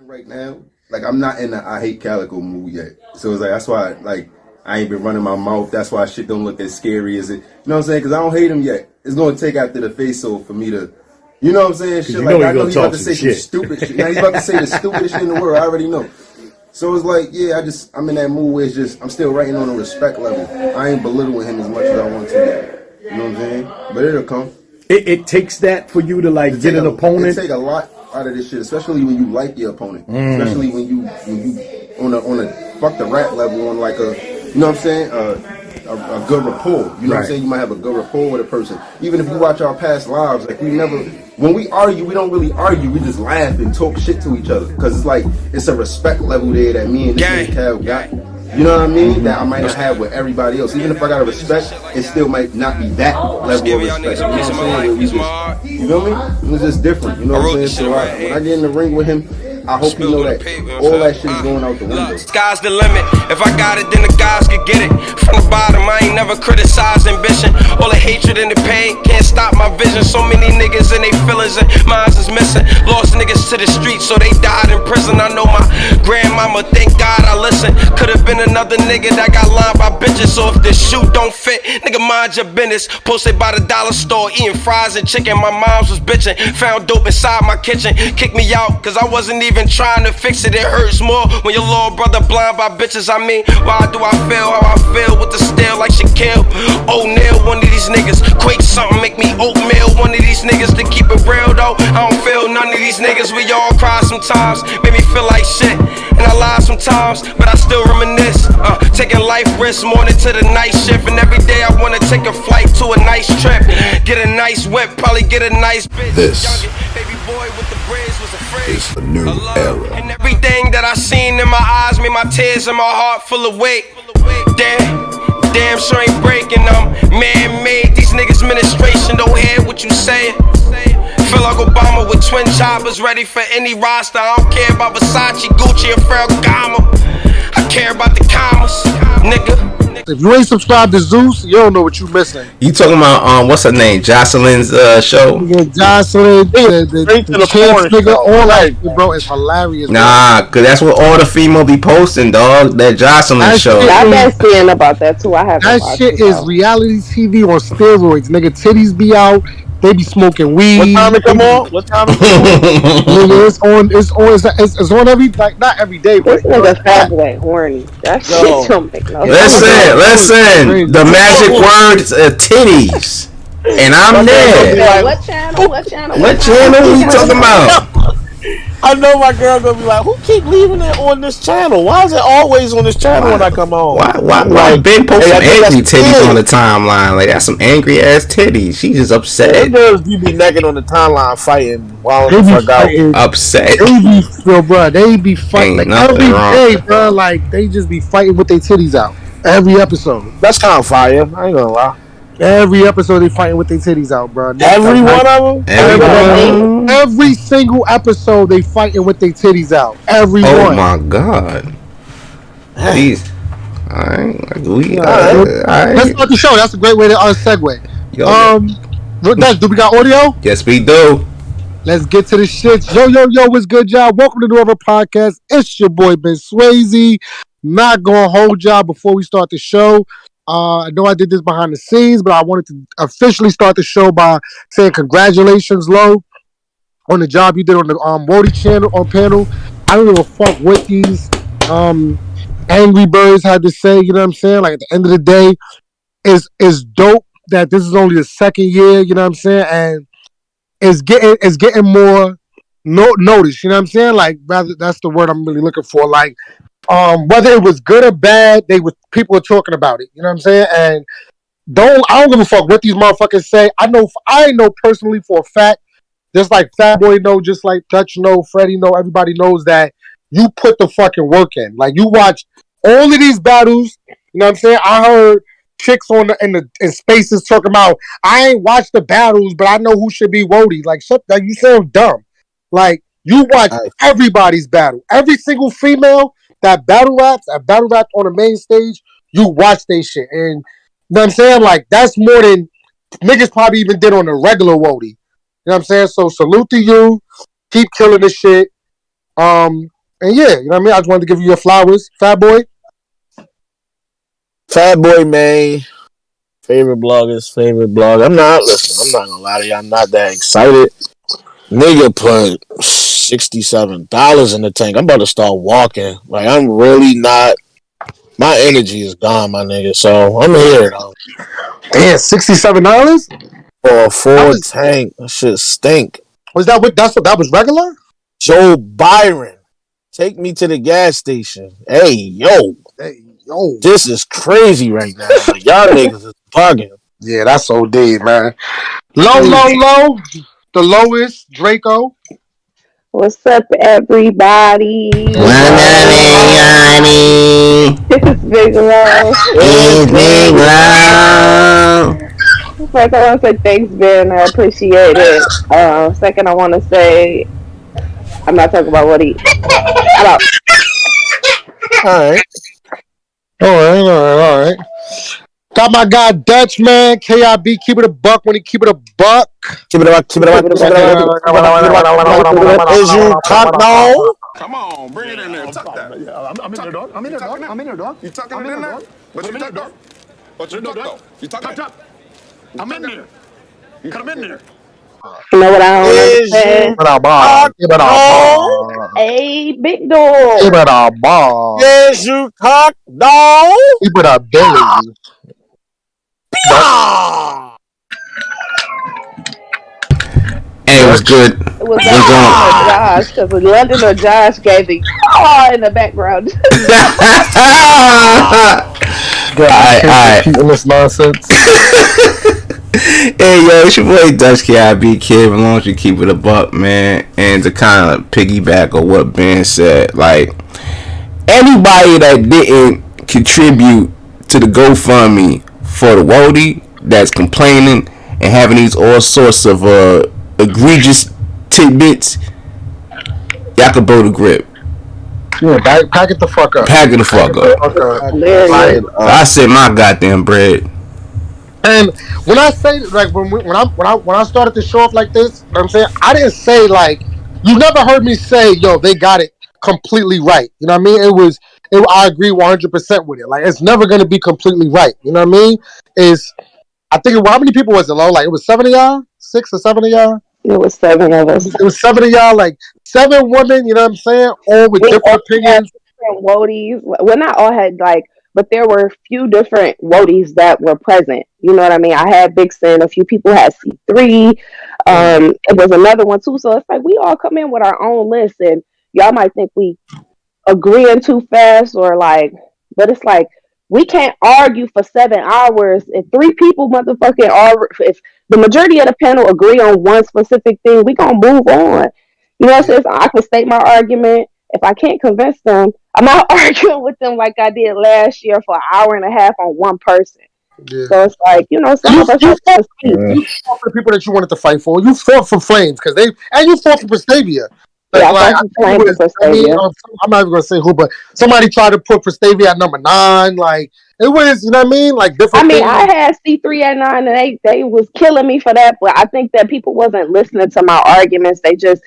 right now, like I'm not in the I hate Calico mood yet. So it's like that's why like I ain't been running my mouth. That's why shit don't look as scary as it. You know what I'm saying? Because I don't hate him yet. It's gonna take after the face off for me to, you know what I'm saying? Shit like I know he's about to say some stupid shit. Now he's about to say the stupidest shit in the world. I already know. So it's like, yeah, I'm in that mood where it's just I'm still writing on a respect level. I ain't belittling him as much as I want to yet. You know what I'm saying? But it'll come. It takes that for you to like get an opponent. It take a lot out of this shit, especially when you like your opponent. Especially when you on a fuck the rap level on like a, you know what I'm saying, a good rapport. You know what I'm saying? You might have a good rapport with a person. Even if you watch our past lives, like when we argue, we don't really argue. We just laugh and talk shit to each other because it's like it's a respect level there that me and this nigga Cal got. You know what I mean? That I might not have with everybody else. Even if I got a respect, it still might not be that level of respect. You know what I'm saying? You feel me? It's just different. You know what I'm saying? So when I get in the ring with him, I hope you know that all that shit is going out the window. Sky's the limit. If I got it, then the guys can get it. From the bottom, I ain't never criticized ambition. All the hatred and the pain can't stop my vision. So many niggas and they feelings and minds is missing. Lost niggas to the streets, so they died in prison. I know my grandmama, thank God I listened. Could've been another nigga that got lined by bitches. So if the shoe don't fit, nigga, mind your business. Posted by the dollar store, eating fries and chicken. My moms was bitching. Found dope inside my kitchen. Kicked me out, cause I wasn't even trying to fix it. It hurts more when your little brother blind by bitches. I mean, why do I feel how I feel with the steel like Shaquille O'Neal? One of these niggas quake something, make me oatmeal. One of these niggas to keep it real though. I don't feel none of these niggas. We all cry sometimes, make me feel like shit. And I lie sometimes, but I still reminisce. Taking life risks, morning to the night shift. And every day I wanna take a flight to a nice trip. Get a nice whip, probably get a nice bitch. This baby boy with the braids was afraid. is a new era. And everything that I seen in my eyes made my tears and my heart full of weight. Damn sure ain't breaking them. Man-made, these niggas ministration, don't hear what you saying. Feel like Obama with twin choppers, ready for any roster. I don't care about Versace, Gucci, or Ferragamo. I care about the commas, nigga. If you ain't subscribed to Zeus, you don't know what you missing. You talking about what's her name? Jocelyn's show? Yeah, Jocelyn, the chance nigga, all that, bro, it's hilarious. Nah, cause that's what all the female be posting, dog. That Jocelyn show. I've been seeing about that too. I haven't. That shit is reality TV on steroids, nigga. Titties be out. They be smoking weed. What time it come on? What time it come on? Nigga, it's on every, like, not every day, but this nigga fat boy horny. That shit don't make no sense. Listen. The magic words titties, and I'm there. What channel? What We talking about? I know my girl gonna be like, who keep leaving it on this channel? Why is it always on this channel when I come home? Why Ben post some angry titties on the timeline? Like, that's some angry ass titties. She just upset. Girls you be naked on the timeline fighting while the fuck out. Upset. They be fighting like every day, bro. Like, they just be fighting with their titties out every episode. That's kind of fire. I ain't gonna lie. Every episode they fighting with their titties out, bro. Every one of them? Every single episode they fighting with their titties out. Every one. Oh my god. Jeez. Alright. Let's start the show. That's a great way to segue. Do we got audio? Yes, we do. Let's get to the shits. Yo, what's good, y'all? Welcome to the Urltv'S podcast. It's your boy Ben Swayze. Not gonna hold y'all before we start the show. I know I did this behind the scenes, but I wanted to officially start the show by saying congratulations, Lo, on the job you did on the Woty channel panel. I don't give a fuck what these Angry Birds had to say. You know what I'm saying? Like, at the end of the day, it's dope that this is only the second year. You know what I'm saying? And it's getting more notice. You know what I'm saying? Like, rather, that's the word I'm really looking for. Like, whether it was good or bad, people were talking about it. You know what I'm saying? And I don't give a fuck what these motherfuckers say. I know personally for a fact, just like Fat Boy know, just like Dutch know, Freddie know, everybody knows that you put the fucking work in. Like, you watch all of these battles. You know what I'm saying? I heard chicks in spaces talking about, I ain't watched the battles, but I know who should be Woty. Like, you sound dumb. Like, you watch everybody's battle. Every single female that battle raps on the main stage, you watch they shit. And you know what I'm saying? Like, that's more than niggas probably even did on the regular Woty. You know what I'm saying? So salute to you. Keep killing this shit. And yeah, you know what I mean. I just wanted to give you your flowers, Fat Boy. Fat Boy, man. Favorite blog. I'm not gonna lie to you. I'm not that excited. Nigga put $67 in the tank. I'm about to start walking. Like I'm really not. My energy is gone, my nigga. So I'm here though. Damn, $67 For a full was tank. That shit stink. was that what? That's what that was regular. Joe Byron, take me to the gas station. Hey, yo, Hey, yo, this is crazy right now. Like y'all niggas is bugging. yeah, that's OD, man. Low. The lowest Draco. What's up, everybody? It's Big Low. It's Big Low. First, I want to say thanks, Ben. I appreciate it. Second, I want to say I'm not talking about Woty. Shut up. All All right. Got my guy Dutch, man. KIB, keep it a buck when he keep it a buck. Keep it up. Is you cock down? Come on, bring it in there. Tuck that. I'm in there, dog. You tucking it in there? But you tuck though. But you tuck though. You tuck it. I'm in there. Come in there. You know what I don't Is you understand? cock down? Hey, big dog. Keep it a ball. Is you cock down? Keep it a Billy. Hey, what's good? It was that Josh, because London or Josh gave the in the background. Alright. This nonsense. Hey, yo, it's your boy Dutch KIB Kid. As long as you keep it a buck, man. And to kind of piggyback on what Ben said, like, anybody that didn't contribute to the GoFundMe for the Woty that's complaining and having these all sorts of egregious tidbits, y'all can blow the grip. Yeah, pack it the fuck up. Pack it the fuck up. I said my goddamn bread. And when I say like when I started the show off like this, you know what I'm saying, I didn't say like, you never heard me say, yo, they got it completely right. You know what I mean? I agree 100% with it. Like, it's never gonna be completely right. You know what I mean? I think how many people was it, Low? Like, it was 7 of y'all, 6 or 7 of y'all. It was 7 of us. It was 7 of y'all, like 7 women. You know what I'm saying? All with different opinions. Different Woties. Well, not all had like, but there were a few different Woties that were present. You know what I mean? I had Big Sin. A few people had C3. It was another one too. So it's like we all come in with our own list, and y'all might think we agreeing too fast or like, but it's like we can't argue for 7 hours if 3 people motherfucking are. If the majority of the panel agree on one specific thing, we gonna move on. You know what I'm saying? So I can state my argument. If I can't convince them, I'm not arguing with them like I did last year for an hour and a half on one person. Yeah. So it's like, you know, some of us you fought for the people that you wanted to fight for. You fought for Flames and you fought for Prestavia. Like, I'm not even gonna say who, but somebody tried to put Prestavia at number 9. Like, it was, you know what I mean? Like different. I mean, things. I had C3 at 9, and they was killing me for that. But I think that people wasn't listening to my arguments. They just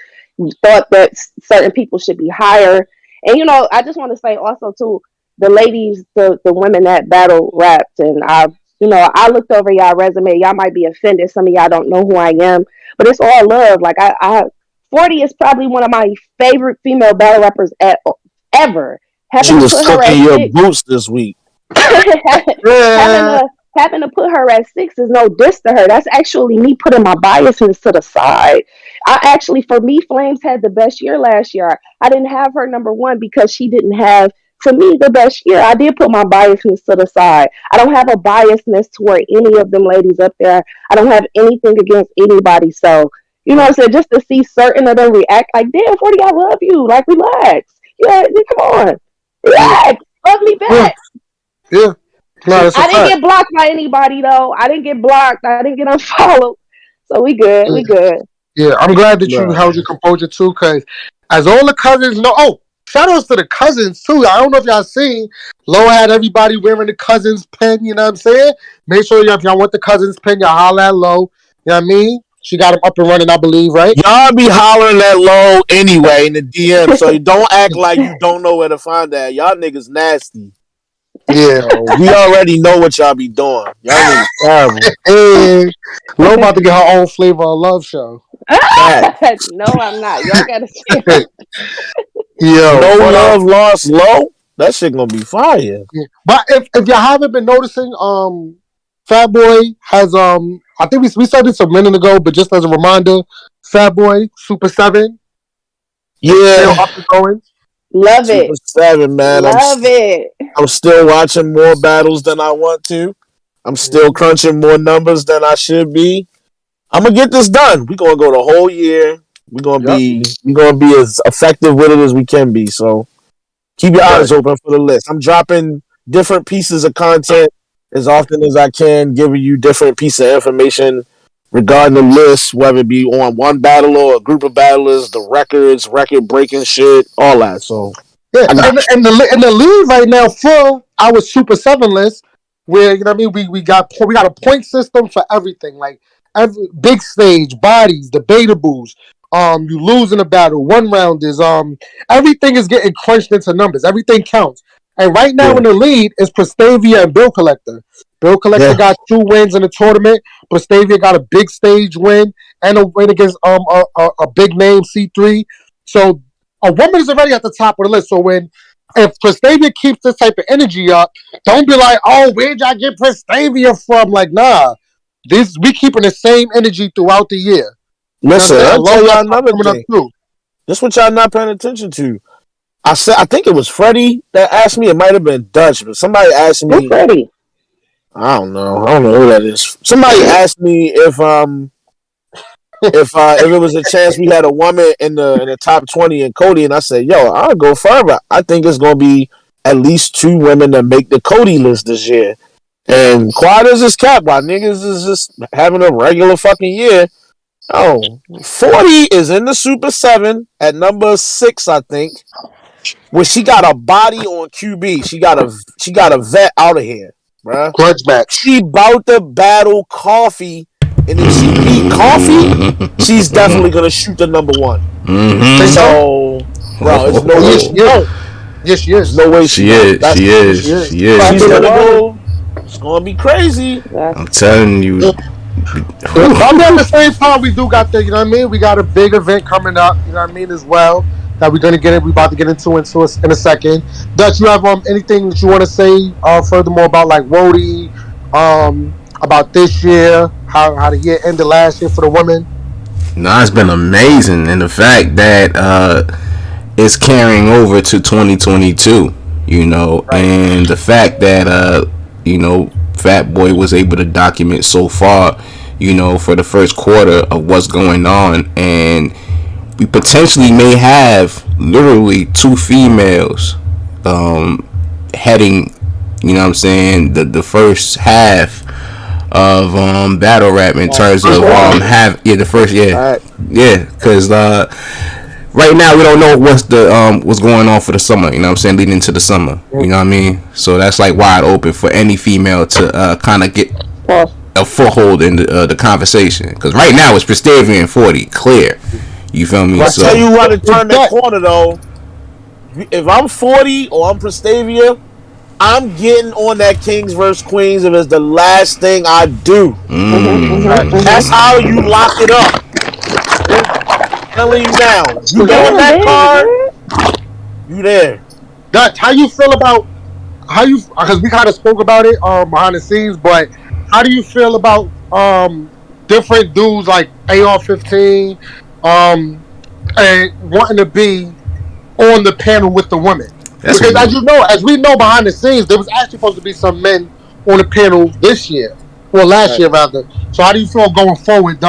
thought that certain people should be higher. And you know, I just want to say also too, the ladies, the women that battle rapped, and I looked over y'all resume. Y'all might be offended. Some of y'all don't know who I am, but it's all love. Like I 40 is probably one of my favorite female battle rappers ever. She was cooking your boots this week. Having to put her at 6 is no diss to her. That's actually me putting my biasness to the side. For me, Flames had the best year last year. I didn't have her number 1 because she didn't have, to me, the best year. I did put my biasness to the side. I don't have a biasness toward any of them ladies up there. I don't have anything against anybody. So, you know what I'm saying? Just to see certain of them react like, damn, 40, I love you. Like, relax. Yeah, come on. Relax. Love me back. Yeah. No, I didn't get blocked by anybody though. I didn't get blocked. I didn't get unfollowed. So we good. We good. Yeah, I'm glad that you held your composure too, because as all the cousins know. Oh, shout outs to the cousins too. I don't know if y'all seen. Low had everybody wearing the cousins pin. You know what I'm saying? Make sure if y'all want the cousins pin, y'all holla at Low. You know what I mean? She got him up and running, I believe, right? Y'all be hollering that low anyway in the DM, so don't act like you don't know where to find that. Y'all niggas nasty. Yeah. We already know what y'all be doing. Y'all niggas terrible. Hey, Lo about to get her own Flavor of Love show. No, I'm not. Y'all gotta say Yo, No but, love lost low. That shit gonna be fire. but if you haven't been noticing, Fat Boy has I think we said this a minute ago, but just as a reminder, Fat Boy Super 7 still Yeah, up and going. love Super it. 7, man. Love it. I'm still watching more battles than I want to. I'm still crunching more numbers than I should be. I'm gonna get this done. We're gonna go the whole year. We're gonna be as effective with it as we can be. So keep your eyes open for the list. I'm dropping different pieces of content as often as I can, giving you different pieces of information regarding the list, whether it be on one battler or a group of battlers, the records, record breaking shit, all that. So Yeah, I got and the lead right now for our Super 7 list, where you know what I mean, we got a point system for everything, like every big stage, bodies, debatables. You lose in a battle, one rounders. Everything is getting crunched into numbers. Everything counts. And right now in the lead is Prestavia and Bill Collector. Bill Collector got 2 wins in the tournament. Prestavia got a big stage win and a win against a big name C3. So a woman is already at the top of the list. So if Prestavia keeps this type of energy up, don't be like, oh, where'd y'all get Prestavia from? Like, nah. We keeping the same energy throughout the year. listen. I'll tell y'all another Coming up thing. too. This what y'all not paying attention to. I think it was Freddie that asked me. It might have been Dutch, but somebody asked Who's me. ready? I don't know who that is. Somebody asked me if it was a chance we had a woman in the top 20 in Cody, and I said, yo, I'll go further. I think it's gonna be at least 2 women that make the Cody list this year. And quiet as this cap, while niggas is just having a regular fucking year. Oh, 40 is in the Super 7 at number 6, I think. Where she got a body on QB. She got a vet out of here, bruh. Grudge match. She bout to battle Coffee, and if she beat Coffee, she's definitely gonna shoot the number 1. So, bro, it's no way. Yes, she is. There's no way She is. She's gonna go. It's gonna be crazy. I'm telling you. But at the same time, we do got you know what I mean? We got a big event coming up, you know what I mean, as well, that we're gonna get it. We're about to get into in a second. Dutch, you have anything that you want to say furthermore about like Woty, about this year, how the year ended last year for the women? No, it's been amazing, and the fact that it's carrying over to 2022, you know, and the fact that you know, Fat Boy was able to document so far, you know, for the first quarter of what's going on, and we potentially may have literally 2 females heading, you know what I'm saying, the first half of battle rap in terms of because right now we don't know what's going on for the summer, you know what I'm saying, leading into the summer, you know what I mean, so that's like wide open for any female to kind of get a foothold in the conversation, because right now it's Prestavia and 40 clear, you feel me? I tell you how to turn that corner though. If I'm 40 or I'm Prestavia, I'm getting on that Kings vs Queens if it's the last thing I do. That's how you lock it up. I'm telling you now. You get on that card, you there. Dutch, how you feel about because we kind of spoke about it behind the scenes, but how do you feel about different dudes like AR-15 and wanting to be on the panel with the women? Because as we know behind the scenes, there was actually supposed to be some men on the panel this year, or last year rather. So how do you feel going forward?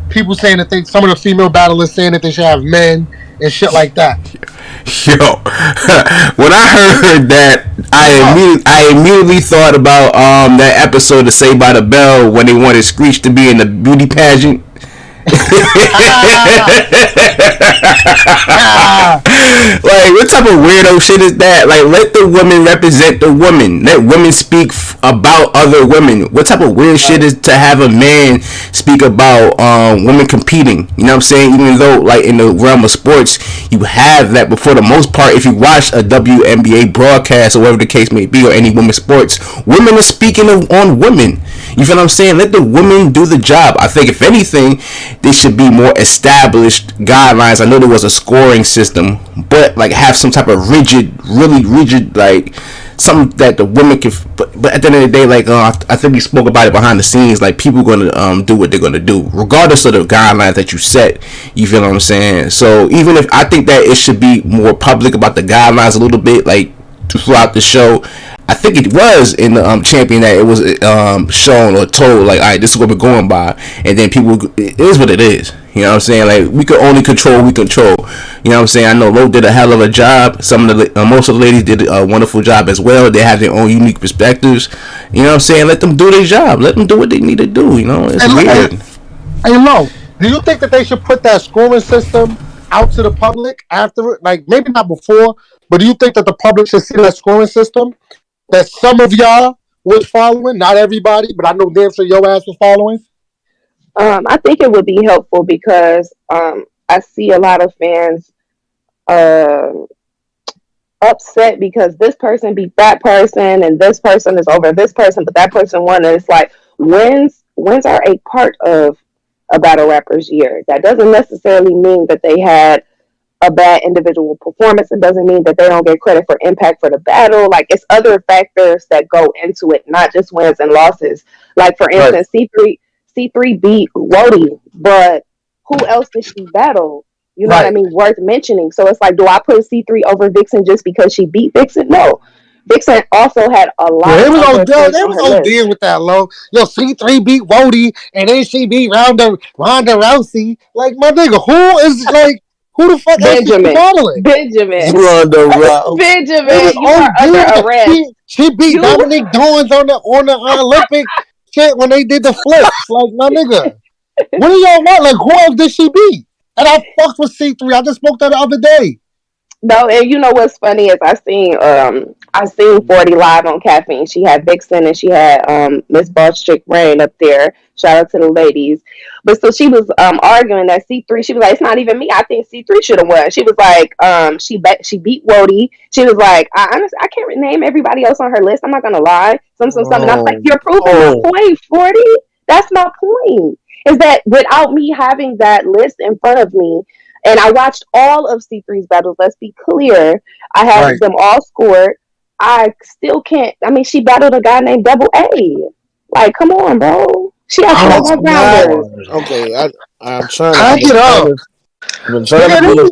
People saying that some of the female battlers saying that they should have men and shit like that. Yo, when I heard that, I immediately thought about that episode of Saved by the Bell when they wanted Screech to be in the beauty pageant. Like Like, what type of weirdo shit is that? Like, let the women represent the women. Let women speak about other women. What type of weird shit is to have a man speak about women competing? You know what I'm saying? Even though, like, in the realm of sports, you have that, but for the most part, if you watch a WNBA broadcast or whatever the case may be, or any women's sports, women are speaking on women. You feel what I'm saying? Let the women do the job. I think, if anything, there should be more established guidelines. I know there was a scoring system, but like have some type of really rigid, like something that the women can. But at the end of the day, like I think we spoke about it behind the scenes. Like, people gonna do what they're gonna do, regardless of the guidelines that you set. You feel what I'm saying? So even if I think that it should be more public about the guidelines a little bit, like throughout the show. I think it was in the champion that it was shown or told, like, all right, this is what we're going by, and then people, it is what it is. You know what I'm saying? Like, we could only control what we control. You know what I'm saying? I know Lo did a hell of a job. Some of the most of the ladies did a wonderful job as well. They have their own unique perspectives. You know what I'm saying? Let them do their job. Let them do what they need to do. You know, it's weird. Hey, Lo, do you think that they should put that scoring system out to the public after it? Like, maybe not before, but do you think that the public should see that scoring system that some of y'all was following? Not everybody, but I know damn sure your ass was following. I think it would be helpful because I see a lot of fans uh, upset because this person beat that person and this person is over this person, but that person won. And it's like, wins are a part of a battle rapper's year. That doesn't necessarily mean that they had a bad individual performance. It doesn't mean that they don't get credit for impact for the battle. Like, it's other factors that go into it, not just wins and losses. Like, for instance, C3 beat Woty, but who else did she battle? You know what I mean? Worth mentioning. So it's like, do I put C3 over Vixen just because she beat Vixen? No. Vixen also had a lot They of was other things they on was her on list. deal with that, Lo. Yo, C3 beat Woty, and then she beat Ronda Rousey. Like, my nigga, who the fuck else is she battling? Benjamin. Ronda Rousey. They was Benjamin, you on are deal under with arrest. she beat You Dominic Dawes on the Olympic shit when they did the flips. Like, my nigga, what do y'all want? Like, who else did she beat? And I fucked with C3. I just spoke to her the other day. No, and you know what's funny is I seen 40 live on Caffeine. She had Vixen and she had Miss Boss Chick Rain up there. Shout out to the ladies. But so she was arguing that C3, she was like, it's not even me. I think C3 should have won. She was like, she beat Woty. She was like, I honestly I can't name everybody else on her list. I'm not gonna lie. Some. And I was like, you're proving my point, 40. That's my point. Is that without me having that list in front of me, and I watched all of C3's battles. Let's be clear. I had them all scored. I still can't. I mean, she battled a guy named Double A. Like, come on, bro. She has 4 rounders. Okay, I'm trying to. I get up. I've been trying to do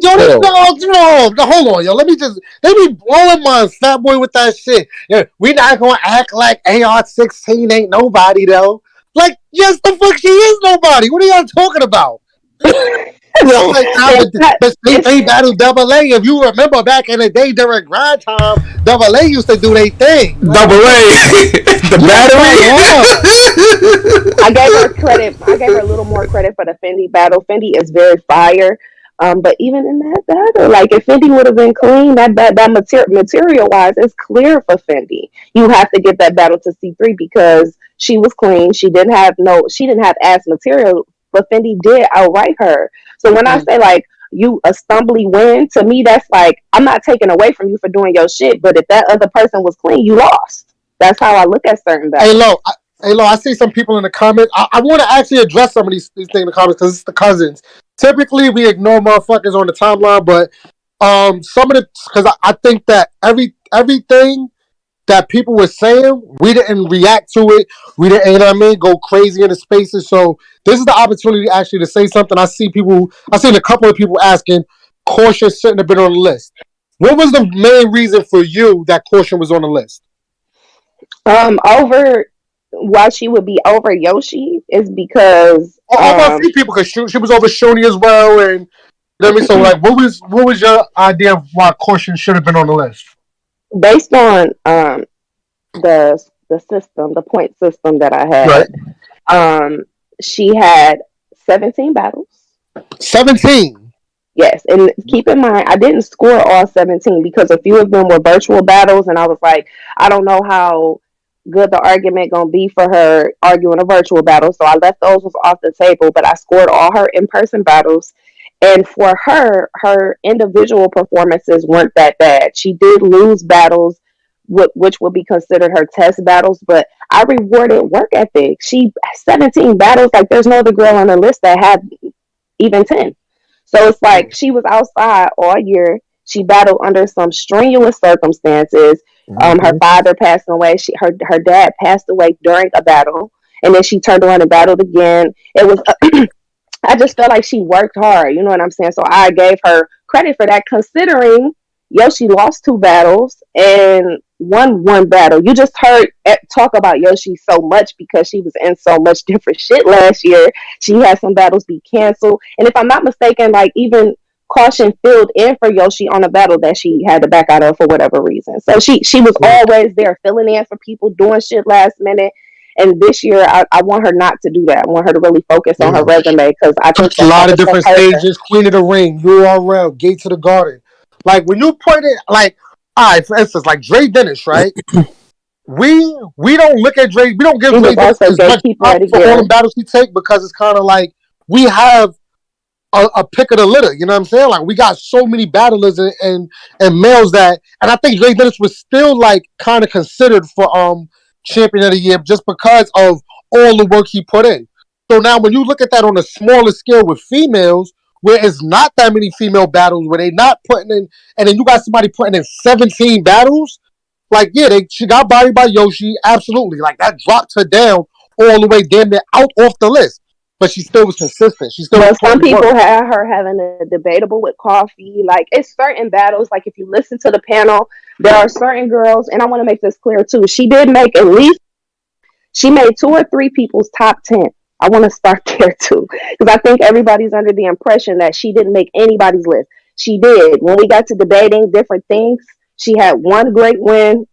no, hold on, yo. Let me be blowing my fat boy with that shit. Yeah, we not gonna act like AR-16 ain't nobody though. Like, yes, the fuck she is nobody. What are y'all talking about? Like, but they battle Double A. If you remember back in the day during grind time, Double A used to do their thing. Double A, the battery. I gave her credit. I gave her a little more credit for the Fendi battle. Fendi is very fire. But even in that battle, like, if Fendi would have been clean, that material wise, it's clear for Fendi. You have to give that battle to C3 because she was clean. She didn't have ass material, but Fendi did outright her. So when I say, like, you a stumbly win, to me that's like, I'm not taking away from you for doing your shit, but if that other person was clean, you lost. That's how I look at certain battles. Hey Lo, I see some people in the comments. I want to actually address some of these things in the comments because it's the cousins. Typically we ignore motherfuckers on the timeline, but some of the, because I think that everything that people were saying, we didn't react to it. We didn't, you know what I mean, go crazy in the spaces. So this is the opportunity actually to say something. I've seen a couple of people asking, Caution shouldn't have been on the list. What was the main reason for you that Caution was on the list? Over why she would be over Yoshi is because a few people, because she was over Shoni as well, and you know what I mean. So, like, what was your idea of why Caution should have been on the list? Based on the system, the point system that I had, she had 17 battles. 17. Yes, and keep in mind, I didn't score all 17 because a few of them were virtual battles, and I was like, I don't know how good the argument gonna be for her arguing a virtual battle, so I left those ones off the table. But I scored all her in person battles, and for her, her individual performances weren't that bad. She did lose battles, which would be considered her test battles, but I rewarded work ethic. She 17 battles, like there's no other girl on the list that had even 10. So it's like she was outside all year. She battled under some strenuous circumstances. Her father passed away. Her dad passed away during a battle, and then she turned around and battled again. It was I just felt like she worked hard. You know what I'm saying? So I gave her credit for that, considering Yoshi lost 2 battles and won 1 battle. You just heard talk about Yoshi so much because she was in so much different shit last year. She had some battles be canceled, and if I'm not mistaken, like even Caution filled in for Yoshi on a battle that she had to back out of for whatever reason. So she was always there filling in for people, doing shit last minute. And this year, I want her not to do that. I want her to really focus on her resume because I think a lot of different stages. Queen of the Ring, URL, Gates of the Garden. Like when you put it, like, all right, for instance, like Dre Dennis, right? we don't look at Dre. We don't give Dre Dennis as much up for all the battles he take because it's kind of like we have a pick of the litter. You know what I'm saying? Like we got so many battlers and males that, and I think Dre Dennis was still like kind of considered for champion of the year just because of all the work he put in. So now when you look at that on a smaller scale with females, where it's not that many female battles, where they not putting in, and then you got somebody putting in 17 battles, like, yeah, she got bodied by Yoshi, absolutely. Like, that dropped her down all the way damn near out off the list. But she still was consistent. She still some people had her having a debatable with Coffee. Like, it's certain battles, like if you listen to the panel, there are certain girls, and I want to make this clear too. She did make she made 2 or 3 people's top 10. I want to start there too, because I think everybody's under the impression that she didn't make anybody's list. She did. When we got to debating different things, she had one great win.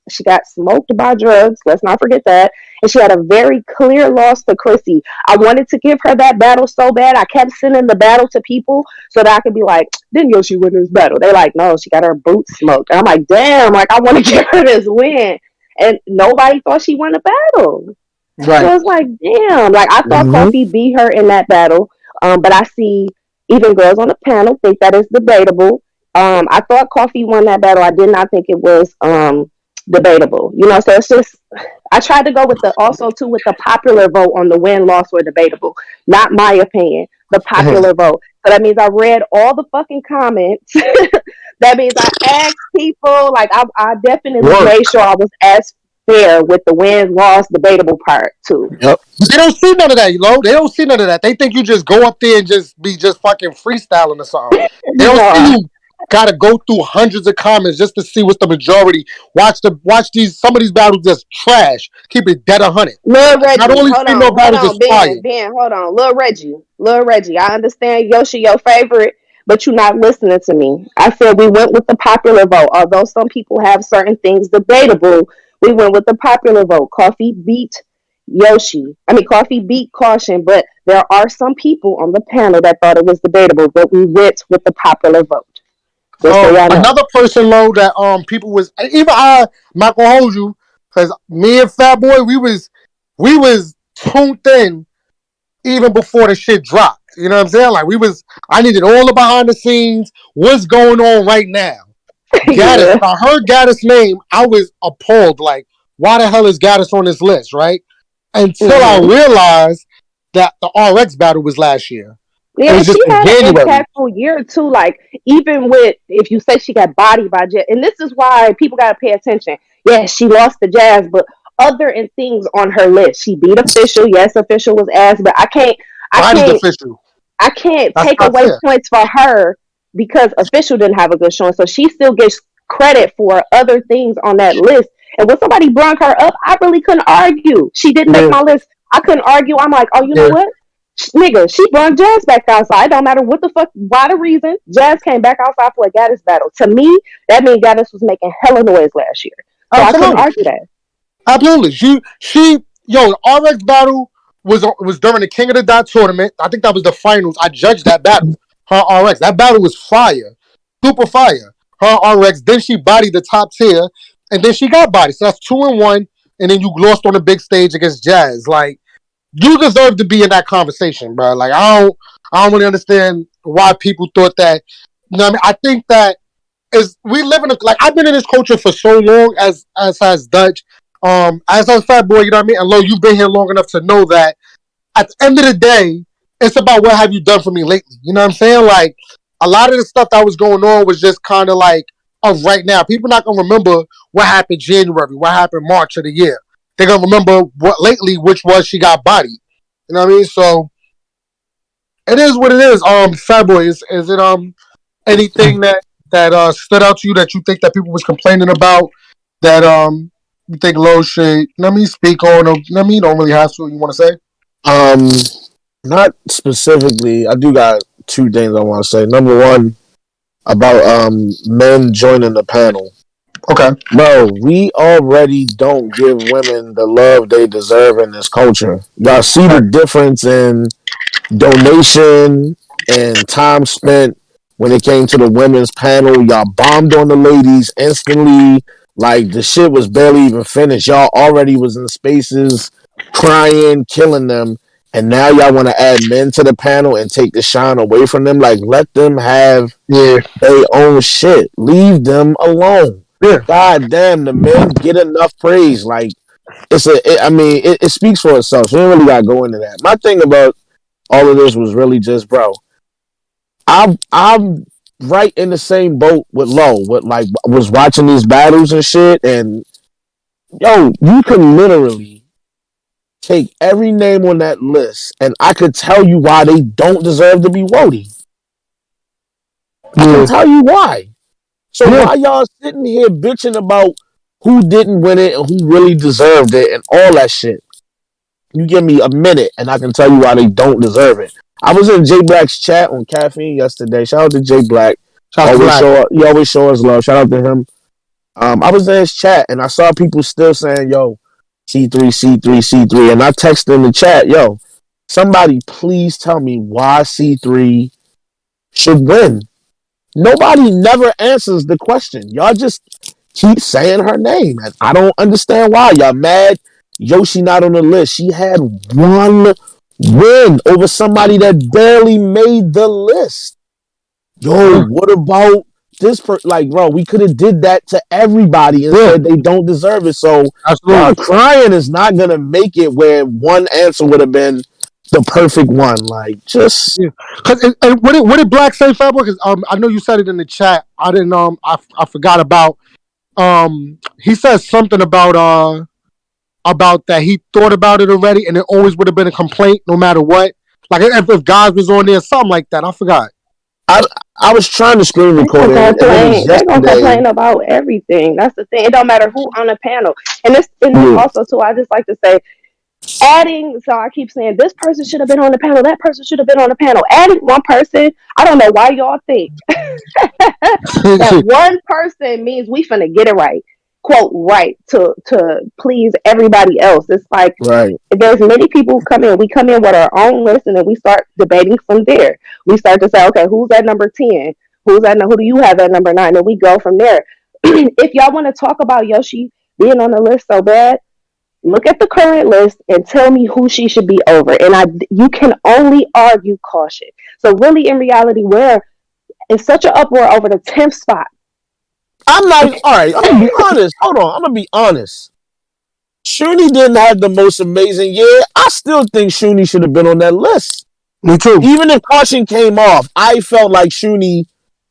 She got smoked by drugs. Let's not forget that. And she had a very clear loss to Chrissy. I wanted to give her that battle so bad. I kept sending the battle to people so that I could be like, didn't Yoshi win this battle? They're like, no, she got her boots smoked. And I'm like, damn, like I want to give her this win. And nobody thought she won the battle. Right. So it's like, damn. Like I thought Coffee beat her in that battle. But I see even girls on the panel think that is debatable. I thought Coffee won that battle. I did not think it was debatable. You know, so it's just I tried to go with the popular vote on the win, loss, or debatable. Not my opinion. The popular vote. So that means I read all the fucking comments. That means I asked people. Like I definitely made sure I was as fair with the win, loss, debatable part too. Yep. They don't see none of that, They don't see none of that. They think you just go up there and just be fucking freestyling or something. They don't see you gotta go through hundreds of comments just to see what's the majority. Watch some of these battles just trash. Keep it dead 100. Lil Reggie, not only female battles just fire. Ben, hold on. Lil Reggie. I understand Yoshi your favorite, but you're not listening to me. I said we went with the popular vote. Although some people have certain things debatable, we went with the popular vote. Coffee beat Caution, but there are some people on the panel that thought it was debatable, but we went with the popular vote. Another person, that people was, even I'm not gonna hold you, because me and Fat Boy, we was tuned in even before the shit dropped. You know what I'm saying? Like I needed all the behind the scenes, what's going on right now. Gaddis, I heard Gaddis' name, I was appalled. Like, why the hell is Gaddis on this list, right? Until I realized that the RX battle was last year. Yeah, she had an impactful year too. Like even with if you say she got bodied by Jazz, and this is why people gotta pay attention. Yes, she lost to Jazz, but other things on her list. She beat Official. Yes, Official was ass, but I can't take away points for her because Official didn't have a good showing. So she still gets credit for other things on that list. And when somebody brung her up, I really couldn't argue. She didn't make my list. I couldn't argue. I'm like, oh, you know what? Nigga, she brought Jazz back outside. It don't matter what the fuck, why the reason. Jazz came back outside for a Gaddis battle. To me, that means Gaddis was making hella noise last year. So I couldn't argue that. Absolutely. The RX battle was during the King of the Dot tournament. I think that was the finals. I judged that battle. her RX. That battle was fire, super fire. Her RX. Then she bodied the top tier, and then she got bodied. So that's 2-1, and then you lost on the big stage against Jazz. Like you deserve to be in that conversation, bro. Like I don't really understand why people thought that. You know what I mean? I think that is we live in a like I've been in this culture for so long as has Dutch, as a fat boy. You know what I mean? And Lo, you've been here long enough to know that at the end of the day, it's about what have you done for me lately. You know what I'm saying? Like a lot of the stuff that was going on was just kind of like of right now. People not gonna remember what happened January, what happened March of the year. They're gonna remember what lately, which was she got bodied. You know what I mean? So it is what it is. Fat boy, is it anything that stood out to you that you think that people was complaining about that you think Lo should? You know what I mean? Speak on. You know what I mean? You don't really have to. You want to say? Um, Not specifically. I do got two things I want to say. Number one, about men joining the panel. Okay. Bro, we already don't give women the love they deserve in this culture. Y'all see the difference in donation and time spent when it came to the women's panel. Y'all bombed on the ladies instantly. Like the shit was barely even finished. Y'all already was in spaces crying, killing them. And now y'all want to add men to the panel and take the shine away from them. Like let them have their own shit. Leave them alone. Yeah. God damn, the men get enough praise. Like it speaks for itself. So we don't really gotta go into that. My thing about all of this was really just, bro, I'm right in the same boat with Lo. With like was watching these battles and shit, and yo, you can literally take every name on that list, and I could tell you why they don't deserve to be Woty. I can tell you why. So why y'all sitting here bitching about who didn't win it and who really deserved it and all that shit? You give me a minute and I can tell you why they don't deserve it. I was in Jay Black's chat on Caffeine yesterday. Shout out to Jay Black. He always show us love. Shout out to him. I was in his chat and I saw people still saying, yo, C3, C3, C3. And I texted in the chat, yo, somebody please tell me why C3 should win. Nobody never answers the question. Y'all just keep saying her name. And I don't understand why. Y'all mad Yoshi not on the list. She had one win over somebody that barely made the list. Yo, what about this like, bro, we could have did that to everybody and said they don't deserve it. So crying is not gonna make it where one answer would have been the perfect one. Like, just Cause and what did Black say, Fat Boy? Because I know you said it in the chat. I didn't I forgot about he said something about that he thought about it already and it always would have been a complaint no matter what. Like if guys was on there, something like that. I forgot. I was trying to screen record it. They're gonna complain about everything. That's the thing. It don't matter who on the panel. And this also too, I just like to say, adding, so I keep saying this person should have been on the panel, that person should have been on the panel. Adding one person, I don't know why y'all think that one person means we finna get it right, quote right, to please everybody else. It's like there's many people who come in. We come in with our own list, and then we start debating from there. We start to say, okay, who's at number 10? Who do you have at number 9? And we go from there. If y'all want to talk about Yoshi being on the list so bad, look at the current list and tell me who she should be over. And you can only argue caution. So really, in reality, we're in such an uproar over the 10th spot. I'm not all right. I'm gonna be honest. Hold on. I'm gonna be honest. Shuni didn't have the most amazing year. I still think Shuni should have been on that list. Me too. Even if caution came off, I felt like Shuni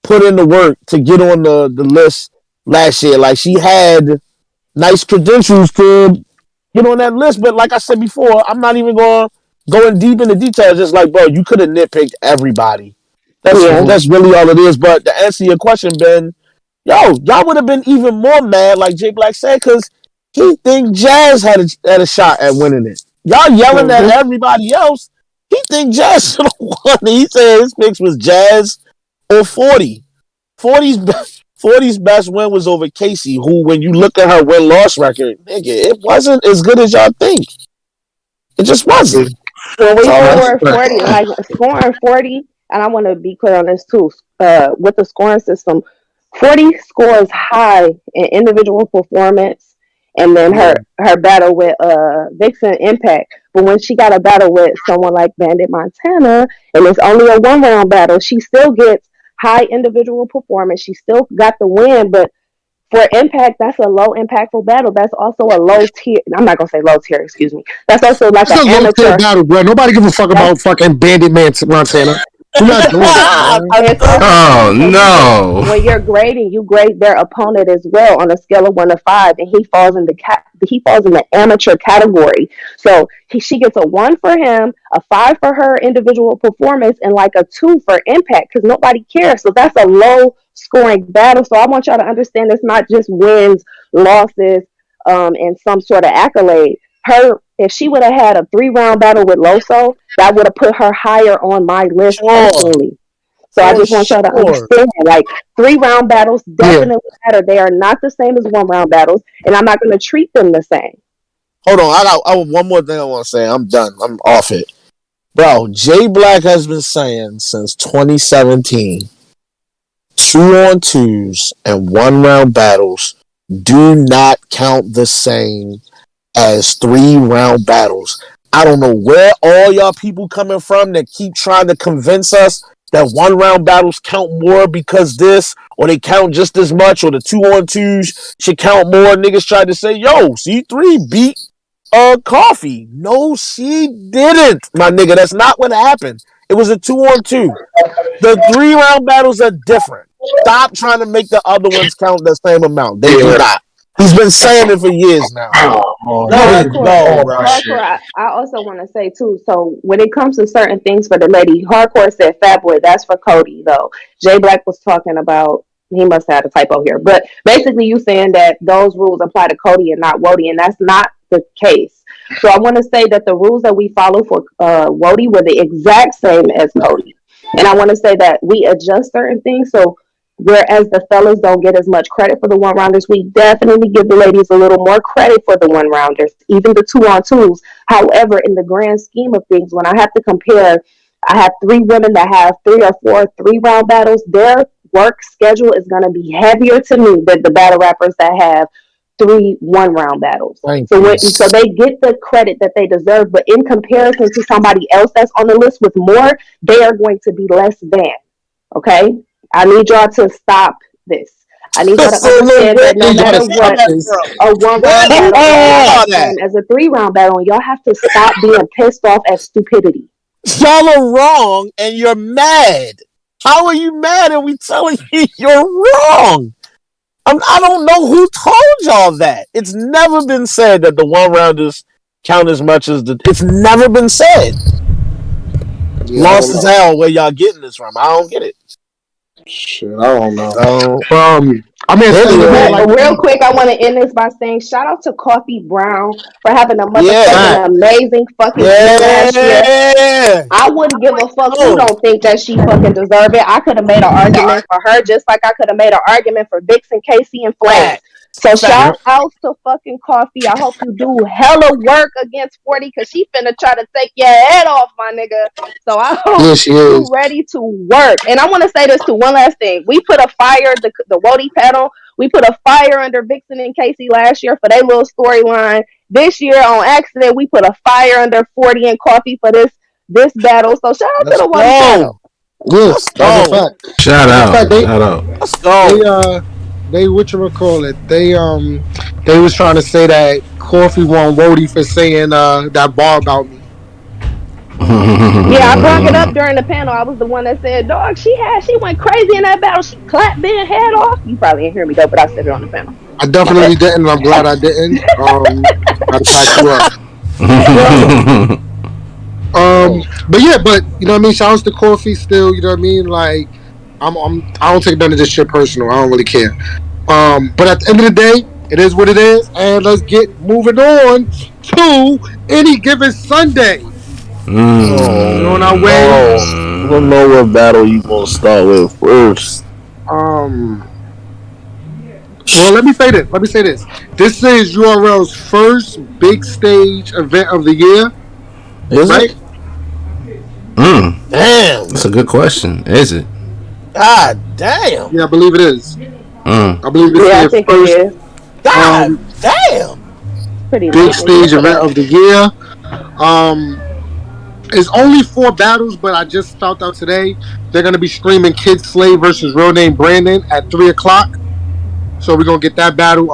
put in the work to get on the list last year. Like she had nice credentials to get on that list. But like I said before, I'm not even going deep into details. Just like, bro, you could have nitpicked everybody. That's really all it is. But to answer your question, Ben, yo, y'all would have been even more mad, like Jay Black said, because he think Jazz had a shot at winning it. Y'all yelling at everybody else. He think Jazz should have won it. He said his picks was Jazz or 40. 40's best win was over Casey, who, when you look at her win-loss record, nigga, it wasn't as good as y'all think. It just wasn't. When we scored 40, like scoring 40 and I want to be clear on this too. With the scoring system, 40 scores high in individual performance, and then her battle with Vixen Impact. But when she got a battle with someone like Bandit Montana, and it's only a 1 round battle, she still gets high individual performance. She still got the win, but for Impact, that's a low impactful battle. That's also a low tier. I'm not gonna say low tier. Excuse me. That's also like It's an a low tier amateur battle, bro. Nobody give a fuck about fucking Bandit Montana. You're not doing that, man. It's also Oh no. when you're grading, you grade their opponent as well on a scale of 1 to 5, and he falls in the amateur category. So she gets a 1 for him, a 5 for her individual performance, and like a 2 for impact because nobody cares. So that's a low scoring battle. So I want y'all to understand it's not just wins, losses, and some sort of accolade. If she would have had a 3 round battle with Loso, that would have put her higher on my list personally. So I just want y'all to understand, like 3 round battles definitely matter. They are not the same as 1 round battles, and I'm not going to treat them the same. Hold on, I got one more thing I want to say. I'm done. I'm off it, bro. Jay Black has been saying since 2017, 2-on-2s and 1 round battles do not count the same as 3 round battles. I don't know where all y'all people coming from that keep trying to convince us that 1 round battles count more because this, or they count just as much, or the 2-on-2s should count more. Niggas tried to say, yo, C3 beat Coffee. No, she didn't, my nigga. That's not what happened. It was a 2-on-2. The 3 round battles are different. Stop trying to make the other ones count the same amount. They do not. He's been saying it for years now. Hardcore, I also want to say too. So when it comes to certain things for the lady, Hardcore said Fat Boy. That's for Cody though. Jay Black was talking about. He must have had a typo here, but basically you saying that those rules apply to Cody and not Woty, and that's not the case. So I want to say that the rules that we follow for Woty were the exact same as Cody, and I want to say that we adjust certain things. So whereas the fellas don't get as much credit for the 1 rounders, we definitely give the ladies a little more credit for the 1 rounders, even the 2-on-2s. However, in the grand scheme of things, when I have to compare, I have 3 women that have 3 or 4 3 round battles. Their work schedule is going to be heavier to me than the battle rappers that have 3 1 round battles. So they get the credit that they deserve, but in comparison to somebody else that's on the list with more, they are going to be less than. Okay? I need y'all to stop this. I need y'all to understand that no matter what, a 1 round battle as a 3 round battle, and y'all have to stop being pissed off at stupidity. Y'all are wrong, and you're mad. How are you mad and we telling you you're wrong? I don't know who told y'all that. It's never been said that the 1-rounders count as much as the... It's never been said. Yeah, lost as hell where y'all getting this from. I don't get it. Shit, I don't know. I mean, real quick, I want to end this by saying shout out to Coffee Brown for having a motherfucking amazing fucking last year. I wouldn't give a fuck who don't think that she fucking deserve it. I could have made an argument for her just like I could have made an argument for Vixen, Casey, and Flames. So shout out to fucking Coffee. I hope you do hella work against 40 because she finna try to take your head off, my nigga. So I hope you ready to work. And I want to say this too. One last thing. We put a fire, the Woty panel, we put a fire under Vixen and Casey last year for their little storyline. This year on accident, we put a fire under 40 and Coffee for this battle. So shout out to the Woty panel. Yes, that's a fact. Shout out. Let's go. They whatchamacallit, they was trying to say that Coffee won Woty for saying that bar about me. Yeah, I brought it up during the panel. I was the one that said, dog, she went crazy in that battle. She clapped Ben head off. You probably didn't hear me though, but I said it on the panel. I definitely didn't, and I'm glad I didn't. I tied you up. But you know what I mean? Shout out to Coffee still, you know what I mean? Like I don't take none of this shit personal. I don't really care. But at the end of the day, it is what it is, and let's get moving on to Any Given Sunday. On our way. I don't know what battle you gonna start with first. Well, let me say this. This is URL's first big stage event of the year. Is right? it? Damn. That's a good question. Is it? God damn. Yeah, I believe it is. Mm. I believe it's Yeah, I their think first it is. God damn. Pretty big likely. stage event of the year. It's only 4 battles, but I just found out today they're gonna be streaming Kid Slay versus Real Name Brandon at 3:00. So we're gonna get that battle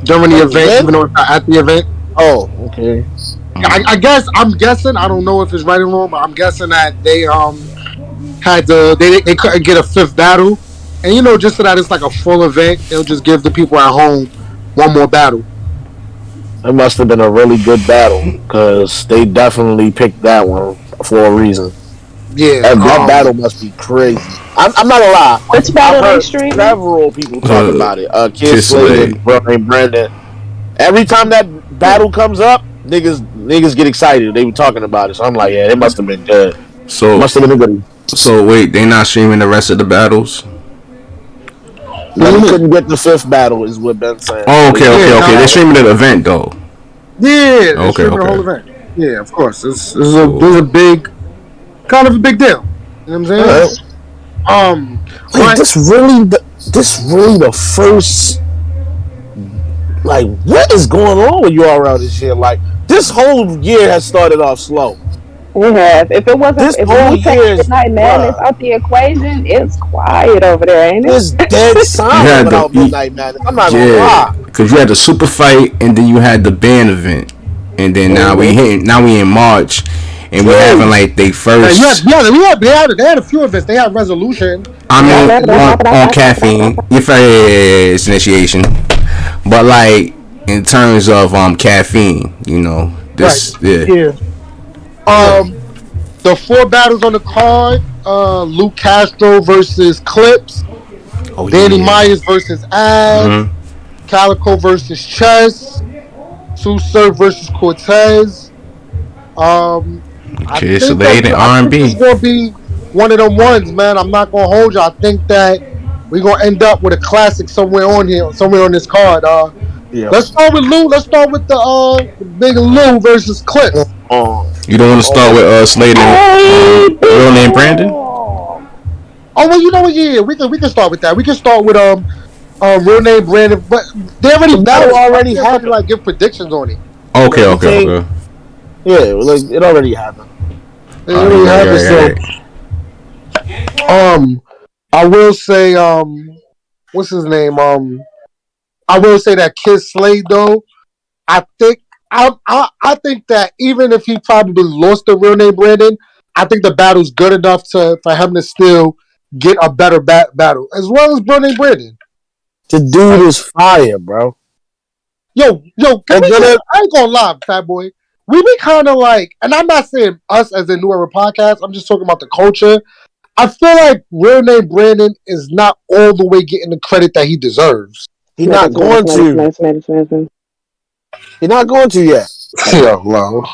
during the event, When? even though it's not at the event. Oh, okay. I guess I'm guessing. I don't know if it's right or wrong, but I'm guessing that they had they couldn't get a 5th battle, and just so that it's like a full event, they'll just give the people at home one more battle. It must have been a really good battle because they definitely picked that one for a reason. Yeah, That battle must be crazy. I'm not gonna lie. Which I've battle they heard streaming? several people talk about it. Kid Kid Slade Slade. and Brother Brandon. Every time that battle comes up, niggas get excited. They were talking about it, so I'm like, yeah, it must have been good. So Must have been a good. So wait, they not streaming the rest of the battles? No, we couldn't get the 5th battle, is what Ben's saying. Oh, okay. They're streaming the event though. Yeah, they're Okay, streaming the whole event. Yeah, of course. This is a big, kind of a big deal. You know what I'm saying? Wait, this really the first. Like, what is going on with URL this year? Like, this whole year has started off slow. It have. If it wasn't, This if whole we take year is Midnight Madness out the equation, it's quiet over there, ain't it? It's dead silent without Midnight Madness. I'm not gonna lie. Because you had the super fight, and then you had the band event, and then now we in March, and we're having like they first. They had a few events. They had Resolution. I mean, on caffeine, it's initiation, but like in terms of caffeine, this right. Yeah. The 4 battles on the card: Luke Castro versus Clips, Danny Myers versus Av, Calico versus Chess, Sue Surf versus Cortez. Okay, so they ain't R&B. It's gonna be one of them ones, man. I'm not gonna hold you. I think that we're gonna end up with a classic somewhere on this card. Let's start with Lou. Let's start with the big Lou versus Clips. You don't want to start with Slade and Real Name Brandon? Oh well, you know what? Yeah, we can start with that. We can start with Real Name Brandon, but they already had to like give predictions on it. Okay. Yeah, like it already happened. I will say, what's his name? I will say that Kid Slade though. I think that even if he probably lost the Real Name Brandon, I think the battle's good enough for him to still get a better battle as well as Real Name Brandon. The dude is fire, bro. Yo, I ain't gonna lie, Fat Boy. We be kind of like, and I'm not saying us as a New Era podcast. I'm just talking about the culture. I feel like Real Name Brandon is not all the way getting the credit that he deserves. He's not going to. He's not going to yet. Yo, low.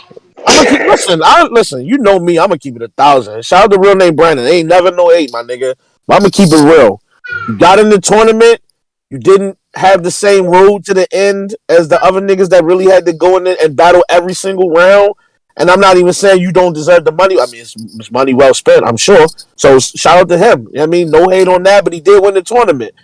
I'm gonna listen. You know me. I'm gonna keep it 1,000. Shout out to Real Name Brandon. Ain't never no hate, my nigga. But I'm gonna keep it real. You got in the tournament. You didn't have the same road to the end as the other niggas that really had to go in there and battle every single round. And I'm not even saying you don't deserve the money. I mean, it's money well spent, I'm sure. So shout out to him. You know what I mean? No hate on that, but he did win the tournament.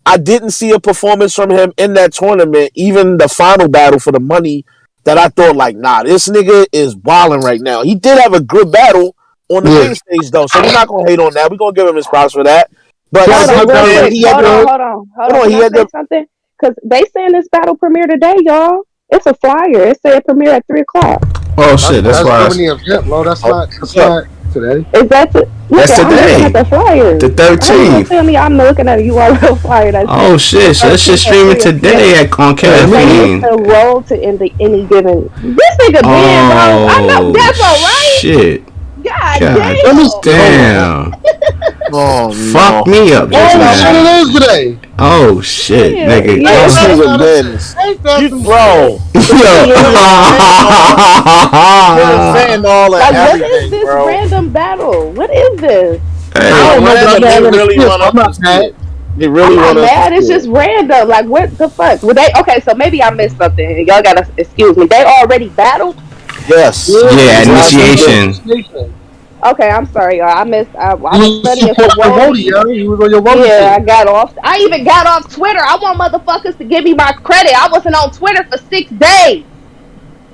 I didn't see a performance from him in that tournament, even the final battle for the money, that I thought like, nah, this nigga is wilding right now. He did have a good battle on the main stage though, so we're not gonna hate on that. We're gonna give him his props for that. But hold on. He had something because they saying this battle premiere today, y'all. It's a flyer. It said premiere at 3:00. Oh shit, that's why. That's not today. Is that that's today? I'm the flyer. The 13th. Tell me, I'm looking at a URL flyer. Oh shit! So that shit streaming today on caffeine. The roll to any given. This nigga bro. I know that's all right. Shit. God damn. Oh, fuck me up. That's what it is today. Oh shit, nigga. Bro. Saying all that. Like, what is this random battle? What is this? Hey, I don't know. They really want to. They really want to. Mad. It's just random. Like, what the fuck? Were they okay? So maybe I missed something. Y'all gotta excuse me. They already battled. Yes. Yeah, initiation. Okay, I'm sorry, y'all. I was You studying for supporting Woty, Woty. yeah? You was on your Woty Yeah, shit. I got off. I even got off Twitter. I want motherfuckers to give me my credit. I wasn't on Twitter for 6 days.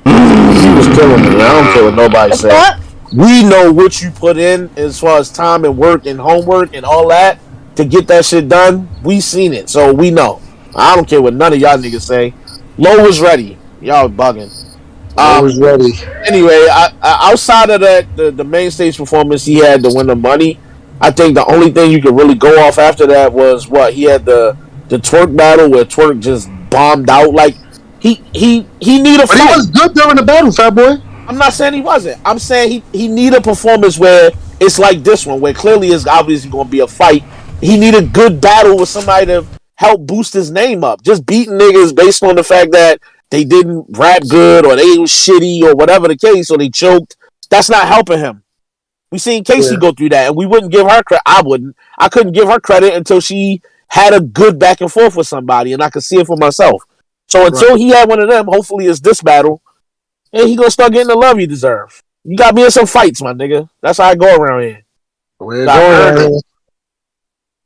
He was killing it. I don't care what nobody The say. fuck? We know what you put in as far as time and work and homework and all that to get that shit done. We seen it, so we know. I don't care what none of y'all niggas say. Low was ready. Y'all bugging. I was ready. Anyway, outside of that, the main stage performance he had to win the money. I think the only thing you could really go off after that was what he had the twerk battle where twerk just bombed out. Like he need a But he fight. was good during the battle, fat boy. I'm not saying he wasn't. I'm saying he need a performance where it's like this one, where clearly is obviously going to be a fight. He need a good battle with somebody to help boost his name up. Just beating niggas based on the fact that they didn't rap good or they was shitty or whatever the case or they choked. That's not helping him. We seen Casey Yeah. go through that, and we wouldn't give her credit. I wouldn't. I couldn't give her credit until she had a good back and forth with somebody, and I could see it for myself. So until he had one of them, hopefully it's this battle. And he gonna start getting the love you deserve. You got me in some fights, my nigga. That's how I go around here. We're Got earned it. going.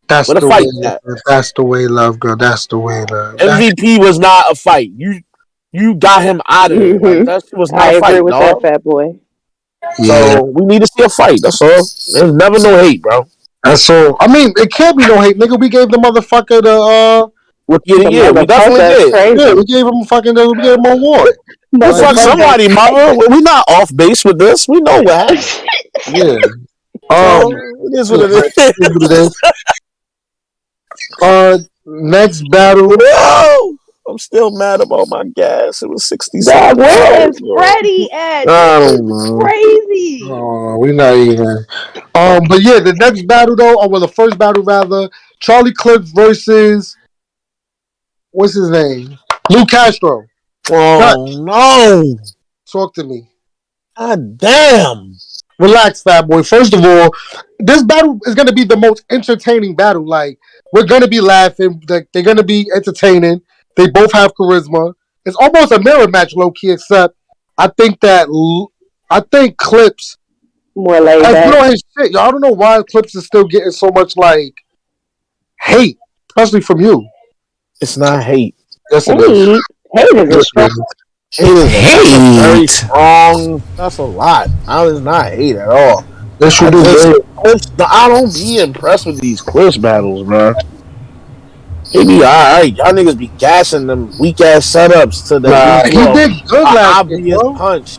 That's With a the fight, way. that That's the way, love, girl. That's the way, love. MVP was not a fight. You got him out of there. Like that shit was not I a agree fight, with that, dog. fat boy. Yeah. So we need to see a fight. That's all. There's never no hate, bro. That's all. I mean, it can't be no hate, nigga. We gave the motherfucker the. Rookie of the The year. We definitely motherfucker is did. Yeah, crazy. we gave him we gave him an award. We Like, fuck fuck Motherfucker it. somebody, is mother. crazy. We're not off base with this. We know what happened. Yeah. So Um. it is what Yeah, it man. is. It is what it is. Next battle. No! I'm still mad about my gas. It was Dog, where is $67. Freddie at? I This is don't know. crazy. Oh, we not even. But yeah, the next battle though, or well, the first battle rather, Charlie Clips versus what's his name, Lou Castro. Dutch, Oh no! talk to me. God damn! Relax, fat boy. First of all, this battle is gonna be the most entertaining battle. Like we're gonna be laughing. Like, they're gonna be entertaining. They both have charisma. It's almost a mirror match, low key. Except I think that I think Clips. More laid Like, you back. know his shit. Yo, I don't know why Clips is still getting so much like hate, especially from you. It's not hate. Yes, it is. Hate. Hate is a Yes, it strong. is. That's a very Hate. strong. That's a lot. I was not hate at all. Yes, you I do. just Babe. I don't be impressed with these quiz battles, bro. They be alright. Y'all niggas be gassing them weak ass setups to that Nah, lead he to did good a last year, obvious bro. punch.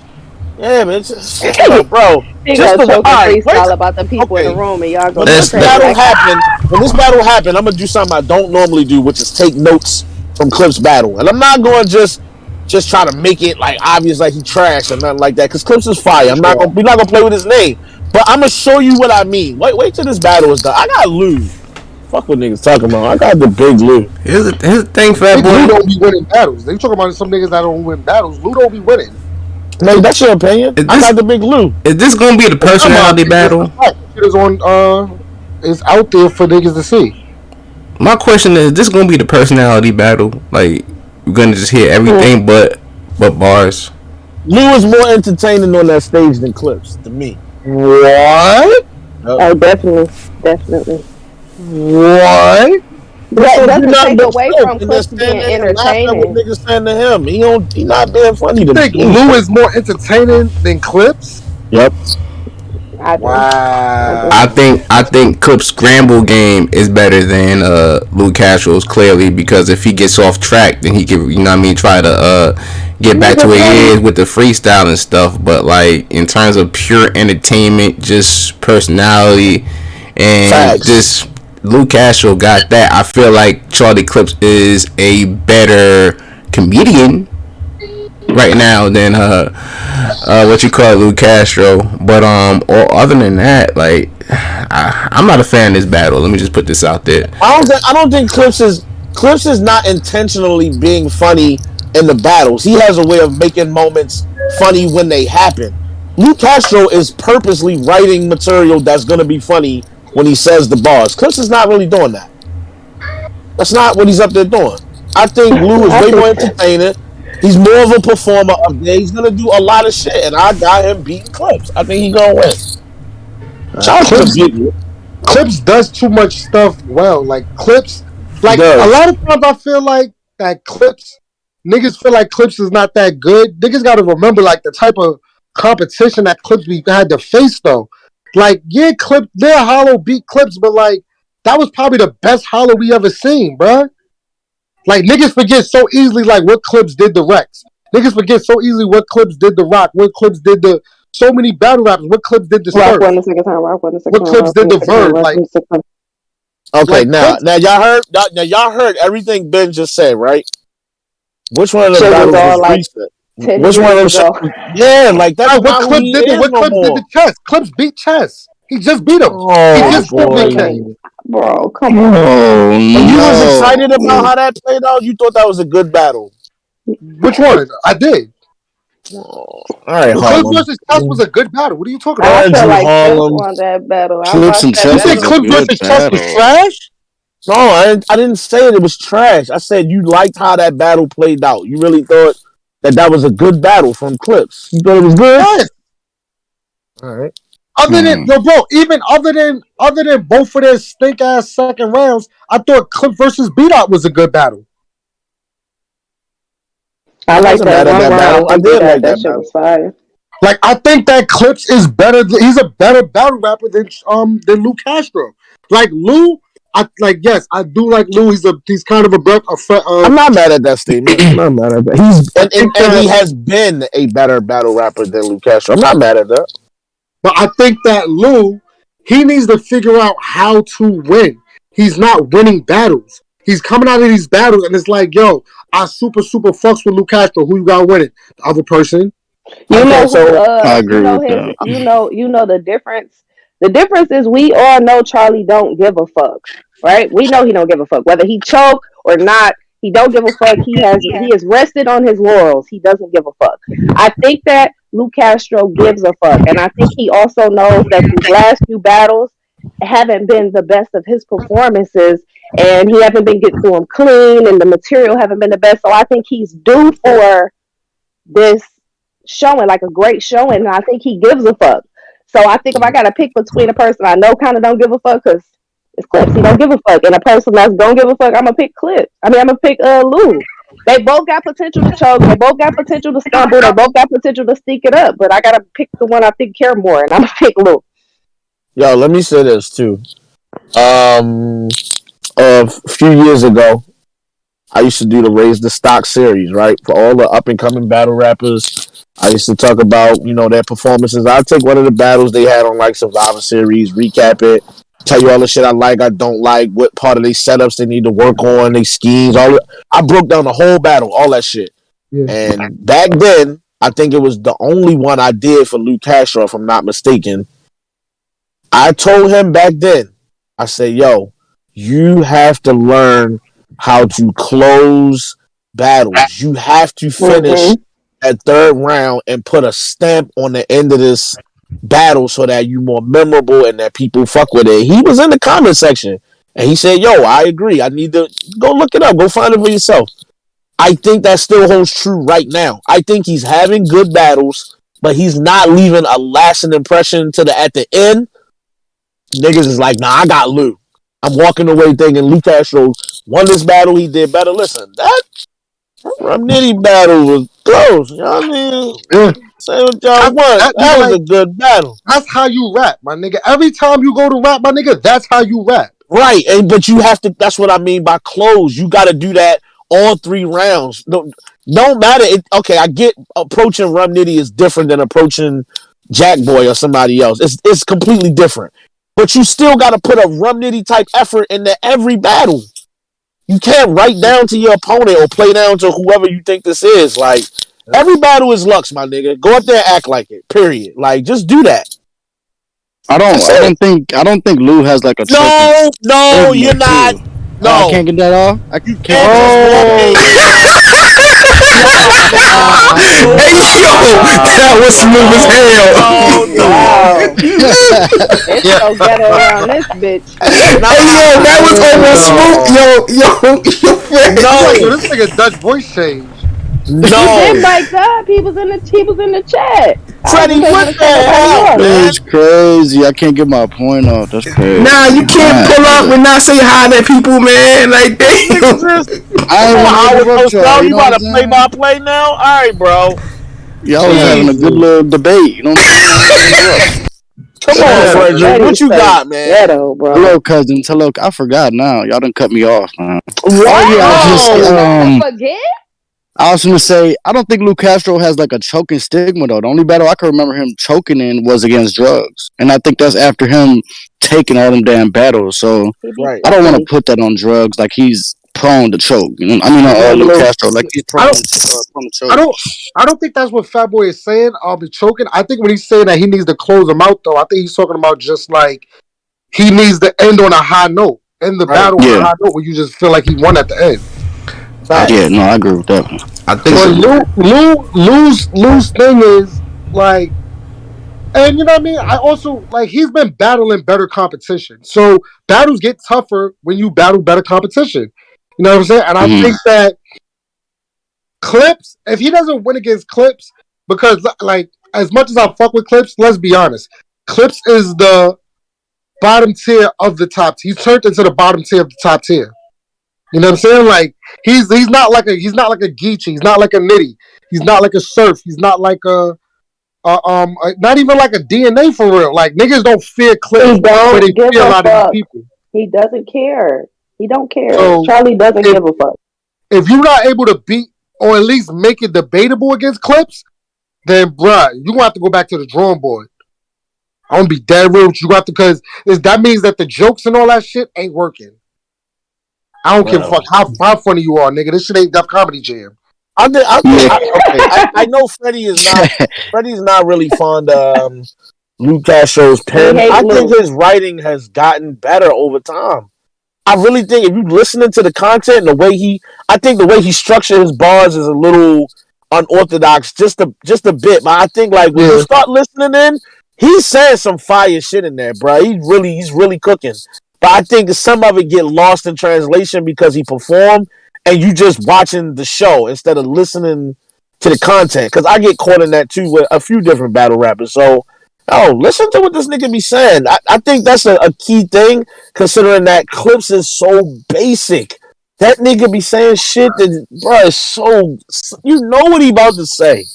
Yeah, man. Yo, bro. He Just gonna the choke and alright. Wait. freestyle about the people in the Okay. room, and y'all When gonna go this That's crazy battle like, happened, I'm gonna do something I don't normally do, which is take notes from Clip's battle, and I'm not going to just try to make it like obvious, like he trash or nothing like that, because Clips is fire. We're not gonna play with his name, but I'm gonna show you what I mean. Wait till this battle is done. I got Lou. Fuck what niggas talking about. I got the big Lou. Here's the thing, fat Big Lou boy. don't be winning battles. They talking about some niggas that don't win battles. Lou don't be winning. Man, that's your opinion. Is I this got the big Lou. is this gonna be the It's not my personality opinion. It's the battle? fact. Shit is on. It's out there for niggas to see. My question is, this gonna be the personality battle? Like we're gonna just hear everything but bars. Lou is more entertaining on that stage than Clips to me. What? Yep. oh, definitely, definitely. What? That He doesn't not take but away still, from and then Clips being stand there and laugh at what entertaining. niggas saying to him. He not being funny to You me. think Lou is more entertaining than Clips? Yep. I do. I Wow. think Clip's scramble game is better than Lou Castro's, clearly, because if he gets off track, then he can, you know what I mean, try to get back to Nigga, where he Freddie. is with the freestyle and stuff. But like in terms of pure entertainment, just personality and Facts. just Lou Castro got that. I feel like Charlie Clips is a better comedian right now than what you call it, Lou Castro. But or other than that, like I'm not a fan of this battle. Let me just put this out there. I don't think Clips is not intentionally being funny in the battles. He has a way of making moments funny when they happen. Lou Castro is purposely writing material that's gonna be funny when he says the bars. Clips is not really doing that. That's not what he's up there doing. I think Lou is I way more think entertaining. He's more of a performer up there. He's gonna do a lot of shit, and I got him beating Clips. I think he's gonna win. Shout out to the Clips, beat. Clips does too much stuff well. Like Clips, He like a does. lot of times I feel like that Clips, niggas feel like Clips is not that good. Niggas got to remember like the type of competition that Clips we had to face though. Like yeah, Clip, their Hollow beat Clips, but like that was probably the best Hollow we ever seen, bruh. Like niggas forget so easily like what Clips did to Rex. Niggas forget so easily what Clips did to Rock, what Clips did to so many battle rappers, what Clips did to Rock Surf, won the second time. Rock won the second what time. Clips Rock won did the to second time. Verb. Rock won the second time. Okay, Like now Clips, y'all heard everything Ben just said, right? Which one of them Shit was battles all was like recent? 10 Which one of years them ago. shit? Yeah, like that's what not who Clips he did to is what no Clips did to more. Chess. Clips beat Chess. He just beat him. He Oh just beat Big boy. K. Bro, come on. Oh And you was excited about no. how that played out? You thought that was a good battle. Which one? I did. All right, Clips Harlem. versus Chess was a good battle. What are you talking I about? feel Andrew like Clips Harlem. won that battle. I Clips watched and that You Chess think was a battle. Clips good versus Chess was battle. trash? No, I didn't say it was trash. I said you liked how that battle played out. You really thought that was a good battle from Clips. You thought it was good? Yes. All right. Other than yo, bro, even other than both of their stink ass second rounds, I thought Clip versus Beat Out was a good battle. I I like wasn't that mad at one that round battle. off I they beat did that. like That that shit was battle. fire. Like I think that Clips is better. He's a better battle rapper than Lou Castro. Like Lou, I like yes, I do like Lou. He's kind of a breath. I'm not mad at that statement. I'm not mad at that. I think And he that, has been a better battle rapper than Luke Castro. I'm not mad at that. but I think that Lou, he needs to figure out how to win. He's not winning battles. He's coming out of these battles and it's like, yo, I super fucks with Lou Castro. Who you got winning? The other person. You Okay, know who so I you agree know with his that. you know the difference. The difference is we all know Charlie don't give a fuck. Right? We know he don't give a fuck. Whether he choke or not, he don't give a fuck. He is rested on his laurels. He doesn't give a fuck. I think that Lou Castro gives a fuck. And I think he also knows that these last few battles haven't been the best of his performances and he haven't been getting through them clean and the material haven't been the best. So I think he's due for this showing, like a great showing, and I think he gives a fuck. So I think if I got to pick between a person I know kind of don't give a fuck, because it's Clips, he don't give a fuck, and a person that's don't give a fuck, I'm gonna pick Clips. I mean, I'm gonna pick Lou. They both got potential to choke. They both got potential to stumble. They both got potential to stick it up. But I gotta pick the one I think care more, and I'm gonna pick Lou. yo, let me say this too. Um, a few years ago, I used to do the Raise the Stock series, right? For all the up and coming battle rappers. I used to talk about, their performances. I'd take one of the battles they had on like Survivor Series, recap it, tell you all the shit I like, I don't like, what part of their setups they need to work on, their schemes, all that. I broke down the whole battle, all that shit. Yeah. And back then, I think it was the only one I did for Luke Castro, if I'm not mistaken. I told him back then, I said, yo, you have to learn how to close battles. You have to finish Mm-hmm. that third round and put a stamp on the end of this battle so that you more memorable and that people fuck with it. He was in the comment section and he said, yo, I agree. I need to go look it up. Go find it for yourself. I think that still holds true right now. I think he's having good battles, but he's not leaving a lasting impression to the at the end. Niggas is like, nah, I got Lou. I'm walking away thinking Lou Castro won this battle. He did better. Listen, that Rum Nitty battle was close. You know what I mean? Yeah. Say what y'all want. That was Like a good battle. that's how you rap, my nigga. Every time you go to rap, my nigga, that's how you rap. Right, but you have to. That's what I mean by close. You got to do that all 3 rounds. Don't matter. Okay, I get approaching Rum Nitty is different than approaching Jack Boy or somebody else. It's completely different. But you still got to put a Rum Nitty type effort into every battle. You can't write down to your opponent or play down to whoever you think this is. Like every battle is Lux, my nigga. Go up there and act like it. Period. Like just do that. That's I it. don't think Lou has like a choking No, rhythm you're not. too. I No, can't get that off. I you can't. can't just walk in here. Hey yo, that was smooth as hell. Wow, it's Yeah. so ghetto around this bitch. Hey yo, that was almost smooth. Yo, I'm like, yo, No, this nigga Dutch voice change. He been No, mic'd up. He was in the chat. I Freddie, just what ain't the want to cut nobody hell, off. man? It's crazy. I can't get my point off. That's crazy. Nah, you can't pull up and not say hi to people, man. Like Niggas is I come ain't on, want to Howard interrupt y'all. Cosell. You You know what about I'm to play saying? by play now? All right, bro. Y'all was having a good Jesus, little debate. You know what I'm saying? I ain't want to interrupt. come on, Yeah, Frederick. What Freddie's you so got, man? ghetto, bro. Hello, cousins. Hello. I forgot now. Y'all done cut me off, man. Oh What? yeah, I was gonna say. Oh, You gotta forget? I was gonna say. I don't think Lou Castro has like a choking stigma though. The only battle I can remember him choking in was against drugs, and I think that's after him taking all them damn battles. So He be right. I don't want to sucking. put that on drugs. Like he's prone to choke. You know, I mean, Yeah, Lou look, Castro, like he's I prone don't, prone to I choke. don't, I don't think that's what Fat Boy is saying. I'll be choking. I think when he's saying that he needs to close him out, though, I think he's talking about just like he needs to end on a high note, end the Right. battle on a Yeah, high note where you just feel like he won at the end. I, yeah. Facts. No, I agree with that. I think But the Lou's thing is like, and you know what I mean. I also like he's been battling better competition, so battles get tougher when you battle better competition. You know what I'm saying? And I Mm-hmm. think that Clips, if he doesn't win against Clips, because like as much as I fuck with Clips, let's be honest, Clips is the bottom tier of the top. He's turned into the bottom tier of the top tier. You know what I'm saying? Like he's not like a Geechee. He's not like a Nitty. He's not like a Surf. He's not like not even like a DNA for real. Like niggas don't fear Clips He where they don't give fear a a lot of these fuck. people. He doesn't care. He don't care. So Charlie doesn't if give a fuck. if you're not able to beat or at least make it debatable against Clips, then bruh, you gonna have to go back to the drawing board. I'm gonna be dead real with you. Got to because that means that the jokes and all that shit ain't working. I don't give a Bro. fuck how funny you are, nigga. This shit ain't Def Comedy Jam. Yeah, Okay. I know Freddie is not. Freddie's not really fond of Lou Castro's He pen. hate I think Lou. his writing has gotten better over time. I really think if you listening to the content and the way I think the way he structured his bars is a little unorthodox, just a bit. But I think like when you Yeah. start listening in, he's saying some fire shit in there, bro. He's really cooking. But I think some of it get lost in translation because he performed and you just watching the show instead of listening to the content. Because I get caught in that too with a few different battle rappers. So, listen to what this nigga be saying. I think that's a key thing considering that Clips is so basic. That nigga be saying shit that, bro, is so. You know what he about to say.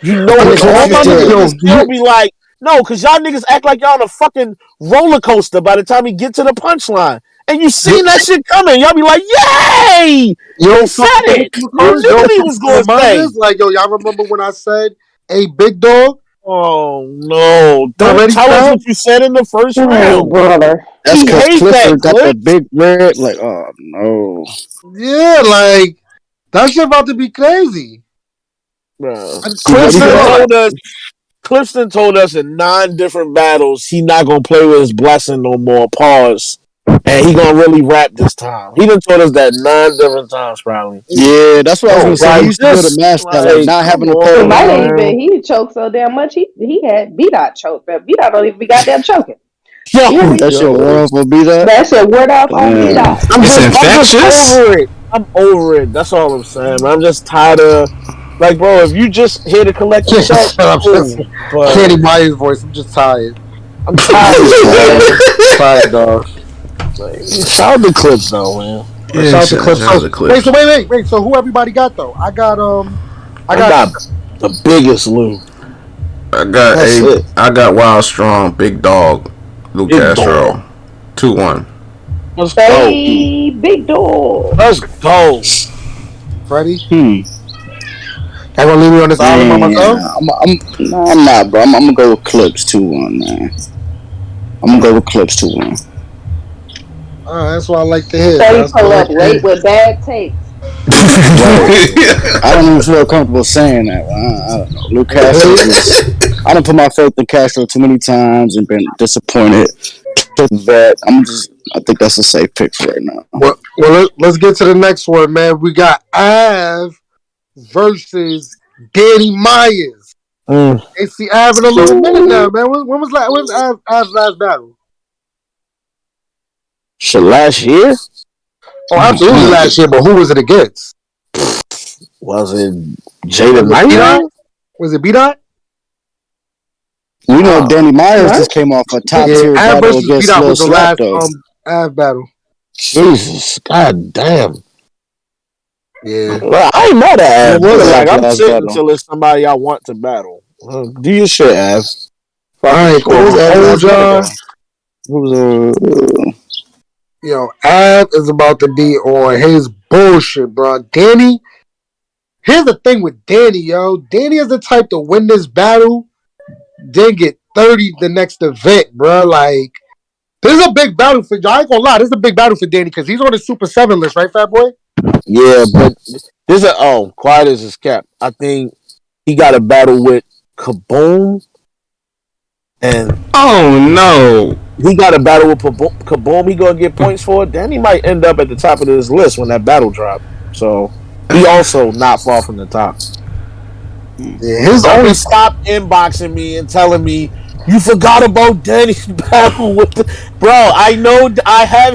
You know I it. mean, So so all that's my the thing, niggas can yo. still be like, no, because y'all niggas act like y'all on a fucking roller coaster by the time you get to the punchline. And you You, seen that shit coming. Y'all be like, yay! you He don't said fuck with it. Nicky You Cruz? knew Yo, what he fuck was with going to say. reminders? Like, yo, y'all remember when I said, "Hey, big dog, Oh, no. you Don't already tell us fell"? what you said in the first Oh, round. brother. that's He because hate that Clifford got that Clips. big red. Like, oh no. Yeah, like that shit about to be crazy. Bro. You ready for Clifton that? told us in 9 different battles he not gonna play with his blessing no more. Pause. And he gonna really rap this time. He done told us that 9 different times probably. Yeah, that's what I was gonna say. He Like used to be able to just master that, like like not come having to throw He the on, might have line. man. he choked so damn much he had B dot choked, but B dot don't even be goddamn choking. You hear Yo, me? That shit yo. wore off will be that. That shit word off on B Damn. dot. it's I'm just infectious. over it. I'm over it. That's all I'm saying. I'm just tired of like, bro, if you just here to collect the check, I'm just cool. But can't buy his voice. I'm just tired. I'm I'm tired, just tired. man. Tired, dog. Like, shout out the Clips though, man. Yeah, Shout out to shout Clips. out So to wait, Clips. wait. So who everybody got though? I I got got the biggest Lou. That's it. I got Wild Strong, Big Dog, Lou Big dog. Castro, 2-1. Let's go. Hey, big dog. Let's go. Freddie. Hmm. Y'all gonna leave me on this island by Man, myself? yeah. Nah, I'm not, bro. I'm gonna go with Clips 2-1, man. I'm gonna go with Clips 2-1. That's what I like to hear. Steady That's what I pull like up to hear. late with bad takes. Right. I don't even feel comfortable saying that. I don't know. Luke Castro just. I done put my faith in Castro too many times and been disappointed. Took that. I think that's a safe pick for right now. Well, let's get to the next one, man. We got Av versus Danny Myers. Mm. Ain't see Av in a little minute now, man. When was Av's last battle? Shit, last year? Oh, absolutely last year, but who was it against? Was it Jaden Myers? Was it B-Dot? You know, Danny Myers What? just came off a top Yeah, tier Av battle versus against B-Dot Lil was the Slap last though. Av battle. Jesus, god damn. Yeah. Well, I ain't mad at Av. It was Nigga, a like, I'm last sitting battle. until it's somebody I want to battle. Do your shit, Av. I ain't It was gonna Av's hold last battle y'all. though. It was Yo, Av is about to be on his bullshit, bro. Danny, here's the thing with Danny, yo. Danny is the type to win this battle, then get 30 the next event, bro. Like, this is a big battle for y'all. I ain't gonna lie, this is a big battle for Danny because he's on the Super 7 list, right, Fat Boy? Yeah, but this is quiet as his cap. I think he got a battle with Kaboom, and Oh no. he got a battle with Kaboom. He gonna get points for it. Then he might end up at the top of this list when that battle drop. So he also not far from the top. Yeah, his Don't only stop inboxing me and telling me you forgot about Danny's battle with the bro. I know I have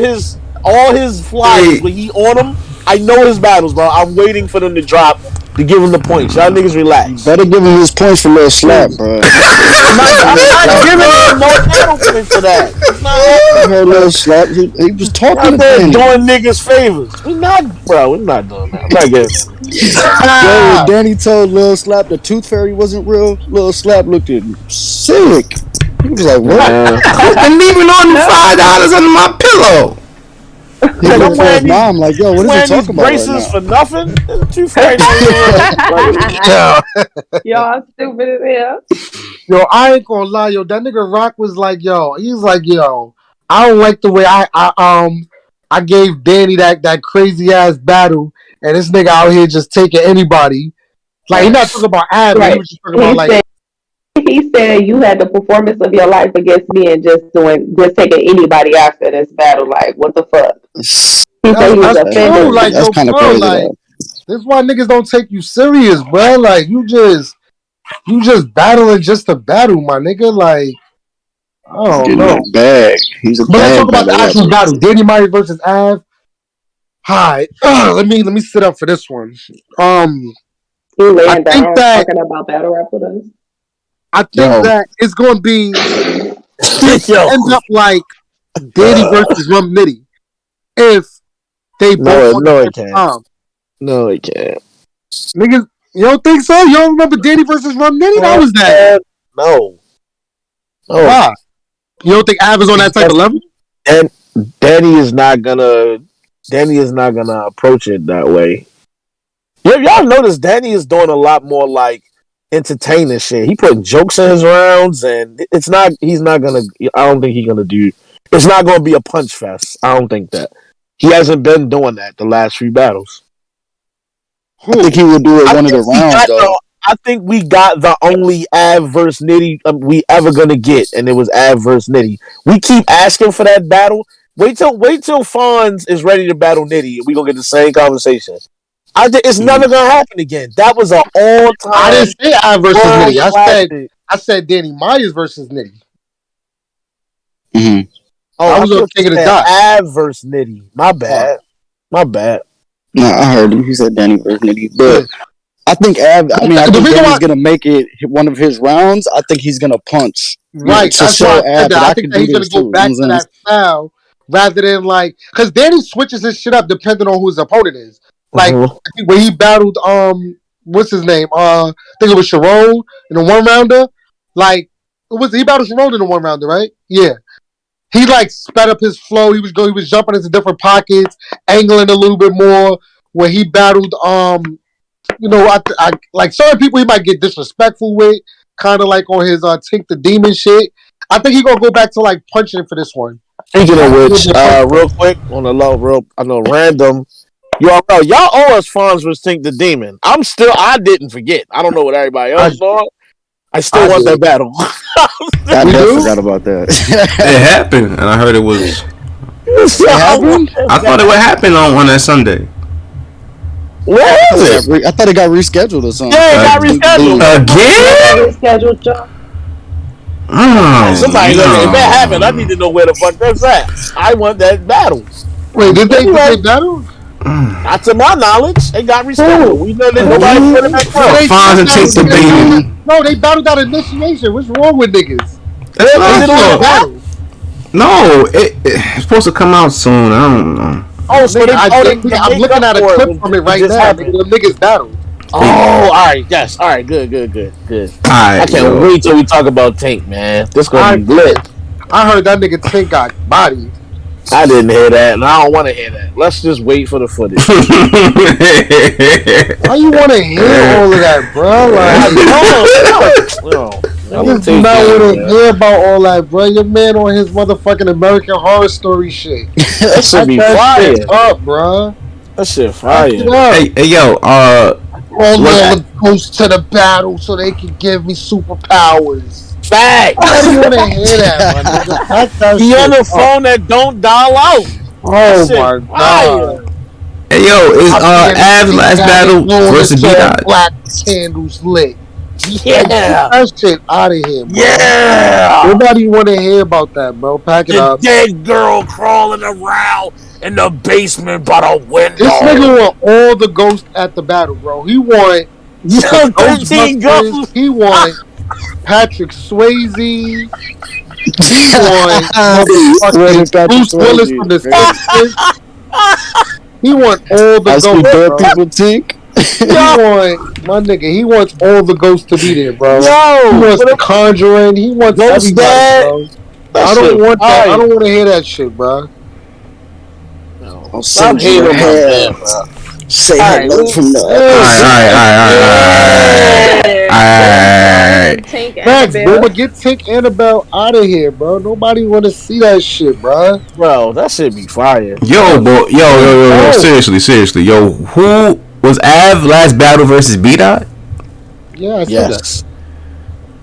all his flyers Hey, when he on them. I know his battles, bro. I'm waiting for them to drop to give him the points. Y'all niggas you relax. better give him his points for Lil Slap, Please. bro. I'm not giving him no battle points for that. It's not You happening, heard bro. Lil Slap. He was talking Out to there Danny. doing niggas favors. We're not doing that. I'm not getting him. Yo, when Danny told Lil Slap the Tooth Fairy wasn't real, Lil Slap looked at him sick. He was like, what? Man. and leaving on the $5 under my pillow. He Like, looked for his mom like, yo, what is he wearing these talking about right braces now? for nothing. Too far not even real. yo, Y'all stupid as hell. yo, I ain't gonna lie, yo. That nigga Rock was like, yo, he's like, yo, I don't like the way I gave Danny that crazy ass battle, and this nigga out here just taking anybody. Like, he's not talking about Ab, but he Right. was just talking about like, He said you had the performance of your life against me and just taking anybody after this battle. Like, what the fuck? He said he was that's true. offended. Like, That's yo, kind of bro, crazy like, though. this is why niggas don't take you serious, bro. Like, you just battling just to battle, my nigga. Like, I don't Getting know. that bag. He's a But let's bag talk about the battle actual rapper. battle. Danny Myers versus Av. Hi. Let me sit up for this one. He I laying think down that talking about battle rap with us. Yo, it's gonna be this could Yo. end up like Danny versus Rum Nitty if they both on No, the it same can't. time. No, it can't. Niggas, you don't think so? You don't remember Danny versus Rum Nitty? That was that. No. Why? You don't think Av is on that type of level? And Danny is not gonna approach it that way. Yeah, y'all notice Danny is doing a lot more like entertaining shit. He put jokes in his rounds, and it's not. He's not gonna. I don't think he's gonna do. It's not gonna be a punch fest. I don't think that. He hasn't been doing that the last few battles. I think he would do it one of the rounds though. I think we got the only Av versus Nitty we ever gonna get, and it was Av versus Nitty. We keep asking for that battle. Wait till Fonz is ready to battle Nitty, and we gonna get the same conversation. It's never gonna happen again. That was an all time. I didn't say Av versus Nitty. classic. I said Danny Myers versus Nitty. Mm-hmm. Oh, I was on King of the Dot. Av versus Nitty. My bad. No, I heard him. He said Danny versus Nitty, but I think I think Danny's gonna make it one of his rounds. I think he's gonna punch. Right, To that's show why I said Ab that. I I think can that do he's gonna this go too. back You know to what I'm that style rather than like, because Danny switches his shit up depending on who his opponent is. Like I think when he battled what's his name? I think it was Sharon in the one rounder. Like he battled Sharon in the one rounder, right? Yeah. He like sped up his flow. He was jumping into different pockets, angling a little bit more. When he battled I like certain people he might get disrespectful with, kind of like on his Tink the Demon shit. I think he gonna go back to like punching for this one. Speaking of which, real quick on the low, I know random. Y'all owe us Fonz versus Tink the Demon. I didn't forget. I don't know what everybody else thought. I still want that battle. I never forgot about that. It happened, and I heard it was. It happened? I thought it would happen on that Sunday. Where is it? I thought it got rescheduled or something. Yeah, it got rescheduled again. Rescheduled, John. Somebody, if that happened, I need to know where the fuck that's at. I want that battle. Wait, did they battle? Not to my knowledge. They got respect. Who? We know that nobody put it back up. Fonz and Tank the baby. No, they battled out initiation. What's wrong with niggas? That's They what did I all thought. battle. No, it's supposed to come out soon. I don't know. Oh, so they, I'm looking at a clip from it right now. The niggas battle. Oh, all right, yes, all right, good. I can't wait till we talk about Tank, man. This gonna be lit. I heard that nigga Tank got bodied. I didn't hear that, and I don't want to hear that. Let's just wait for the footage. Why you want to hear all of that, bro? Like, I just do not want to hear about all that, bro. Your man on his motherfucking American Horror Story shit. That should be fire. Up, bro. That shit fire. Hey, yo, all the ghosts to the battle so they can give me superpowers. Fact. I don't want to hear that, man. He on the phone that don't dial out. Oh my god. Hey, yo, is Av's last battle versus B-Dot? Black candles lit. Yeah. Get that shit out of here, bro. Yeah. Nobody want to hear about that, bro. Pack it up. Dead girl crawling around in the basement by the window. This nigga want all the ghosts at the battle, bro. He want 13 ghosts. He want Patrick Swayze. He want motherfucking Bruce Willis from the Simpsons. He want all the ghosts, bro. People think. He want my nigga. He wants all the ghosts to be there, bro. Yo, he wants the Conjuring. He wants everybody, bro. I don't want that. I don't want to hear that shit, bro. I'll send you a hand. Say hello from the. Alright. Max, bro, but get Tank Annabelle out of here, bro. Nobody want to see that shit, bro. Bro, that shit be fire. Yo, seriously. Yo, who was Av last battle versus B-Dot? Yeah, I said that.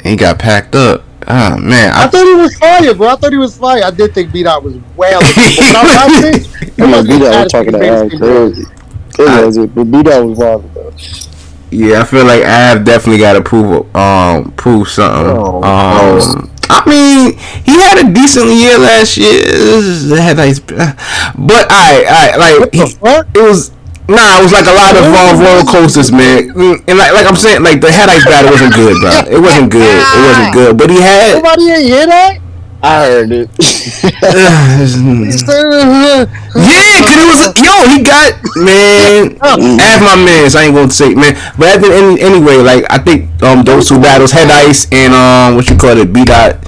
He got packed up. Oh man, I thought he was fire, bro. I did think B-Dot was well. When I watched it, B-Dot was talking to Av crazy. But B-Dot was wild, though. Yeah, I feel like Av definitely got to prove something. I mean, he had a decent year last year. But it was like a lot of roller coasters, man. And like I'm saying, like the head ice battle wasn't good, bro. It wasn't good. But he had. Nobody ain't hear that. I heard it. Yeah, cause it was he got Av my man. So I ain't gonna say man, but anyway, like I think those two battles, head ice and what you call it, B-Dot,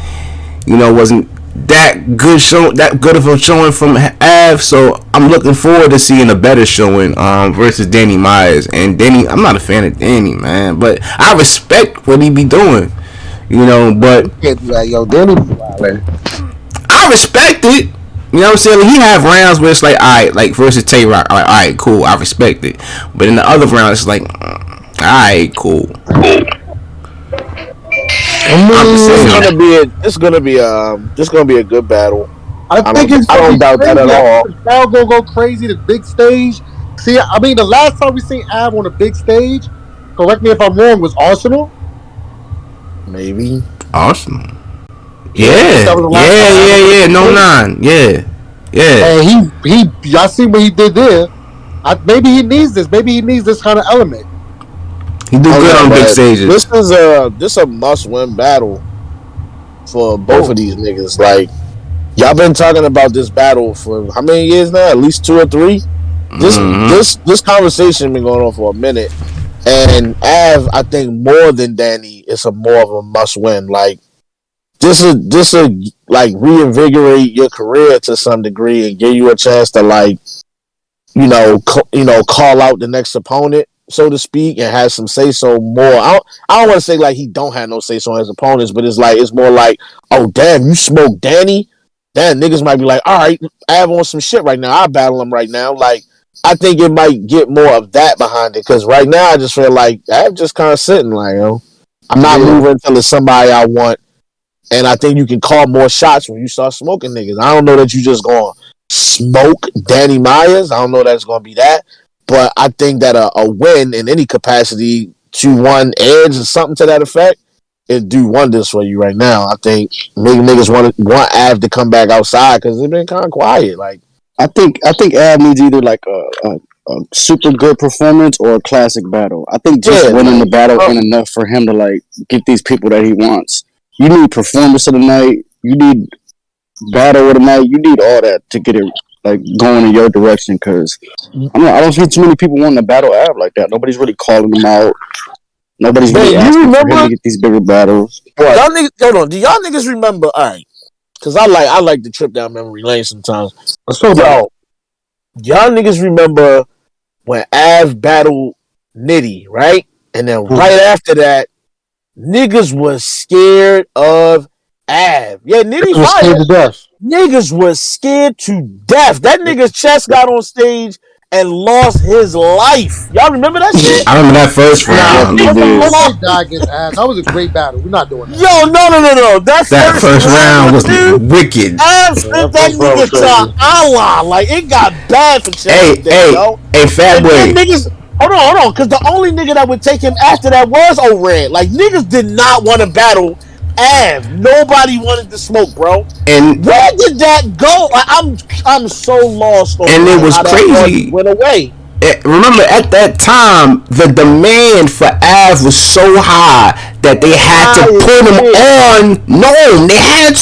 wasn't that good of a showing from Av. So I'm looking forward to seeing a better showing versus Danny Myers. And Danny, I'm not a fan of Danny, man, but I respect what he be doing. But yo, Danny be wildin'. I respect it. You know what I'm saying? He have rounds where it's like, alright, like versus Tay Rock, like, alright, cool, I respect it. But in the other rounds, it's like, alright, cool. It's gonna be a good battle. I don't doubt that at all. The crowd gonna go crazy. The big stage. See, I mean, the last time we seen Av on a big stage, correct me if I'm wrong, was Arsenal. Maybe Arsenal. Yeah. No 9. Yeah. And y'all see what he did there. Maybe he needs this. Maybe he needs this kind of element. He do good on big stages. This a must-win battle for both of these niggas. Like, y'all been talking about this battle for how many years now? At least 2 or 3. This conversation been going on for a minute. And Av, I think more than Danny, it's more of a must-win. Like, this will like reinvigorate your career to some degree and give you a chance to call out the next opponent, so to speak, and have some say so more. I don't want to say like he don't have no say so on his opponents, but it's more like, oh damn, you smoked Danny. Damn, niggas might be like, all right, Av on some shit right now. I'll battle him right now. Like, I think it might get more of that behind it, because right now I just feel like I'm just kind of sitting like, I'm not moving until it's somebody I want, and I think you can call more shots when you start smoking niggas. I don't know that you just gonna smoke Danny Myers. I don't know that it's gonna be that, but I think that a win in any capacity to one edge or something to that effect, it do wonders for you right now. I think niggas want Av to come back outside because they've been kind of quiet. Like, I think Av needs either like a a super good performance or a classic battle. I think just winning the battle ain't enough for him to like get these people that he wants. You need performance of the night. You need battle of the night. You need all that to get it like going in your direction. Because I don't see too many people wanting to battle Ab like that. Nobody's really calling him out. Nobody's really asking for him to get these bigger battles. Y'all niggas, hold on. Do y'all niggas remember? All right, because I like to trip down memory lane sometimes. Let's talk about it. Y'all niggas remember when Av battled Nitty, right? And then right after that, niggas was scared of Av. Yeah, Nitty was scared to death. Niggas was scared to death. That nigga's chest got on stage and lost his life. Y'all remember that shit? I remember that first round. That was a great battle. We're not doing that. Yo, no. That first round was wicked. I spent that nigga to Allah. Like, it got bad for Chad. Hey, Fat Boy. Niggas, hold on. Because the only nigga that would take him after that was O-Red. Like, niggas did not want to battle Av. Nobody wanted to smoke, bro. And where did that go? I'm so lost on and it was crazy. Went away. Remember, at that time, the demand for Av was so high that they had to put him on Gnome. They had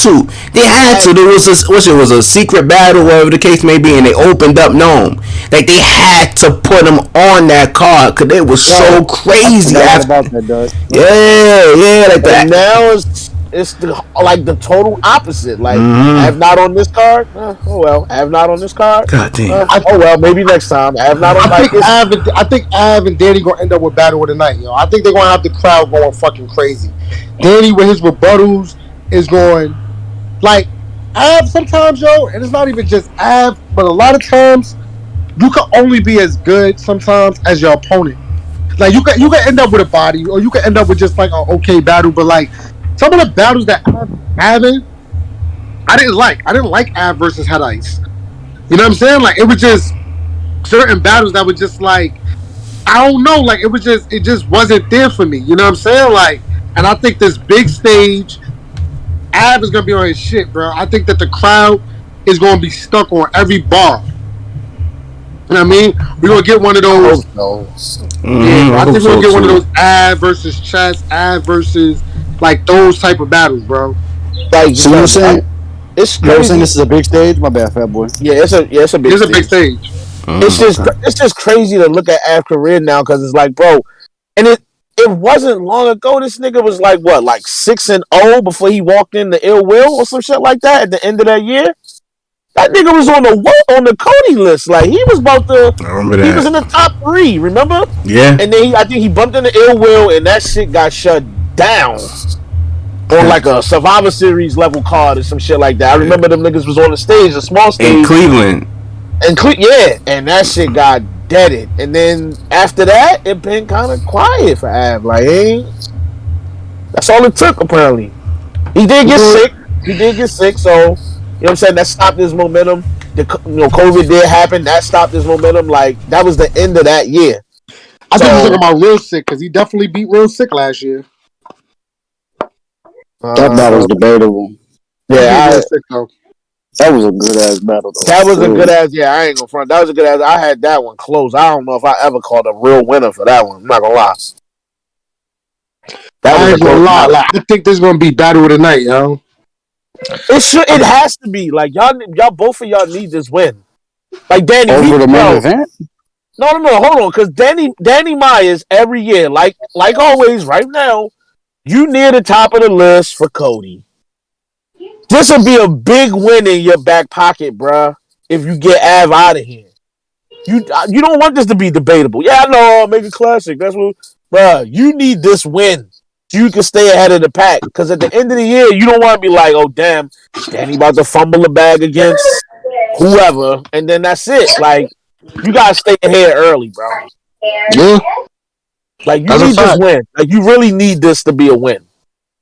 to. There was a secret battle, whatever the case may be, and they opened up Gnome. Like, they had to put him on that card because it was so crazy. About that, Doug. Yeah, like that. And now it's the total opposite. Like, Av not on this card. Oh well, Av not on this card. God damn. Oh well, maybe next time. Av not on. I think Av and Danny gonna end up with battle of the night, yo. I think they're gonna have the crowd going fucking crazy. Danny with his rebuttals is going like Av sometimes, yo, and it's not even just Av, but a lot of times you can only be as good sometimes as your opponent. Like you can end up with a body, or you can end up with just like an okay battle, but like some of the battles that I'm having, I didn't like. I didn't like Av versus Head Ice. You know what I'm saying? Like, it was just certain battles that were just like, I don't know. Like, it just wasn't there for me. You know what I'm saying? Like, and I think this big stage, Av is going to be on his shit, bro. I think that the crowd is going to be stuck on every bar. You know what I mean? We're going to get one of those. I think we're going to get one of those Av versus Chess, Av versus like those type of battles, bro. Like, so you're saying it's crazy. You're saying this is a big stage? My bad, Fat Boy. Yeah, it's a big stage. It's just crazy to look at Av's career now because it's like, bro, and it wasn't long ago. This nigga was like what, like 6-0 before he walked in the Ill Will or some shit like that at the end of that year. That nigga was on the Cody list. Like, he was about to. I remember that. He was in the top 3. Remember? Yeah. And then I think he bumped into Ill Will, and that shit got shut down on like a Survivor Series level card or some shit like that. I remember them niggas was on the stage, a small stage in Cleveland. And that shit got deaded. And then after that, it been kind of quiet for Av. Like, hey, that's all it took apparently. He did get sick. So. You know what I'm saying? That stopped his momentum. COVID did happen. That stopped his momentum. Like, that was the end of that year. I think he's talking about Real Sick because he definitely beat Real Sick last year. That battle was debatable. Yeah, that was a good ass battle. Though. That was a good ass. Yeah, I ain't gonna front. That was a good ass. I had that one close. I don't know if I ever called a real winner for that one. I'm not gonna lie. I ain't gonna lie. I think this is gonna be battle of the night, yo. It has to be. Like, y'all both of y'all need this win. Like, Danny over the main event. No, hold on, because Danny Myers every year, like always, right now, you near the top of the list for Cody. This will be a big win in your back pocket, bruh. If you get Av out of here, you don't want this to be debatable. Yeah, I know, make it classic. That's what, bruh. You need this win. So you can stay ahead of the pack. Because at the end of the year, you don't want to be like, oh, damn, Danny about to fumble the bag against whoever. And then that's it. Like, you got to stay ahead early, bro. Yeah. Like, you need this win. Like, you really need this to be a win.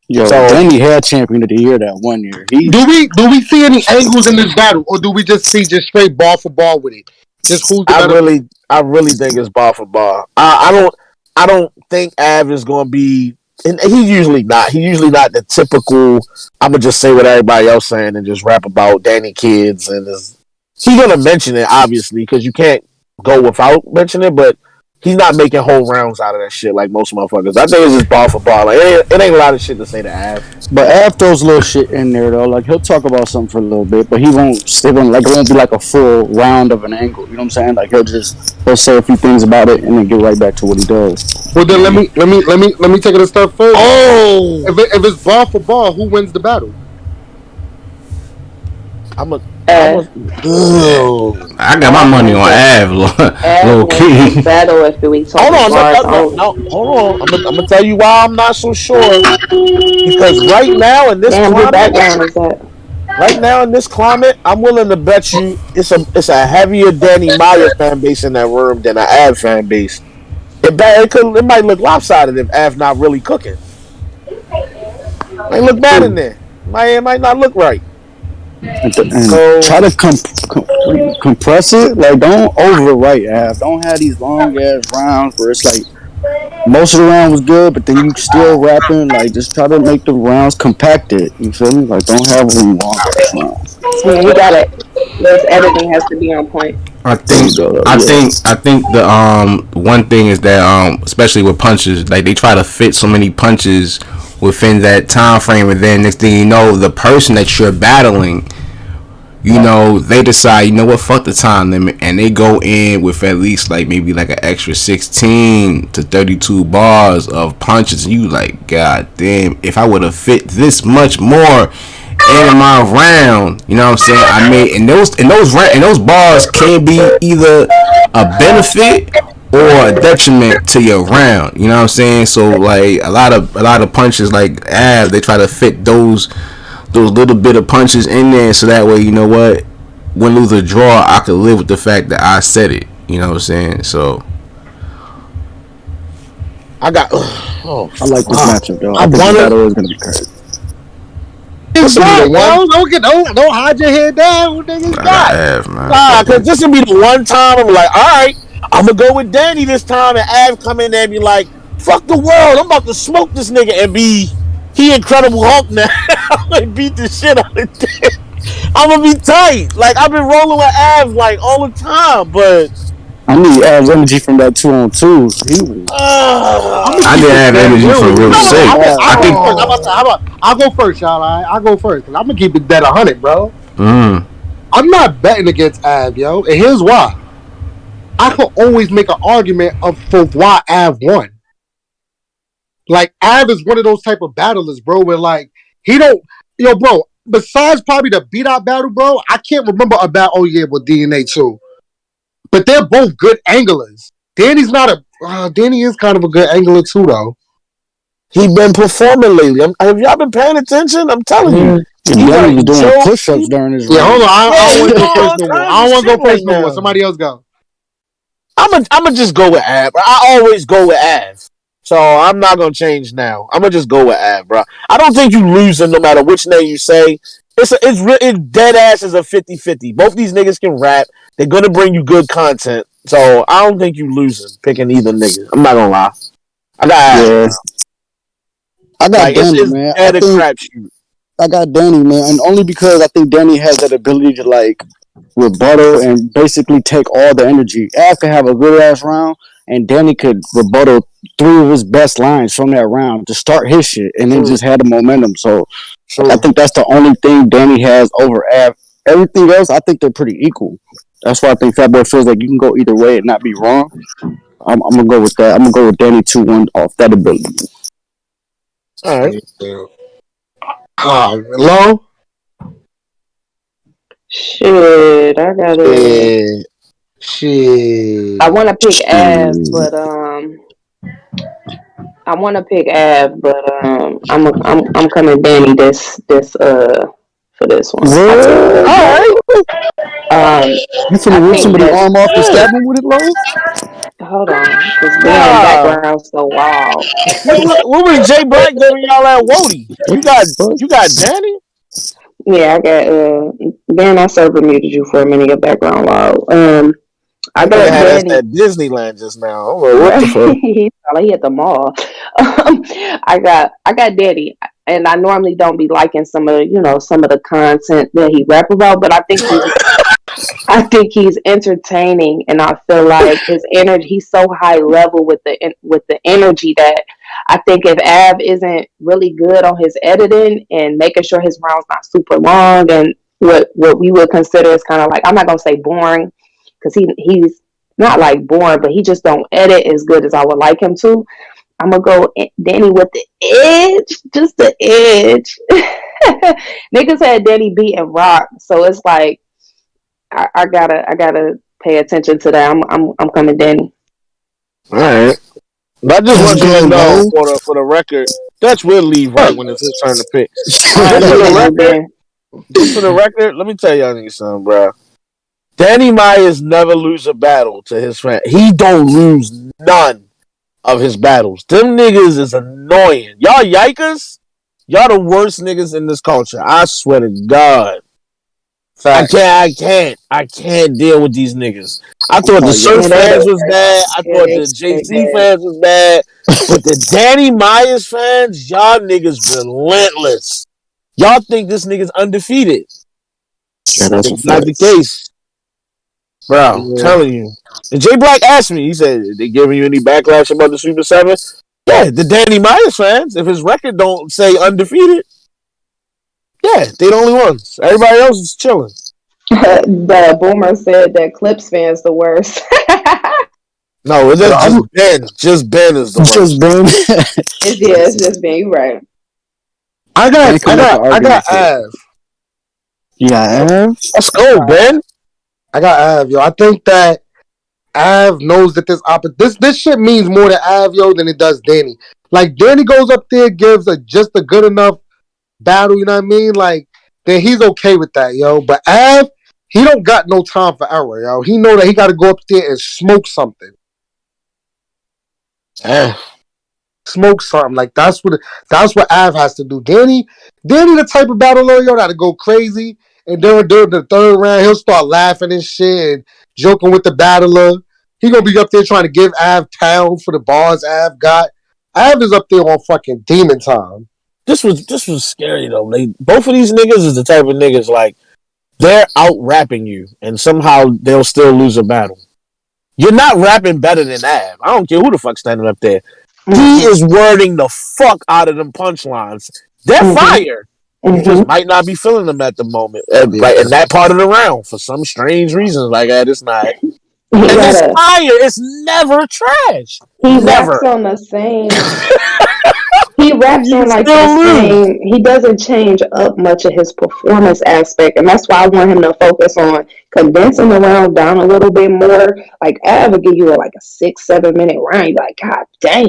Yo, Danny had champion of the year that 1 year. Do we see any angles in this battle? Or do we just see just straight ball for ball with it? Just who's the better? I really think it's ball for ball. I don't think Av is going to be. And he's usually not. He's usually not the typical. I'm gonna just say what everybody else saying and just rap about Danny kids and he's gonna mention it obviously because you can't go without mentioning it, but he's not making whole rounds out of that shit like most motherfuckers. I think it's just bar for bar. Like it ain't a lot of shit to say to Av. But Av throws little shit in there though. Like he'll talk about something for a little bit, but he won't. It won't like it won't be like a full round of an angle. You know what I'm saying? Like he'll say a few things about it and then get right back to what he does. Well, then let me take it a step further. Oh, if it's bar for bar, who wins the battle? I got my money on Av, low key. Battle if we talk hold on. I'm gonna tell you why I'm not so sure. Because right now in this climate, I'm willing to bet you it's a heavier Danny Meyer fan base in that room than an Av fan base. It might look lopsided if Av not really cooking. Might look bad in there. It might not look right. And try to compress it. Like don't overwrite Av. Don't have these long ass rounds where it's like most of the round was good, but then you still rapping. Like just try to make the rounds compacted. You feel me? Like don't have them long ass rounds. Yeah, you got it. This editing has to be on point. I think the one thing is that especially with punches, like they try to fit so many punches within that time frame, and then next thing you know, the person that you're battling, you know, they decide, you know what, fuck the time limit, and they go in with at least like maybe like an extra 16 to 32 bars of punches, and you like, god damn, if I would have fit this much more in my round, you know what I'm saying, I made, and those bars can be either a benefit or a detriment to your round, you know what I'm saying. So like a lot of punches like Av, they try to fit those little bit of punches in there, so that way, you know what, win, lose or draw, I could live with the fact that I said it, you know what I'm saying. So I like this matchup though. I think the battle is gonna be crazy. Don't hide your head down. Niggas got. Cause this will be the one time I'm like, all right, I'm gonna go with Danny this time, and Av come in there and be like, fuck the world, I'm about to smoke this nigga and be he Incredible Hulk now. I'm gonna beat the shit out of it. I'm gonna be tight. Like I've been rolling with Av like all the time, but I need Av's energy from that 2-on-2. I need Av energy from real sake. I'll go first, y'all. I'll go first because I'm gonna keep it dead 100, bro. Mm. I'm not betting against Av, yo, and here's why. I can always make an argument for why Av won. Like Av is one of those type of battlers, bro, where like he don't, bro. Besides probably the beat out battle, bro, I can't remember about with DNA too. But they're both good anglers. Danny's not Danny is kind of a good angler too, though. He been performing lately. Have y'all been paying attention? I'm telling you. Danny was doing push-ups during his round. Hold on. I don't want to go first no more. I don't want to go first no more. Somebody else go. I'm gonna just go with Av. I always go with Av. So I'm not gonna change now. I'm gonna just go with Av, bro. I don't think you losing no matter which name you say. It's dead ass is a 50-50. Both these niggas can rap. They're gonna bring you good content. So I don't think you losing picking either nigga. I'm not gonna lie. I got Danny, man. I got Danny, man, and only because I think Danny has that ability to like rebuttal and basically take all the energy. Av could have a good ass round, and Danny could rebuttal 3 of his best lines from that round to start his shit, and then just had the momentum. So I think that's the only thing Danny has over Av. Everything else, I think they're pretty equal. That's why I think Fatboy feels like you can go either way and not be wrong. I'm gonna go with that. I'm gonna go with Danny 2-1 off that ability. All right. Low. Shit, I gotta. Shit. I want to pick Av, but I'm coming Danny for this one. All right. You finna rip somebody's arm off and stab him with it, Low? Hold on, this damn background so wild. What was Jay Black giving y'all at Woty? You got Danny? Yeah, I got Dan. I server muted you for a minute. Your background loud. I got Danny at Disneyland just now. Oh, what the fuck? He at the mall. I got Danny, and I normally don't be liking some of the content that he rap about, but I think I think he's entertaining, and I feel like his energy. He's so high level with the energy that I think if Av isn't really good on his editing and making sure his rounds not super long and what we would consider is kind of like, I'm not gonna say boring because he's not like boring, but he just don't edit as good as I would like him to. I'm gonna go Danny with the edge, just the edge. Niggas had Danny beating Rock, so it's like I gotta pay attention to that. I'm coming Danny. All right. But I just want you to know for the record, Dutch will leave right when it's his turn to pick. Just for the record, let me tell y'all niggas something, bro. Danny Myers never lose a battle to his friend. He don't lose none of his battles. Them niggas is annoying. Y'all yikers? Y'all the worst niggas in this culture. I swear to God. Fact. I can't deal with these niggas. I thought the Surf fans was bad. I thought the JC fans was bad. But the Danny Myers fans, y'all niggas relentless. Y'all think this nigga's undefeated. Yeah, that's It's not the case. Bro, I'm telling you. And Jay Black asked me, he said, they giving you any backlash about the Super 7? Yeah, the Danny Myers fans, if his record don't say undefeated, yeah, they the only ones. Everybody else is chilling. The Boomer said that Clips fans the worst. No, it's just Ben. Just Ben is the worst. Just Ben. It's just Ben. You right. I got Av. You got Av? Let's go, Ben. I got Av, yo. I think that Av knows that this shit means more to Av, yo, than it does Danny. Like, Danny goes up there, gives just a good enough battle, you know what I mean? Like, then he's okay with that, yo. But Av, he don't got no time for error, yo. He know that he got to go up there and smoke something. Smoke something. Like, that's what Av has to do. Danny the type of battler, yo, that'll go crazy. And then during the third round, he'll start laughing and shit and joking with the battler. He gonna be up there trying to give Av town for the bars Av got. Av is up there on fucking demon time. This was scary though. Both of these niggas is the type of niggas like they're out rapping you, and somehow they'll still lose a battle. You're not rapping better than Av. I don't care who the fuck's standing up there. He is wording the fuck out of them punchlines. They're fire. You just might not be feeling them at the moment, like in that part of the round for some strange reason. Like it's not. And it's fire. It's never trash. He never. raps on the same. He raps on like the same. He doesn't change up much of his performance aspect, and that's why I want him to focus on condensing the round down a little bit more. Like I would give you a 6-7 minute round. You're like, God damn!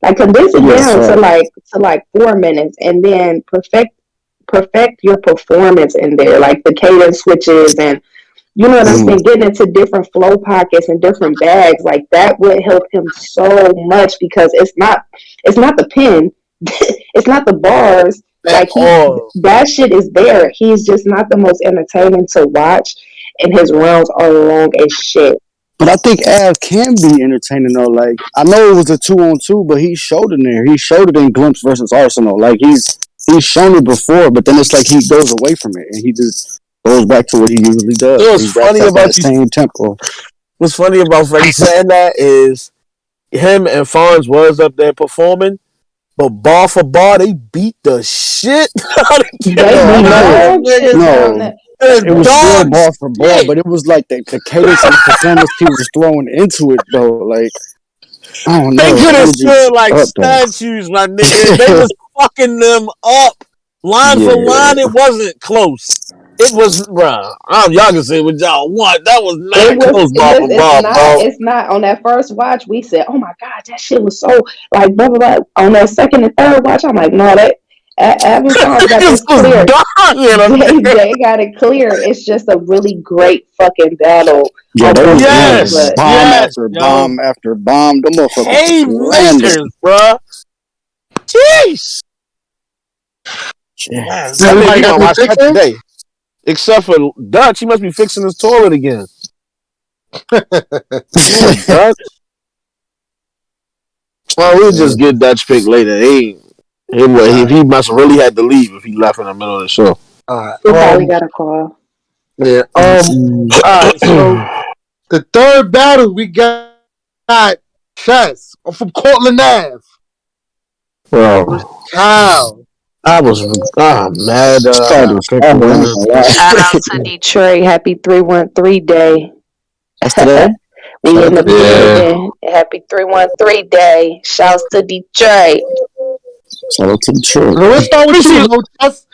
Like condense it down to like 4 minutes, and then perfect your performance in there, like the cadence switches and you know what I'm saying, getting into different flow pockets and different bags, like that would help him so much because it's not the pen, it's not the bars, like that shit is there. He's just not the most entertaining to watch, and his rounds are long as shit. But I think Av can be entertaining though. Like I know it was a 2-on-2, but he showed it there. He showed it in Glimpse versus Arsenal. Like he's shown it before, but then it's like he goes away from it and he just goes back to what he usually does. What's funny about the same tempo. What's funny about Freddie saying that is him and Fonz was up there performing, but bar for bar they beat the shit out of No. It was still bar for bar, but it was like the cadence and the performance he was throwing into it though. Like I don't know. They could have stood like statues, my nigga. They was fucking them up. Line for line, it wasn't close. It was, bruh. Y'all can say what y'all want. That was not close, bar for bar, bro. It's not. On that first watch, we said, "Oh my god, that shit was so like blah blah blah." On that second and third watch, I'm like, "No, that Evan Song got this clear. They got it clear. It's just a really great fucking battle." Yeah, bomb after bomb. Them motherfuckers bruh. Jeez. Yeah. Today. Except for Dutch, he must be fixing his toilet again. Dutch. Well, we'll just get Dutch pick later. He must have really had to leave if he left in the middle of the show. He probably got a call. Yeah. All right. So the third battle we got Chess from Cortland Ave. Bro, Cal. I was mad that I Started got picked to stronger, win I'm this. not gonna lie. Shout out to Detroit. Happy 313 day. That's today. We Shout in out the to Detroit. building. Happy 313 day. Shouts to Detroit. Shout out to Detroit. So let's start with Let me you, see. Low Chess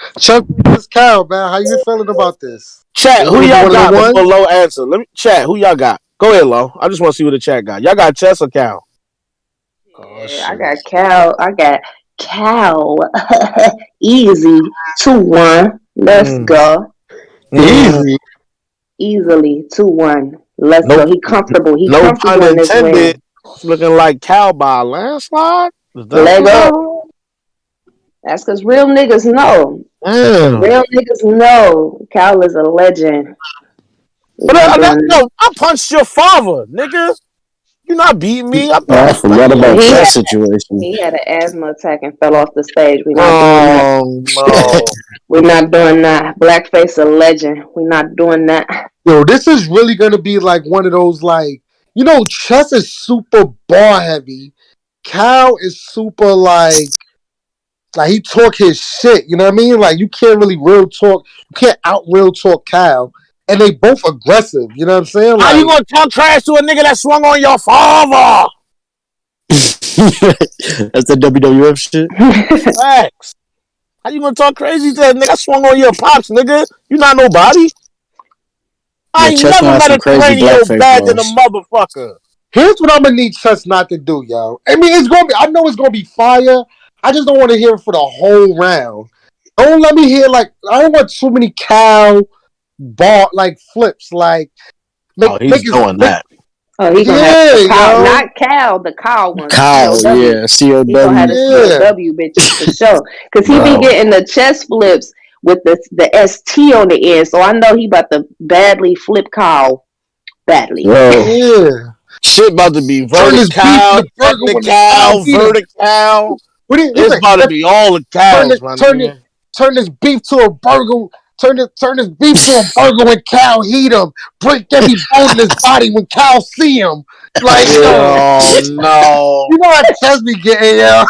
versus Cal, man. How you feeling about this? Chat, Is it who gonna be y'all one of got the before ones? Low answer? Let me chat. Who y'all got? Go ahead, Low. I just want to see what the chat got. Y'all got Chess or Cal? Oh Yeah, I shit. got Cal. I got Cal. Easy. 2-1. Let's Mm. go. Mm. Easy. Easily. 2-1. Let's No, go. He comfortable. He no pun comfortable in this intended. win. It's looking like Cal by a landslide. Is that what's Lego. happening? That's because real niggas know. Damn. Real niggas know. Cal is a legend. We're But not doing that. no, I punched your father, nigga. You not beating me. I Oh, I thought, forgot about He that had, situation. he had an asthma attack and fell off the stage. We're not doing that. no. We're not doing that. Blackface a legend. We're not doing that. Yo, this is really gonna be like one of those Chess is super bar heavy. Cal is super like he talk his shit. You know what I mean? Like you can't really real talk. You can't out real talk Cal, and they both aggressive. You know what I'm saying? How you Like gonna talk trash to a nigga that swung on your father? That's the WWF shit. Facts. How you gonna talk crazy to a nigga that swung on your pops, nigga? You not nobody. I Yeah, ain't Chess never gonna have met some a crazy cranial blackface bad than a bars. motherfucker. here's what I'm gonna need Chess not to do, yo. I mean, it's gonna be. I know it's gonna be fire. I just don't want to hear it for the whole round. Don't let me hear I don't want too many Cal bar flips. Like Oh, make he's his doing that. Oh, he gonna have yeah, the cow, yo. not Cal, the cow ones, Kyle, COW. yeah, He gonna have the COW. Yeah. COW bitches for sure, cause he be Bro. getting the chest flips with the ST on the end. So I know he about to badly flip cow badly. Bro. Yeah. Shit about to be Turn this beef vertical, into burger when the cow technical, eat him. vertical. What's It's that? about to be all the cows, my nigga. Turn this beef to a burger. Turn this beef to a burger when cow eat him. Break every bone in his body when cow see him. Like, yo, Oh no. you know how Chess be getting, yo.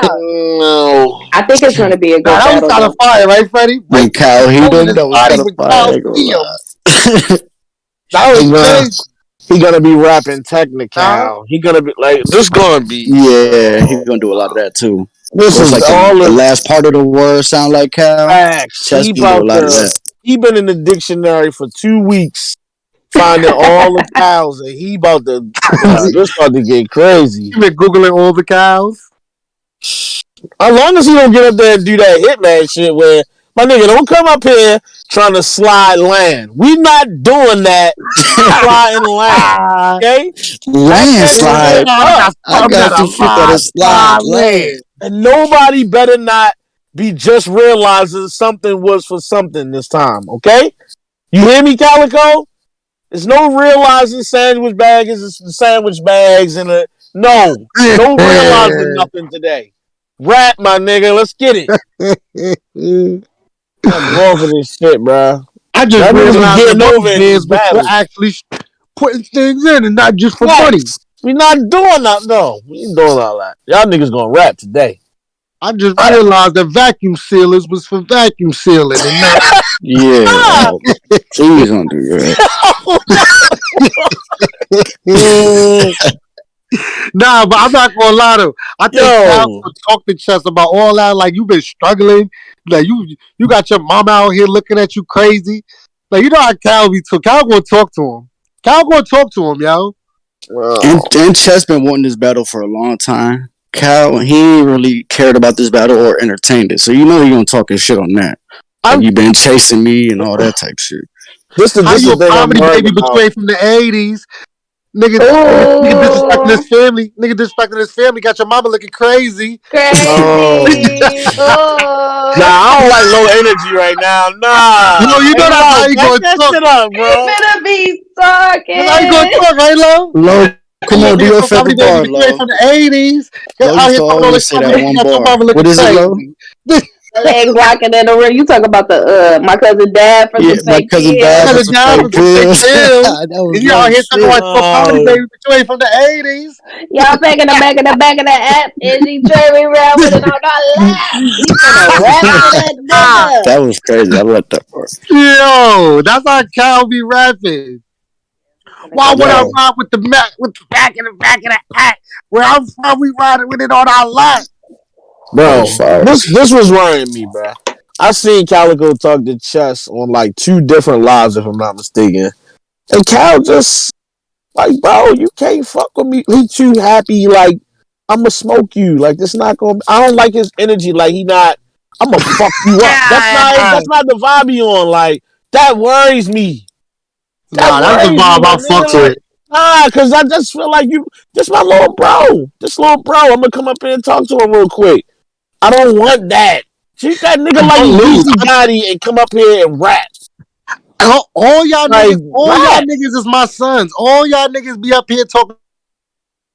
No. I think it's gonna be a Nah, good that was battle kind of though. fire, right, Freddie? When Break Kyle every hit bone in him, his that was body kind of when fire. I cow ain't gonna see him. lie. That was He gonna crazy. he gonna be rapping Huh? technical. He gonna be like this gonna be Yeah, he's gonna do a lot of that too. this Or it's is like all the the last part of the word sound like Cal. facts. Chess gonna do a lot of that. He been in the dictionary for 2 weeks finding all the cows and he about to this about to get crazy. You been Googling all the cows? As long as he don't get up there and do that hitman shit where my nigga don't come up here trying to slide land. We not doing that sliding land. Ah, Okay? Back that shit Landslide. up. I I'm got not some a shit that'll slide man. land. And nobody better not be just realizing something was for something this time. Okay? You hear me, Calico? There's no realizing sandwich bag is sandwich bags and no realizing nothing today. Rap, my nigga. Let's get it. I'm going for this shit, bro. I just Y'all niggas was realized that getting most over in these bands was for battles. actually putting things in and not just for money. Facts. We not doing that. No, we ain't doing all that. Y'all niggas gonna rap today. I just realized that vacuum sealers was for vacuum sealing and not. Yeah. Oh, please don't do that. Nah, but I'm not gonna lie to. I think Cal Yo, will talk to Chess about all that. Like you've been struggling. Like you got your mama out here looking at you crazy. Like you know how Cal be too. Cal gonna talk to him. Cal gonna talk to him, yo. And Chess been wanting this battle for a long time. Cal, he ain't really cared about this battle or entertained it. So you know he gonna talk his shit on that. Like you been chasing me and all that type shit. How this you the a thing I'm comedy worried baby about. between from the '80s? Nigga disrespecting Oh, his family. Nigga disrespecting his family. Got your mama looking crazy. Um, crazy. Nah, Oh, I don't like low energy right now. Yo, Nah, you hey, know that's how Lo, you back gonna that talk. shit up, he bro. finna be That's how you gonna talking. talk, right, Lo? Low, come on, do Nigga your from comedy favorite baby bar, between Low. from the '80s. Low Out used here to talking all always this say comedy. that You one got your bar. mama What looking is it, Low? crazy. Legs locking in the room. You talk about the my cousin dad for some My fake cousin kids. dad Cousin was a Dad fake was a big pills. deal. That And was you out like here talking shit. about your party baby, but you ain't from the 80s. Y'all back in the back of the app, and she turned me around with it on her lap. He finna rap to that nigga. That was crazy. I love that part. Yo, that's how Cal be rapping. Finna Why go would I crazy. Yo, ride with the back in the back of the act? Where I'm from, we riding with it on our lap. that Bro, was fire. this was worrying me, bro. I seen Calico talk to Chess on like 2 different lives, if I'm not mistaken. And Cal just like, bro, you can't fuck with me. He too happy. Like, I'ma smoke you. Like, this not gonna. I don't like his energy. Like, he not. I'ma fuck you up. That's not it. That's not the vibe he on. Like, that worries me. That Nah, that's the worries me, vibe my I nigga. fucks Like, with. nah, cause I just feel like you. This my little bro. This little bro. I'm gonna come up here and talk to him real quick. I don't want that. Treat that nigga I like don't he lose. Beastie Gotti and come up here and rap. Like, All y'all rap. niggas is my sons. All y'all niggas be up here talking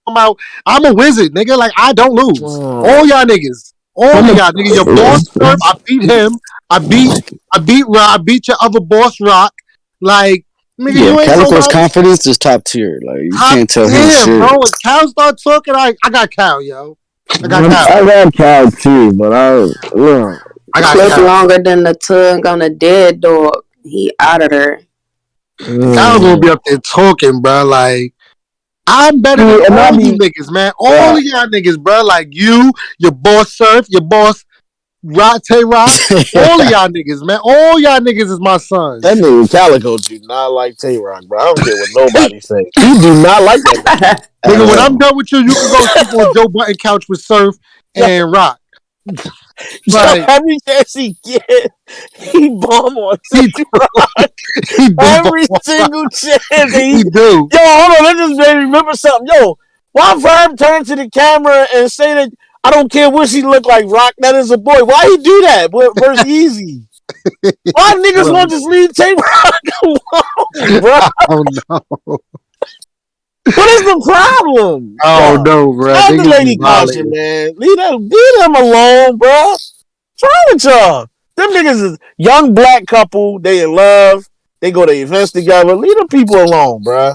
about I'm a wizard, nigga. Like I don't lose. All y'all niggas. All of y'all, nigga. Your boss Surf, I beat him. I beat your other boss Rock. Like, nigga, Yeah, you ain't Calico's nobody. confidence is top tier. Like you Top can't tell him tier, shit. bro. When Cal start talking, I got Cal, yo. I got I Cal. got Cal too, but I got Clip Cal. longer than the tongue on a dead dog. He out of there. Cal gonna be up there talking, bro. Like, I'm better than and I all you be niggas, man. All of y'all niggas, bro. Like you, your boss Surf, your boss Rock, Tay Rock. All of y'all niggas, man. All y'all niggas is my that sons. nigga Calico do not like Tay Rock, bro. I don't care what nobody say. He do not like that nigga. At Nigga, when I'm all. done with you can go sleep on Joe Button couch with Surf Yo, and Rock. yo, Like, every chance he get, he bomb on he Tay Rock. he do, Every single chance. And he do. yo, hold on, that just made me remember something. Yo, why Verb turn to the camera and say that I don't care what she look like, Rock, that is a boy. Why he do that versus Easy? Why niggas want to just leave Tay Rock alone, bro? I don't know. What is the problem? I don't Yo, know, bro. have the Niggas be lady caution, violating. man. Leave them alone, bro. What's wrong with y'all? Them niggas is young black couple. They in love. They go to events together. Leave them people alone, bro.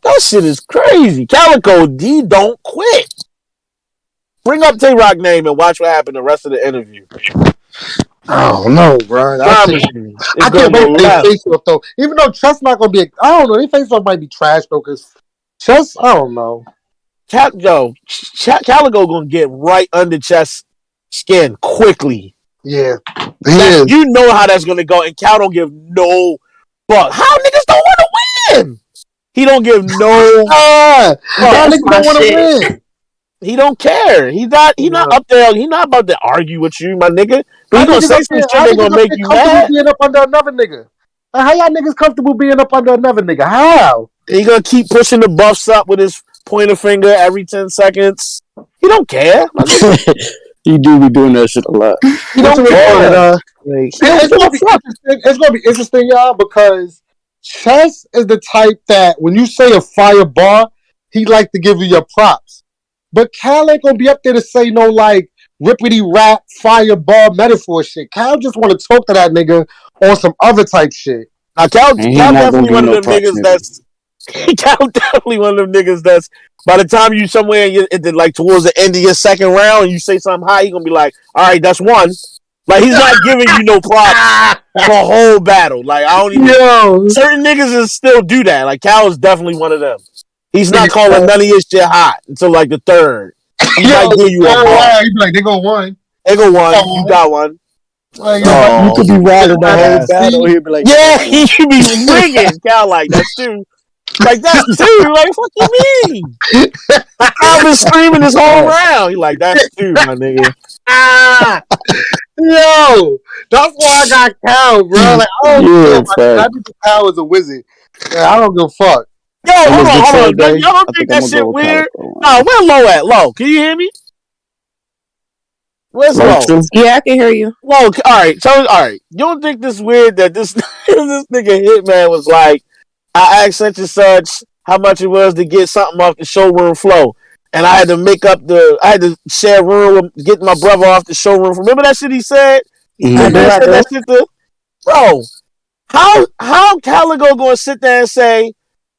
That shit is crazy. Calico D don't quit. Bring up Tay Rock name and watch what happened the rest of the interview. I don't know, bro. That shit. Promise you, it's I gonna can't wait go for their left. face off though. Even though Chess not gonna be, I don't know. Their face off might be trash though, cause Chess, I don't know. Calico gonna get right under Chess skin quickly. Yeah, he That is. you know how that's gonna go, and Cal don't give no fuck. How niggas don't want to win? He don't give no Ah, y'all fuck. That's niggas my don't want to shit. win. He don't care. He not No. up there. He not about to argue with you, my nigga. But he How gonna niggas say up some there? shit How that niggas gonna up make there you comfortable mad. being up under another nigga? Like, how y'all niggas comfortable being up under another nigga? How? He gonna keep pushing the buffs up with his pointer finger every 10 seconds. He don't care, my nigga. You do be doing that shit a lot. He What's don't the recorded? care. Like, he don't It's give gonna a be fuck. interesting. It's gonna be interesting, y'all, because Chess is the type that when you say a fire bar, he like to give you your props. But Cal ain't gonna be up there to say no like rippity rap fire bar metaphor shit. Cal just want to talk to that nigga on some other type shit. Now, Cal, And he Cal not gonna definitely give one you of no them props, niggas nigga. that's Cal definitely one of them niggas that's by the time you somewhere like towards the end of your second round and you say something high, he gonna be like, all right, that's one. Like he's not giving you no props for a whole battle. Like I don't even Yo, certain niggas is still do that. Like Cal is definitely one of them. He's not nigga, calling none of his shit hot until like the third. He yo, might give you a bar. he be like, they go one. They go They one, go you one. got one. Like, yo, So You but could be riding the whole battle. see, He'll be like, yeah, yeah, that's he one. should be ringing. Cal like that's two. Like that's two. Like what you mean? I've been screaming this whole Facts. round. He like that's two, my nigga. ah, yo, that's why I got Cal, bro. Like, I don't care Yeah, about that. I fact. think Cal is a wizard. Yeah, I don't give a fuck. Yo, On hold this on, hold Detroit on. day, Y'all don't I think think I'm that gonna go shit with weird? Calico. No, Man. where low at? Low. Can you hear me? Where's Low low? too. Yeah, I can hear you. Low. All right. So all right. You don't think this weird that this this nigga Hitman was like, I asked such and such how much it was to get something off the showroom flow. and I had to share a room with get my brother off the showroom. Remember that shit he said? I said that shit to bro. How Calico gonna sit there and say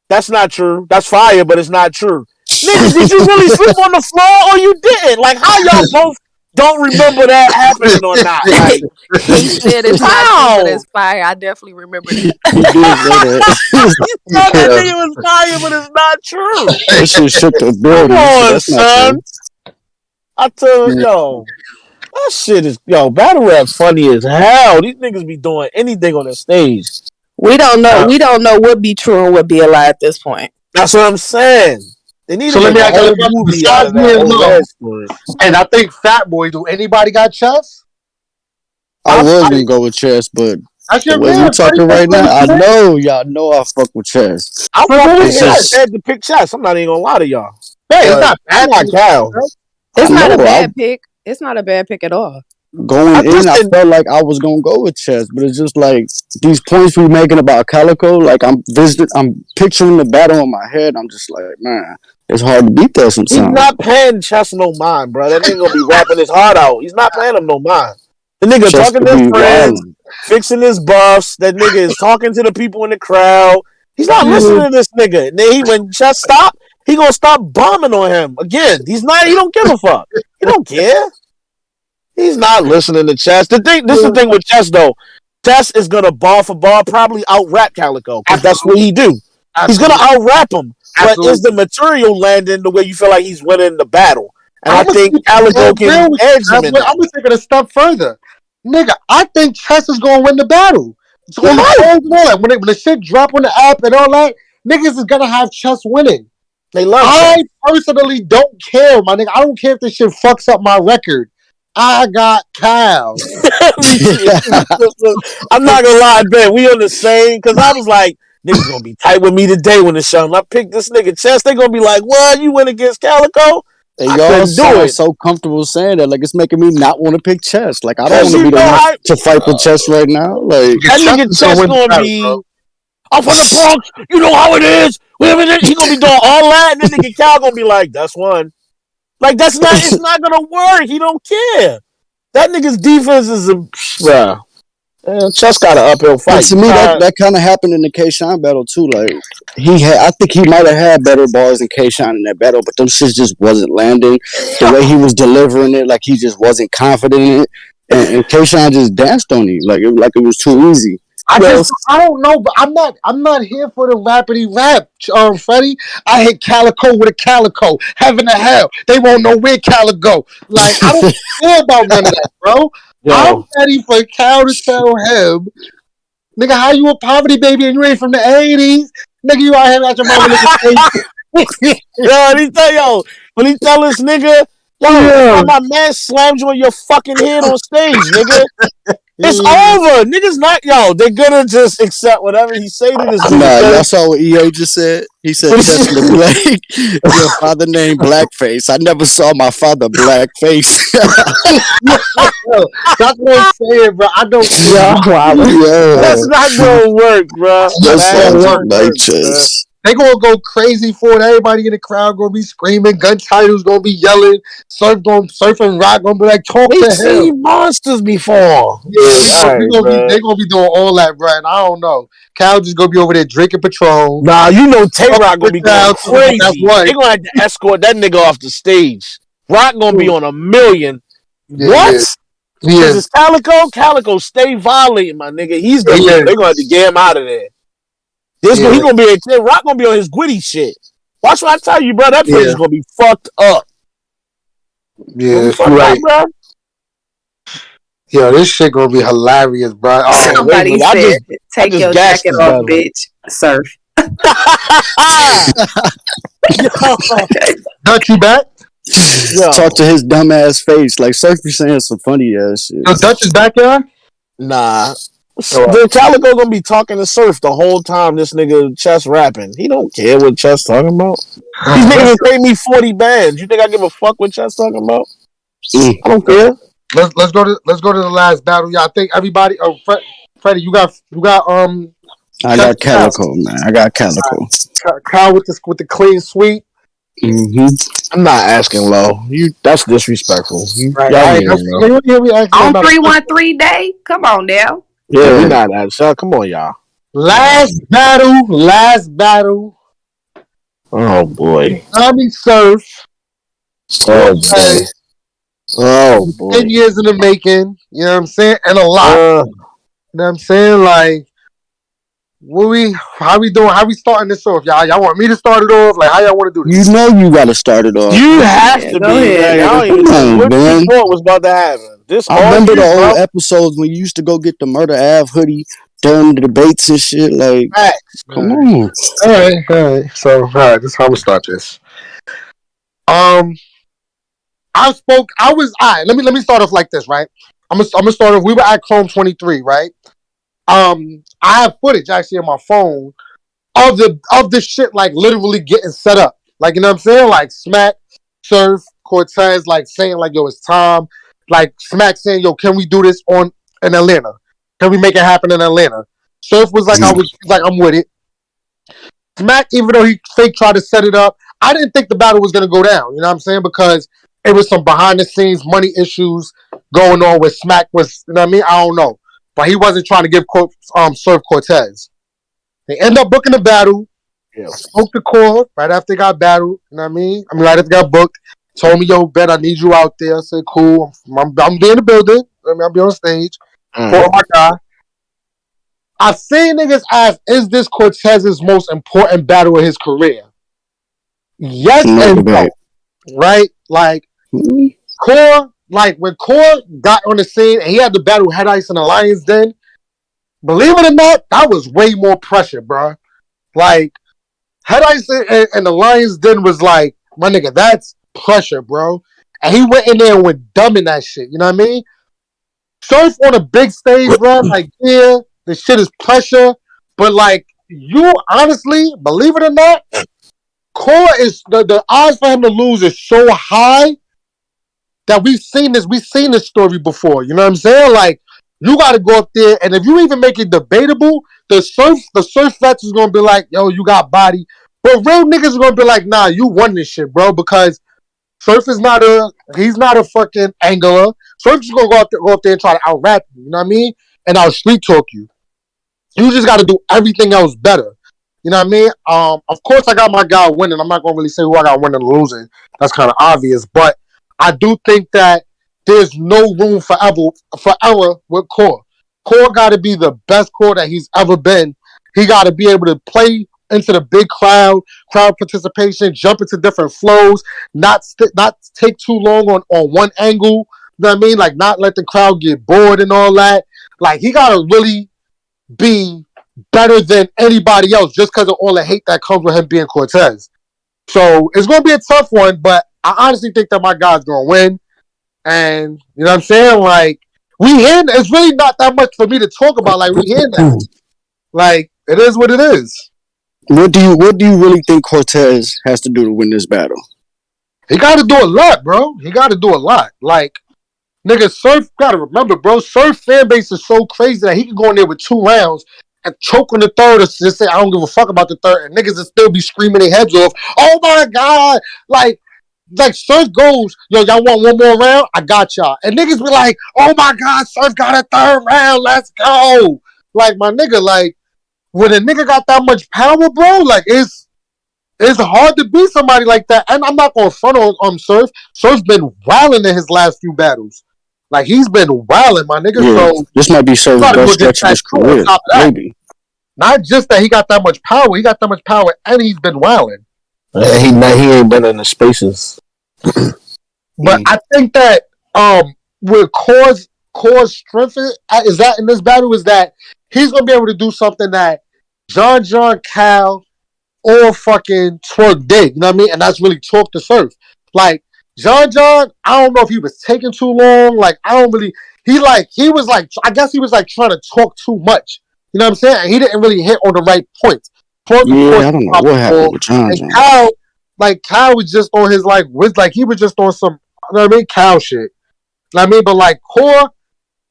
that's not true? That's fire, but it's not true. Nigga, did you really sleep on the floor or you didn't? Like, how y'all both don't remember that happening or not? Like, he said it's not true, but it's fire. I definitely remember that. He did say that. he said that nigga was fire, but it's not true. That shit shook the building. Come on, That's not son. true. I told yo, that shit is battle rap funny as hell. These niggas be doing anything on the stage. We don't know. We don't know what be true and what be a lie at this point. That's what I'm saying. They need to make a whole movie out of that whole story. And I think Fat Boy. Do anybody got chess? I was gonna go with Chess, but the way we talking right now, I know y'all know I fuck with Chess. I fuck with Chess. I had to pick Chess. I'm not even gonna lie to y'all. Hey, it's not bad. It's not a bad pick. It's not a bad pick at all. Going in, I felt like I was gonna go with Chess, but it's just like these points we making about Calico. Like I'm picturing the battle in my head. I'm just like, man, it's hard to beat that sometimes. He's not paying Chess no mind, bro. That nigga gonna be rapping his heart out. He's not paying him no mind. The nigga Chess talking to his friends, fixing his buffs. That nigga is talking to the people in the crowd. He's not listening to this nigga. And then when Chess stop, he gonna stop bombing on him again. He don't give a fuck. He don't care. He's not listening to Chess. This is the thing with Chess though. Chess is gonna bar for bar probably out rap Calico because that's what he do. He's gonna out rap him. But is the material landing the way you feel like he's winning the battle? And I think Calico can edge him in that. I'm gonna take it a step further. Nigga, I think Chess is gonna win the battle. It's gonna when the shit drop on the app and all that, niggas is gonna have Chess winning. They love I personally don't care, my nigga. I don't care if this shit fucks up my record. I got Cal. I'm not gonna lie, Ben. We on the same because I was like, niggas gonna be tight with me today when the show. I picked this nigga Chess. They gonna be like, what? You went against Calico? And y'all sound so comfortable saying that, like it's making me not want to pick Chess. Like I don't want to be the one to fight with Chess right now. Like that nigga Chess gonna be. I'm from the Bronx. You know how it is. He gonna be doing all that, and then nigga Cal gonna be like, "That's one." Like that's not. It's not gonna work. He don't care. That nigga's defense is a. Chess got an uphill fight. And to me, that kind of happened in the K-Shine battle too. Like I think he might have had better bars than K-Shine in that battle, but them shits just wasn't landing. The way he was delivering it, like he just wasn't confident in it, and K-Shine just danced on it, like it was too easy. I don't know, but I'm not here for the rapidy rap, Freddie. I hit Calico with a Calico, heaven to hell. They won't know where Calico. Like I don't care about none of that, bro. Yo. I'm ready for Cal to tell him, nigga, how you a poverty baby and you ain't from the 80s? Nigga, you out here at your mama when he tell this nigga, my man slammed you on your fucking head on stage, nigga. It's over. Niggas not, they're gonna just accept whatever he say to this nigga. Nah, y'all saw what EA just said? He said, Chess look like your father named Blackface. I never saw my father blackface. That's what I'm saying, bro. I don't That's not gonna work, bro. That's not like Chess. They gonna go crazy for it. Everybody in the crowd gonna be screaming. Gun titles gonna be yelling. Surf and rock gonna be like, talk to him. We've seen monsters before. Yeah, they gonna be doing all that, bro. And I don't know. Cal just gonna be over there drinking Patron. Nah, you know Tay-Rock gonna be going crazy. They gonna have to escort that nigga off the stage. Rock gonna be on a million. Yeah, what? Yeah. Because it's Calico. Calico stay violating, my nigga. They're gonna have to get him out of there. He gonna be Rock gonna be on his Gwitty shit. Watch what I tell you, bro. That place is gonna be fucked up. Yeah, right. Bro. Yo, this shit gonna be hilarious, bro. Somebody said, "Take your jacket off, bitch." Surf. Dutch, you back? Talk to his dumb ass face. Like Surf be saying some funny ass shit. Yo, Dutch is back, y'all? Nah. The Calico gonna be talking to Surf the whole time this nigga Chess rapping. He don't care what Chess talking about. These niggas pay me 40 bands. You think I give a fuck what Chess talking about? I don't care. Let's go to the last battle. Yeah, I think everybody. Oh, Freddie, you got. I got Calico, man. I got Calico. Kyle with the clean sweep. I'm not asking low. That's disrespectful. Right. Y'all I ain't ain't hearing no. you hear me asking On about 313 day? Come on now. Yeah, we not asking. Come on, y'all. last battle. Oh boy. Tommy Surf. Oh boy. Cortez. Oh 10 boy. years in the making. You know what I'm saying? And a lot. Uh, You know what I'm saying? Like, how we doing? How we starting this off? Y'all want me to start it off? Like, how y'all want to do this? You know you got to start it off. you have Yeah, to go be. ahead, Like, I nigga. don't even Come know on, what you man. thought was about to happen. This I all remember the you, old bro. episodes when you used to go get the Murder Ave hoodie during the debates and shit. Like, Facts. come on. All right. So, all right, this is how we start this. Um, I was. All right. Let me start off like this, right? I'm gonna start off. We were at Chrome 23, right? I have footage actually on my phone of the shit like literally getting set up. Like, you know what I'm saying? Like Smack, Surf, Cortez, like saying like, yo, it's time. Like Smack saying, yo, can we do this in Atlanta? Can we make it happen in Atlanta? Surf was like, I'm with it. Smack, even though he fake tried to set it up, I didn't think the battle was gonna go down. You know what I'm saying? Because it was some behind the scenes money issues going on with Smack was, you know what I mean? I don't know. But he wasn't trying to give Surf Cortez. They end up booking the battle. Yeah. Spoke to Core right after they got battled. You know what I mean? Right after they got booked. Told me, yo, Ben, I need you out there. I said, cool. I'm be in the building. I mean, I'll be on stage. For my guy. I seen niggas ask, is this Cortez's most important battle of his career? Yes No and no. debate. Right? Like, Core, like when Core got on the scene and he had to battle Head Ice and Alliance Den, believe it or not, that was way more pressure, bro. Like, Head Ice and the Lions Den was like, my nigga, that's pressure, bro. And he went in there and went dumb in that shit. You know what I mean? Surf on a big stage, bro. Like, yeah, the shit is pressure. But like, you honestly, believe it or not, Core is the odds for him to lose is so high that we've seen this story before. You know what I'm saying? Like, you got to go up there, and if you even make it debatable, the surf vets is gonna be like, yo, you got body. But real niggas are gonna be like, nah, you won this shit, bro, because Surf is he's not a fucking angler. Surf is gonna go up there and try to out rap you. You know what I mean? And out street talk you. You just got to do everything else better. You know what I mean? Of course, I got my guy winning. I'm not gonna really say who I got winning or losing. That's kind of obvious, but I do think that there's no room for error with Core. Core got to be the best Core that he's ever been. He got to be able to play into the big crowd participation, jump into different flows, not take too long on one angle. You know what I mean? Like, not let the crowd get bored and all that. Like, he got to really be better than anybody else just because of all the hate that comes with him being Cortez. So it's going to be a tough one, but I honestly think that my guy's going to win. And you know what I'm saying? Like, it's really not that much for me to talk about. Like, we hear that. Like, it is what it is. What do you really think Cortez has to do to win this battle? He got to do a lot, bro. He got to do a lot. Like, nigga, Surf, gotta remember, bro, Surf fan base is so crazy that he can go in there with 2 rounds and choke on the third or just say, I don't give a fuck about the third. And niggas will still be screaming their heads off. Oh my God. Like Surf goes, yo, y'all want one more round? I got y'all. And niggas be like, oh my God, Surf got a third round. Let's go. Like, my nigga, like, when a nigga got that much power, bro, like, it's hard to beat somebody like that. And I'm not going to front on Surf. Surf's been wilding in his last few battles. Like, he's been wilding, my nigga. Yeah, so this might be Surf's best stretch of his career. Maybe. Not just that he got that much power, and he's been wilding. He ain't been in the spaces. But I think that where Core's strength is that in this battle is that he's gonna be able to do something that John Cal or fucking Twerk did. You know what I mean? And that's really talk to Surf. Like John, I don't know if he was taking too long. Like I don't really. I guess he was like trying to talk too much. You know what I'm saying? And he didn't really hit on the right points. I don't know what happened with John. And Kyle was just on his he was just on some, you know what I mean, Kyle shit. You know what I mean? But like Core,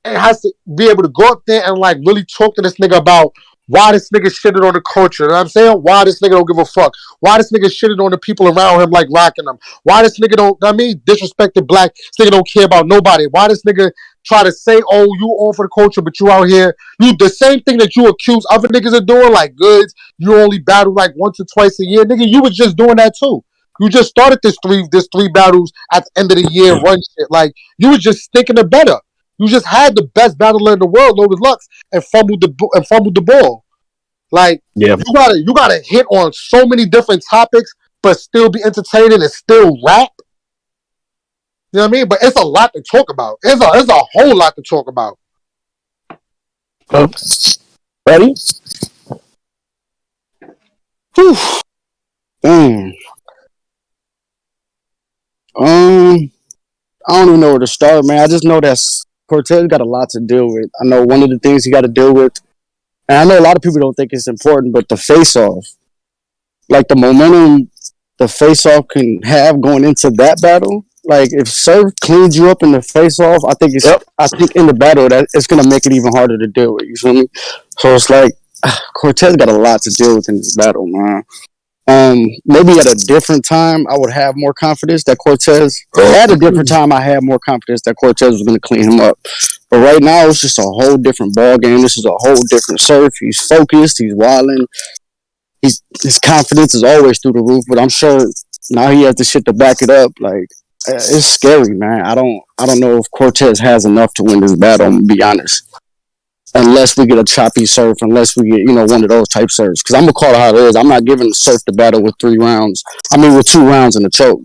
it has to be able to go up there and like really talk to this nigga about why this nigga shitted on the culture. You know what I'm saying? Why this nigga don't give a fuck? Why this nigga shitted on the people around him like rocking them? Why this nigga don't, I mean, disrespected black? This nigga don't care about nobody. Why this nigga try to say, oh, you all for the culture, but you out here, you the same thing that you accuse other niggas of doing, like goods, you only battle like once or twice a year. Nigga, you was just doing that too. You just started this three battles at the end of the year run shit. Like, you was just thinking of better. You just had the best battler in the world, Lotus Lux, and fumbled the ball. Like, yeah, you gotta hit on so many different topics, but still be entertaining and still rap. You know what I mean? But it's a lot to talk about. It's a whole lot to talk about. Ready? Whew. I don't even know where to start, man. I just know that Cortez got a lot to deal with. I know one of the things he got to deal with, and I know a lot of people don't think it's important, but the face-off, like the momentum the face-off can have going into that battle. Like if Surf cleans you up in the face-off, I think in the battle that it's gonna make it even harder to deal with. You feel me? So it's like Cortez got a lot to deal with in this battle, man. Maybe at a different time, I would have more confidence that Cortez. At a different time, I had more confidence that Cortez was going to clean him up. But right now, it's just a whole different ball game. This is a whole different Surf. He's focused. He's wilding. His confidence is always through the roof. But I'm sure now he has the shit to back it up. Like it's scary, man. I don't know if Cortez has enough to win this battle. I'm gonna be honest. Unless we get a choppy Surf, unless we get, one of those type Surfs. Because I'm going to call it how it is. I'm not giving Surf the battle with 2 rounds in the choke.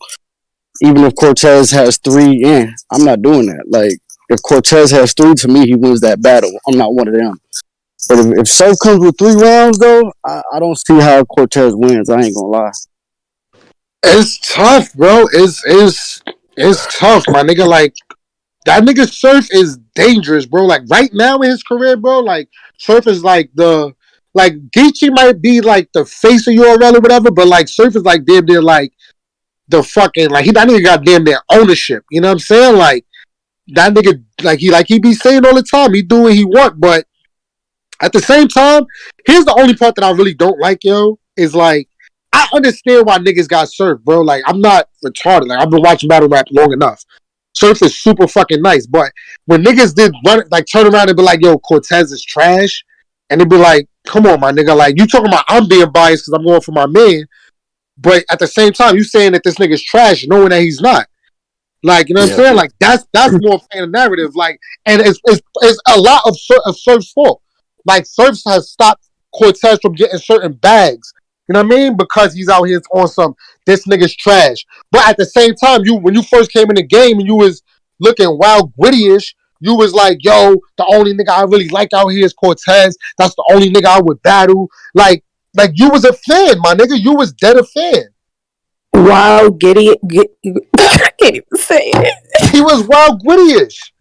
Even if Cortez has 3 in, I'm not doing that. Like, if Cortez has 3, to me, he wins that battle. I'm not one of them. But if Surf comes with 3 rounds, though, I don't see how Cortez wins. I ain't going to lie. It's tough, bro. It's tough, my nigga. Like, that nigga Surf is dangerous, bro. Like right now in his career, bro, like Surf is like Geechee might be like the face of URL or whatever, but like Surf is like damn near like the fucking that nigga got damn near ownership. You know what I'm saying? Like that nigga he be saying all the time, he do what he want, but at the same time, here's the only part that I really don't like, yo, is like I understand why niggas got Surf, bro. Like I'm not retarded. Like I've been watching battle rap long enough. Surf is super fucking nice, but when niggas did turn around and be like, yo, Cortez is trash, and they'd be like, come on, my nigga, like, you talking about I'm being biased because I'm going for my man, but at the same time, you saying that this nigga's trash, knowing that he's not. Like, you know what I'm saying? Like, that's more fan of narrative, like, and it's a lot of Surf's fault. Like, Surf has stopped Cortez from getting certain bags. You know what I mean? Because he's out here on some, this nigga's trash. But at the same time, when you first came in the game and you was looking wild Woty-ish, you was like, yo, the only nigga I really like out here is Cortez. That's the only nigga I would battle. Like you was a fan, my nigga. You was dead a fan. Wow, I can't even say it. He was wild Woty-ish.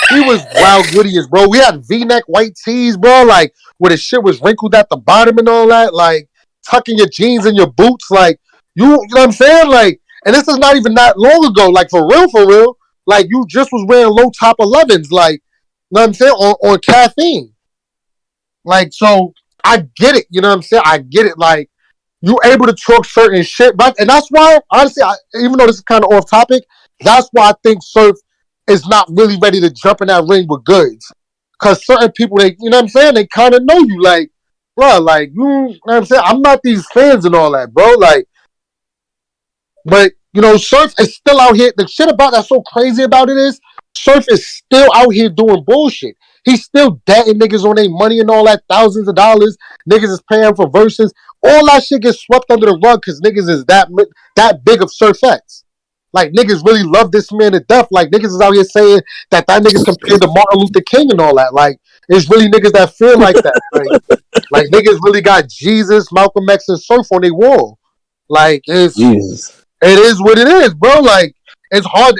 He was wild Woty-ish, bro. We had V-neck white tees, bro, like where the shit was wrinkled at the bottom and all that, like tucking your jeans in your boots, like you know what I'm saying? Like, and this is not even that long ago, like for real, like you just was wearing low top 11s, like, you know what I'm saying, on caffeine. Like, so I get it, you know what I'm saying? I get it, like you able to talk certain shit, but and that's why, honestly, even though this is kind of off topic, that's why I think Surf is not really ready to jump in that ring with goods. Cause certain people, they, you know what I'm saying, they kind of know you, like, bro, like, you know what I'm saying? I'm not these fans and all that, bro. Like, but, Surf is still out here. The shit about that's so crazy about it is, Surf is still out here doing bullshit. He's still dating niggas on their money and all that, thousands of dollars. Niggas is paying for verses. All that shit gets swept under the rug because niggas is that big of Surfettes. Like, niggas really love this man to death. Like, niggas is out here saying that nigga's compared to Martin Luther King and all that. Like, it's really niggas that feel like that. Like niggas really got Jesus, Malcolm X, and Surf on their wall. Like, it is what it is, bro. Like, it's hard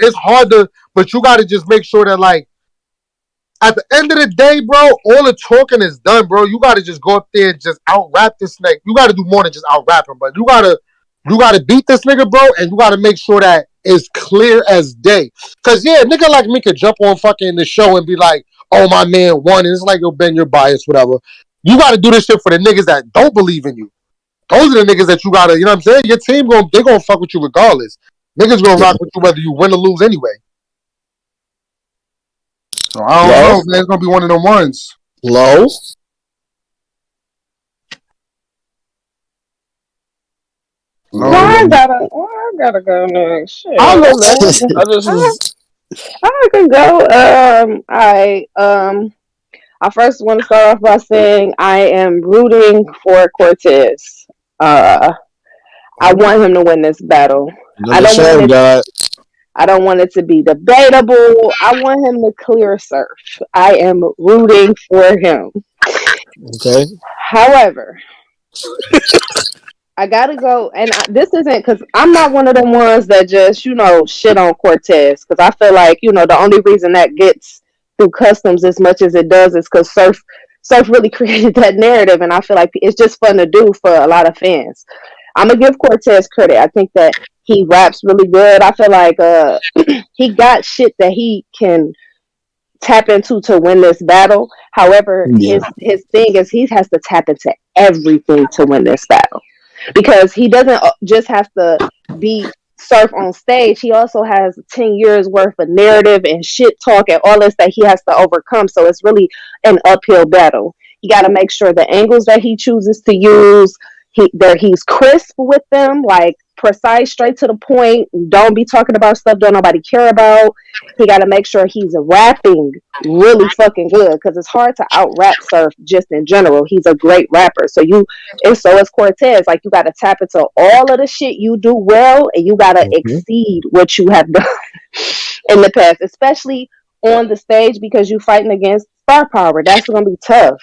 to, but you got to just make sure that, like, at the end of the day, bro, all the talking is done, bro. You got to just go up there and just out-rap this nigga. You got to do more than just out-rap him, but you got to beat this nigga, bro, and you got to make sure that it's clear as day. Because, yeah, nigga like me could jump on fucking the show and be like, oh, my man won. And it's like, yo, Ben, you're biased, whatever. You got to do this shit for the niggas that don't believe in you. Those are the niggas that you got to, you know what I'm saying? Your team, they going to fuck with you regardless. Niggas going to rock with you whether you win or lose anyway. So I don't know, man. It's going to be one of them ones. Low? I gotta go next. Shit. I can go. I first want to start off by saying I am rooting for Cortez. I want him to win this battle. I don't want it to be debatable. I want him to clear Surf. I am rooting for him. Okay. However, I gotta go, and this isn't because I'm not one of them ones that just shit on Cortez, because I feel like the only reason that gets through customs as much as it does is because Surf really created that narrative, and I feel like it's just fun to do for a lot of fans. I'm gonna give Cortez credit. I think that he raps really good. I feel like he got shit that he can tap into to win this battle. However, his thing is he has to tap into everything to win this battle, because he doesn't just have to be Surf on stage. He also has 10 years worth of narrative and shit talk and all this that he has to overcome. So it's really an uphill battle. You got to make sure the angles that he chooses to use, he's crisp with them, like precise, straight to the point. Don't be talking about stuff don't nobody care about. He got to make sure he's rapping really fucking good, because it's hard to out rap Surf just in general. He's a great rapper. So is Cortez. Like, you got to tap into all of the shit you do well, and you got to exceed what you have done in the past, especially on the stage, because you fighting against star power. That's going to be tough.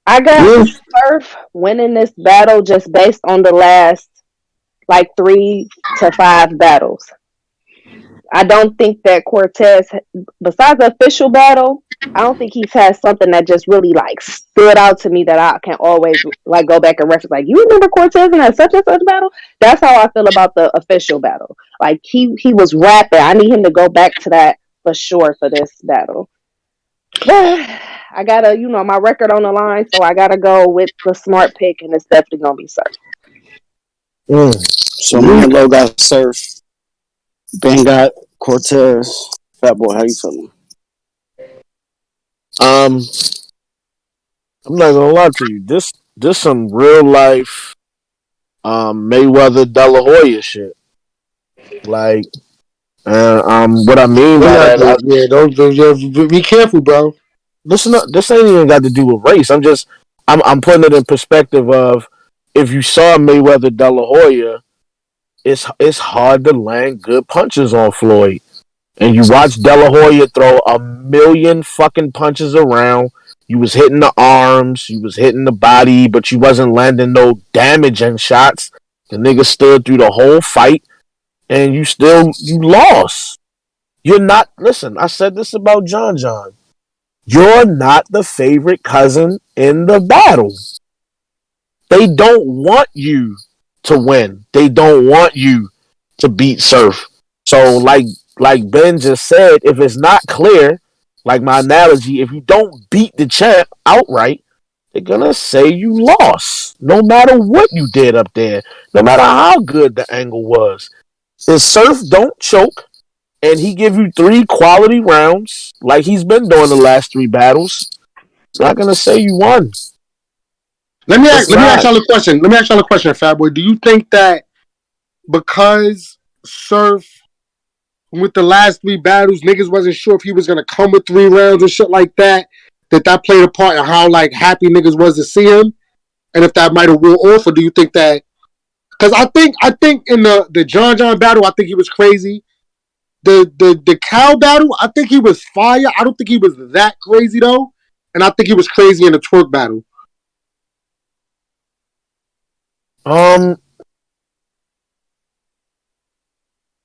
I got Surf winning this battle just based on the last 3 to 5 battles. I don't think that Cortez, besides the official battle, I don't think he's had something that just really stood out to me that I can always go back and reference. Like, you remember Cortez in that such and such battle? That's how I feel about the official battle. Like, he was rapping. I need him to go back to that for sure for this battle. I gotta, my record on the line, so I gotta go with the smart pick, and it's definitely gonna be Surf. So me and Low got Surf. Ben got Cortez. Fat Boy, how you feeling? I'm not gonna lie to you. This some real life Mayweather De La Hoya shit. Like, what I mean by that, be careful, bro. This ain't even got to do with race. I'm putting it in perspective of, if you saw Mayweather De La Hoya, it's hard to land good punches on Floyd. And you watch De La Hoya throw a million fucking punches around. You was hitting the arms, you was hitting the body, but you wasn't landing no damaging shots. The nigga stood through the whole fight, and you lost. You're not, listen, I said this about John. You're not the favorite cousin in the battle. They don't want you to win. They don't want you to beat Surf. So like Ben just said, if it's not clear, like my analogy, if you don't beat the champ outright, they're gonna say you lost. No matter what you did up there, no matter how good the angle was. If Surf don't choke and he give you 3 quality rounds, like he's been doing the last 3 battles, it's not gonna say you won. Let me ask y'all a question. Fat Boy. Do you think that because Surf, with the last 3 battles, niggas wasn't sure if he was gonna come with 3 rounds or shit like that played a part in how happy niggas was to see him, and if that might have wore off, or do you think that? Because I think in the John battle, I think he was crazy. The Cal battle, I think he was fire. I don't think he was that crazy though, and I think he was crazy in the Twerk battle.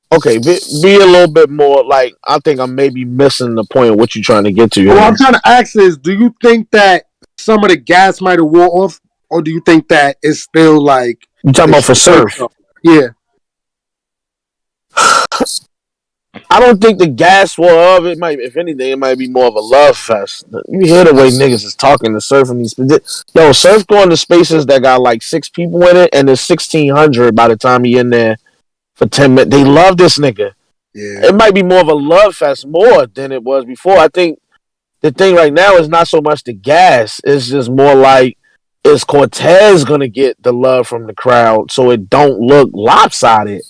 Okay, be a little bit more, like, I think I'm maybe missing the point of what you're trying to get to. What I'm trying to ask is, do you think that some of the gas might have wore off, or do you think that it's still you talking about for Surf? Yeah. I don't think the gas war of it might, if anything, it might be more of a love fest. You hear the way niggas is talking to Surf and these. Yo, Surf going to spaces that got like 6 people in it, and there's 1,600 by the time he in there for 10 minutes. They love this nigga. Yeah. It might be more of a love fest more than it was before. I think the thing right now is not so much the gas. It's just more like, is Cortez gonna get the love from the crowd so it don't look lopsided?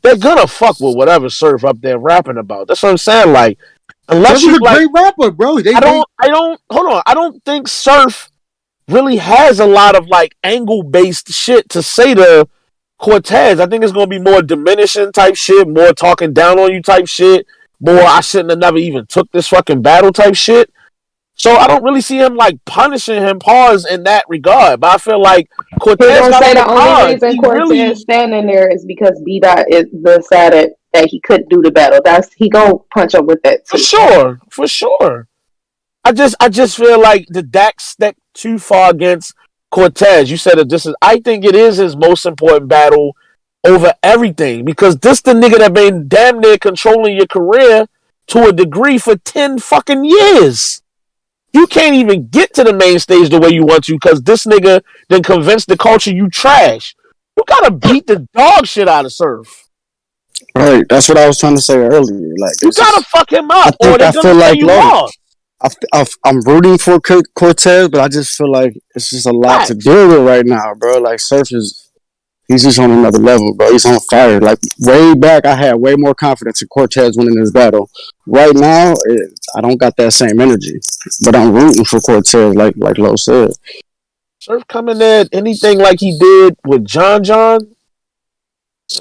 They're gonna fuck with whatever Surf up there rapping about. That's what I'm saying. Like, unless Surf is you a like, great rapper, bro. I don't. Hold on. I don't think Surf really has a lot of like angle based shit to say to Cortez. I think it's gonna be more diminishing type shit, more talking down on you type shit, more I shouldn't have never even took this fucking battle type shit. So I don't really see him like punishing him pause in that regard. But I feel like Cortez He gonna got say on the the only cards. reason He Cortez really, standing there is because B-Dot is decided that he couldn't do the battle. He gonna punch up with that for too. sure. I just feel like the Dak stepped too far against Cortez. You said that this is. I think it is his most important battle over everything because this the nigga that been damn near controlling your career to a degree for 10 fucking years. You can't even get to the main stage the way you want to because this nigga then convinced the culture you trash. You gotta beat the dog shit out of Surf. Right, that's what I was trying to say earlier. Like, You it's gotta just, fuck him I up, or think they're I gonna feel say like you low. lost. I'm rooting for Cortez, but I just feel like it's just a lot to Facts. deal with right now, bro. Like Surf he's just on another level, bro. He's on fire. Like way back, I had way more confidence in Cortez winning this battle. Right now, I don't got that same energy, but I'm rooting for Cortez, like Lo said. Surf coming there, anything like he did with John.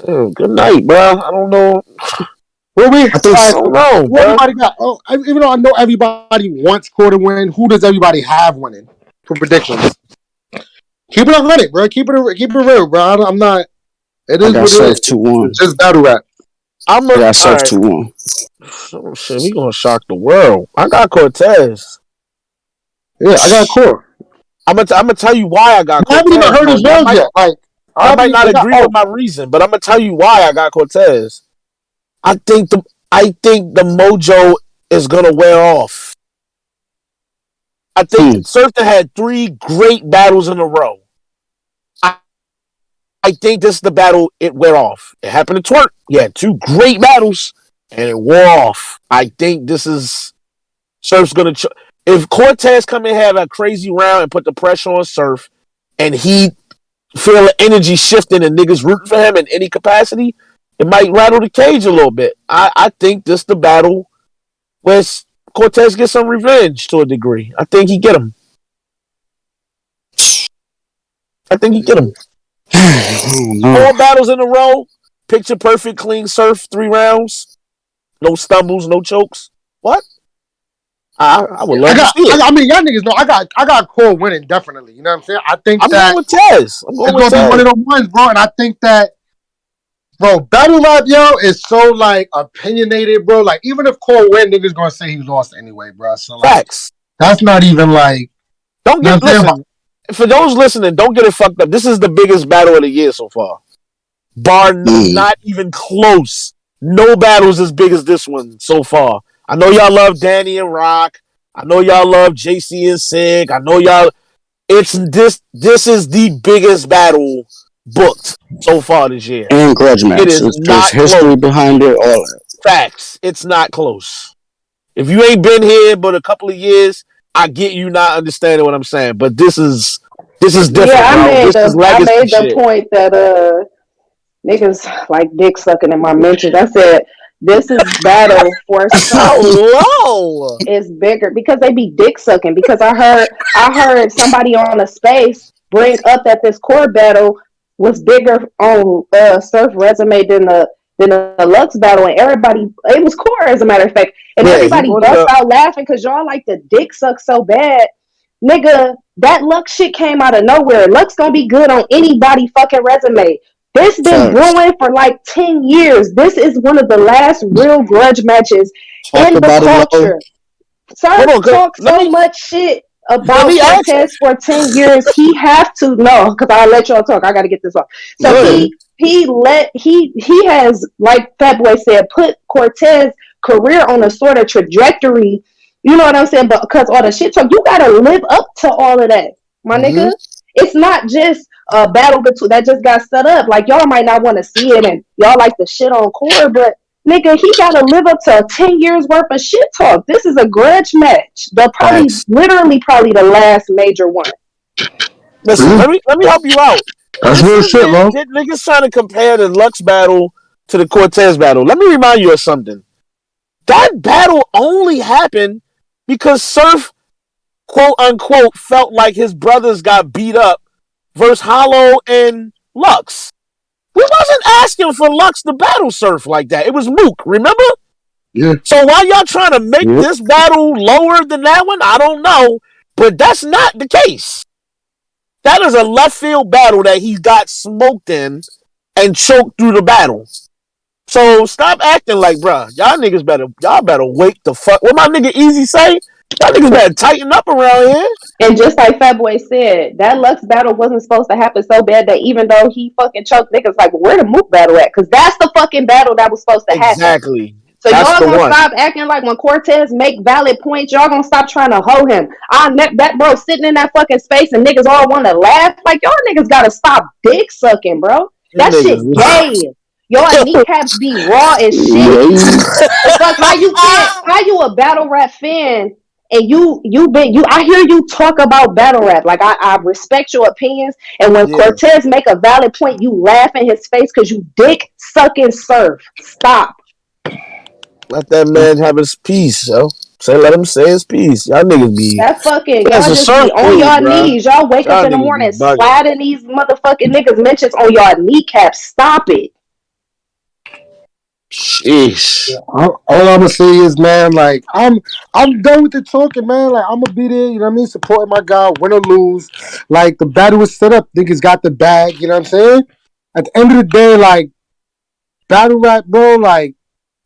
Good night, bro. I don't know. I think I don't know, Who bro. everybody got? Oh, even though I know everybody wants Core to win, who does everybody have winning for predictions? Keep it 100, bro. Keep it real, bro. I'm not. It I is got what it Surf is. 2-1. It's just battle rap. I got Surf Right. 2-1. Oh, shit, we gonna shock the world. I got Cortez. Yeah, I got Core. I'm gonna tell you why I got I haven't Cortez. even heard his words yet. Like, I might not agree with my reason, but I'm gonna tell you why I got Cortez. I think the mojo is gonna wear off. I think Surfter had 3 great battles in a row. I think this is the battle it wear off. It happened to Twerk. He had 2 great battles and it wore off. I think this is Surf's gonna. If Cortez come in have a crazy round and put the pressure on Surf, and he feel the energy shifting and niggas rooting for him in any capacity, it might rattle the cage a little bit. I think this the battle where Cortez gets some revenge to a degree. I think he get him. No. 4 battles in a row. Picture perfect, clean Surf, 3 rounds. No stumbles, no chokes. What? I would love to see it. I mean, y'all niggas know I got Core winning definitely. You know what I'm saying? I think I'm going with Tez. It's gonna be one of them ones, bro. And I think that, bro, battle rap, yo, is so like opinionated, bro. Like even if Core win, niggas gonna say he lost anyway, bro. So like, facts. That's not even like. Don't get listen. For those listening, don't get it fucked up. This is the biggest battle of the year so far. Bar not even close. No battles as big as this one so far. I know y'all love Danny and Rock. I know y'all love JC and Sig. I know y'all. It's this. This is the biggest battle booked so far this year. And grudge match. It is There's history close. behind it. All that. Facts. It's not close. If you ain't been here but a couple of years, I get you not understanding what I'm saying. But this is different, yeah, bro. I made the point that niggas like dick sucking in my mentions. I said this is battle for low is bigger because they be dick sucking. Because I heard somebody on a space bring up that this core battle was bigger on Surf resume than the Lux battle, and everybody it was core as a matter of fact, and everybody bust out laughing because y'all like the dick suck so bad. Nigga, that Lux shit came out of nowhere. Lux gonna be good on anybody fucking resume. This been brewing for like 10 years. This is one of the last real grudge matches in the culture. Sir talk so much shit about Cortez for 10 years, he have to know, because I'll let y'all talk. I got to get this off. So he has, like Fat Boy said, put Cortez career on a sort of trajectory. You know what I'm saying? But because all the shit talk, you gotta live up to all of that, my nigga. It's not just a battle between that just got set up. Like y'all might not want to see it, and y'all like the shit on core, but nigga, he gotta live up to 10 years worth of shit talk. This is a grudge match. Probably the last major one. Listen, let me help you out. That's real shit, bro. Niggas trying to compare the Lux battle to the Cortez battle. Let me remind you of something. That battle only happened because Surf, quote unquote, felt like his brothers got beat up versus Hollow and Lux. We wasn't asking for Lux to battle Surf like that. It was Mook, remember? Yeah. So why y'all trying to make this battle lower than that one? I don't know. But that's not the case. That is a left field battle that he got smoked in and choked through the battle. So stop acting like, bruh, y'all better wake the fuck. What my nigga Easy say? Y'all niggas better tighten up around here. And just like Fat Boy said, that Lux battle wasn't supposed to happen so bad that even though he fucking choked niggas, like, where the Mook battle at? Because that's the fucking battle that was supposed to happen. Exactly. So y'all gonna stop acting like when Cortez make valid points, y'all gonna stop trying to hoe him. That bro sitting in that fucking space and niggas all want to laugh. Like, y'all niggas gotta stop dick sucking, bro. That shit gay. Y'all kneecaps be raw as shit. It's like how you a battle rap fan and I hear you talk about battle rap. Like I respect your opinions. And when Cortez make a valid point, you laugh in his face because you dick sucking Surf. Stop. Let that man have his peace, yo. Let him say his piece. Y'all niggas be that fucking y'all just be on y'all knees. Y'all wake up in the morning sliding these motherfucking niggas mentions on y'all kneecaps. Stop it. Sheesh. All I'm gonna say is, man, like I'm done with the talking, man. Like I'm gonna be there, you know what I mean, supporting my guy, win or lose. Like the battle was set up, niggas got the bag, you know what I'm saying? At the end of the day, like battle rap, bro, like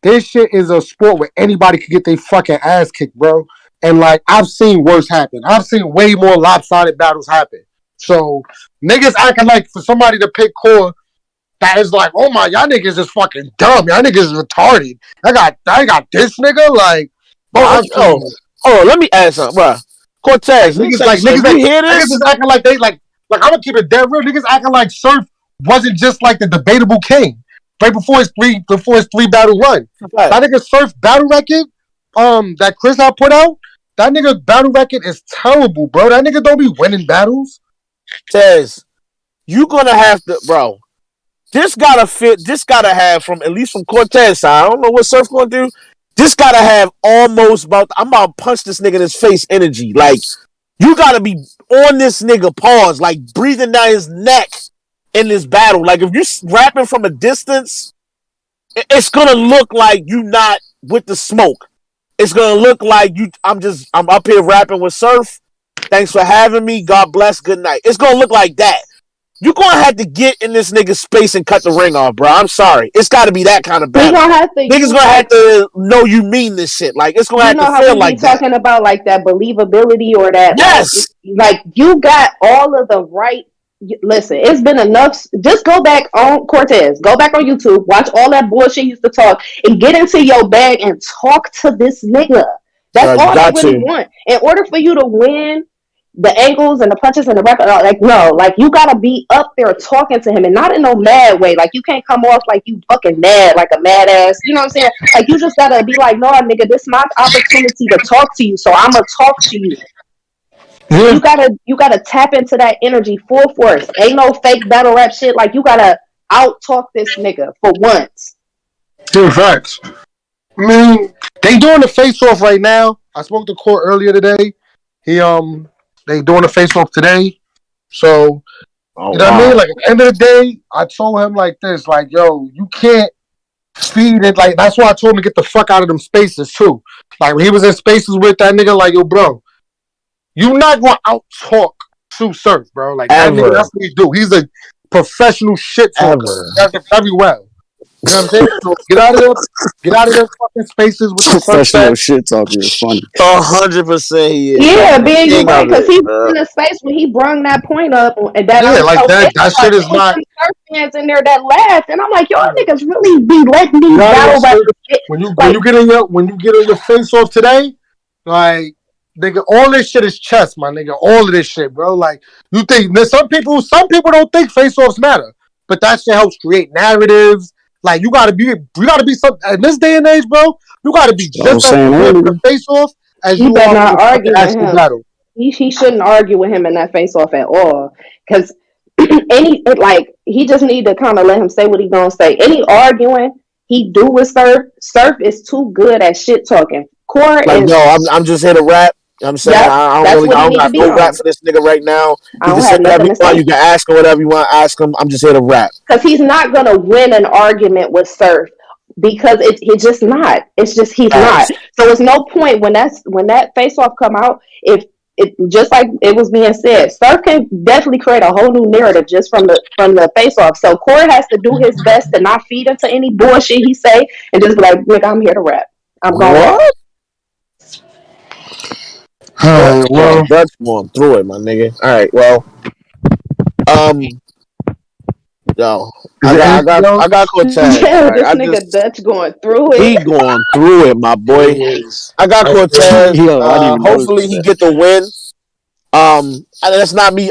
this shit is a sport where anybody could get their fucking ass kicked, bro. And like I've seen worse happen. I've seen way more lopsided battles happen. So niggas acting like for somebody to pick core that is like, oh my, y'all niggas is fucking dumb. Y'all niggas is retarded. I got this nigga like, bro. Let me ask something, bro. Cortez, niggas hear this? Niggas is acting like they like I'm gonna keep it dead real. Niggas acting like Surf wasn't just like the debatable king. Right before his three battle run. Right. That nigga Surf battle record, that Chris I put out, that nigga battle record is terrible, bro. That nigga don't be winning battles. Tez, you gonna have to, bro. This gotta fit. This gotta have from at least from Cortez side. I don't know what Surf gonna do. This gotta have almost I'm about to punch this nigga in his face energy. Like you gotta be on this nigga pause, like breathing down his neck. In this battle, like if you're rapping from a distance, it's gonna look like you not with the smoke. It's gonna look like I'm up here rapping with Surf. Thanks for having me. God bless. Good night. It's gonna look like that. You're gonna have to get in this nigga's space and cut the ring off, bro. I'm sorry. It's got to be that kind of battle. Niggas gonna have to know you mean this shit. Like it's gonna have to feel like that. Talking about like that believability or that. Yes. Like you got all of the right. Listen, it's been enough. Just go back on Cortez. Go back on YouTube. Watch all that bullshit used to talk and get into your bag and talk to this nigga. That's all I really want. In order for you to win the angles and the punches and the record, like no, like you gotta be up there talking to him and not in no mad way. Like you can't come off like you fucking mad, like a mad ass. You know what I'm saying? Like you just gotta be like, no, nigga, this is my opportunity to talk to you, so I'ma talk to you. You gotta tap into that energy full force. Ain't no fake battle rap shit. Like you gotta out talk this nigga for once. Dude, facts. I mean, they doing the face off right now. I spoke to Court earlier today. They doing the face off today. So you know what I mean? Like at the end of the day, I told him like this, like, yo, you can't feed it. Like that's why I told him to get the fuck out of them spaces too. Like when he was in spaces with that nigga, like, yo, bro. You're not going to out-talk Sue Surf, bro. Like, that nigga, that's what he do. He's a professional shit talker. He does it very well. You know what I'm saying? So get out of their fucking spaces with the Professional sunset. shit talking is funny. 100% he is. Yeah, being you're King right, of because he it, was bro. in a space when he brung that point up, and that I Yeah, was like so that. pissed That about. shit There is was not. some surf fans in there that laughed, and I'm like, y'all niggas really be letting these None of battle this shit. rappers get When like. you get on your face off today, like nigga, all this shit is chess, my nigga. All of this shit, bro. Like you think there's some people don't think face offs matter, but that shit helps create narratives. Like you gotta be some in this day and age, bro. You gotta be I just was as saying prepared for the earlier. face off as You you better are for not the fucking argue with actual him. battle. He shouldn't argue with him in that face off at all. Because he just need to kind of let him say what he gonna say. Any arguing he do with Surf, Surf is too good at shit talking. Core Like, is yo, I'm just here to rap. You know what I'm saying? yep, that's what I he don't need to got be no rap on. for this nigga right now. I He can don't say have whatever nothing you to want. say. You can ask him whatever you want. Ask him. I'm just here to rap. Because he's not gonna win an argument with Surf because it's just not. It's just he's not. Facts. So it's no point when that face off come out. If it just like it was being said, Surf can definitely create a whole new narrative just from the face off. So Corey has to do his best to not feed into any bullshit he say and just be like, look, I'm here to rap. I'm gonna rap. What? All right, well, Dutch going through it, my nigga. All right, well, um, yo, is there anything I got else? Cortez. Yeah, Right, this nigga Dutch going through he it. going through it, my boy. Yes. I got That's Cortez. Yo, I didn't even notice Hopefully he that. get the win. And that's not me.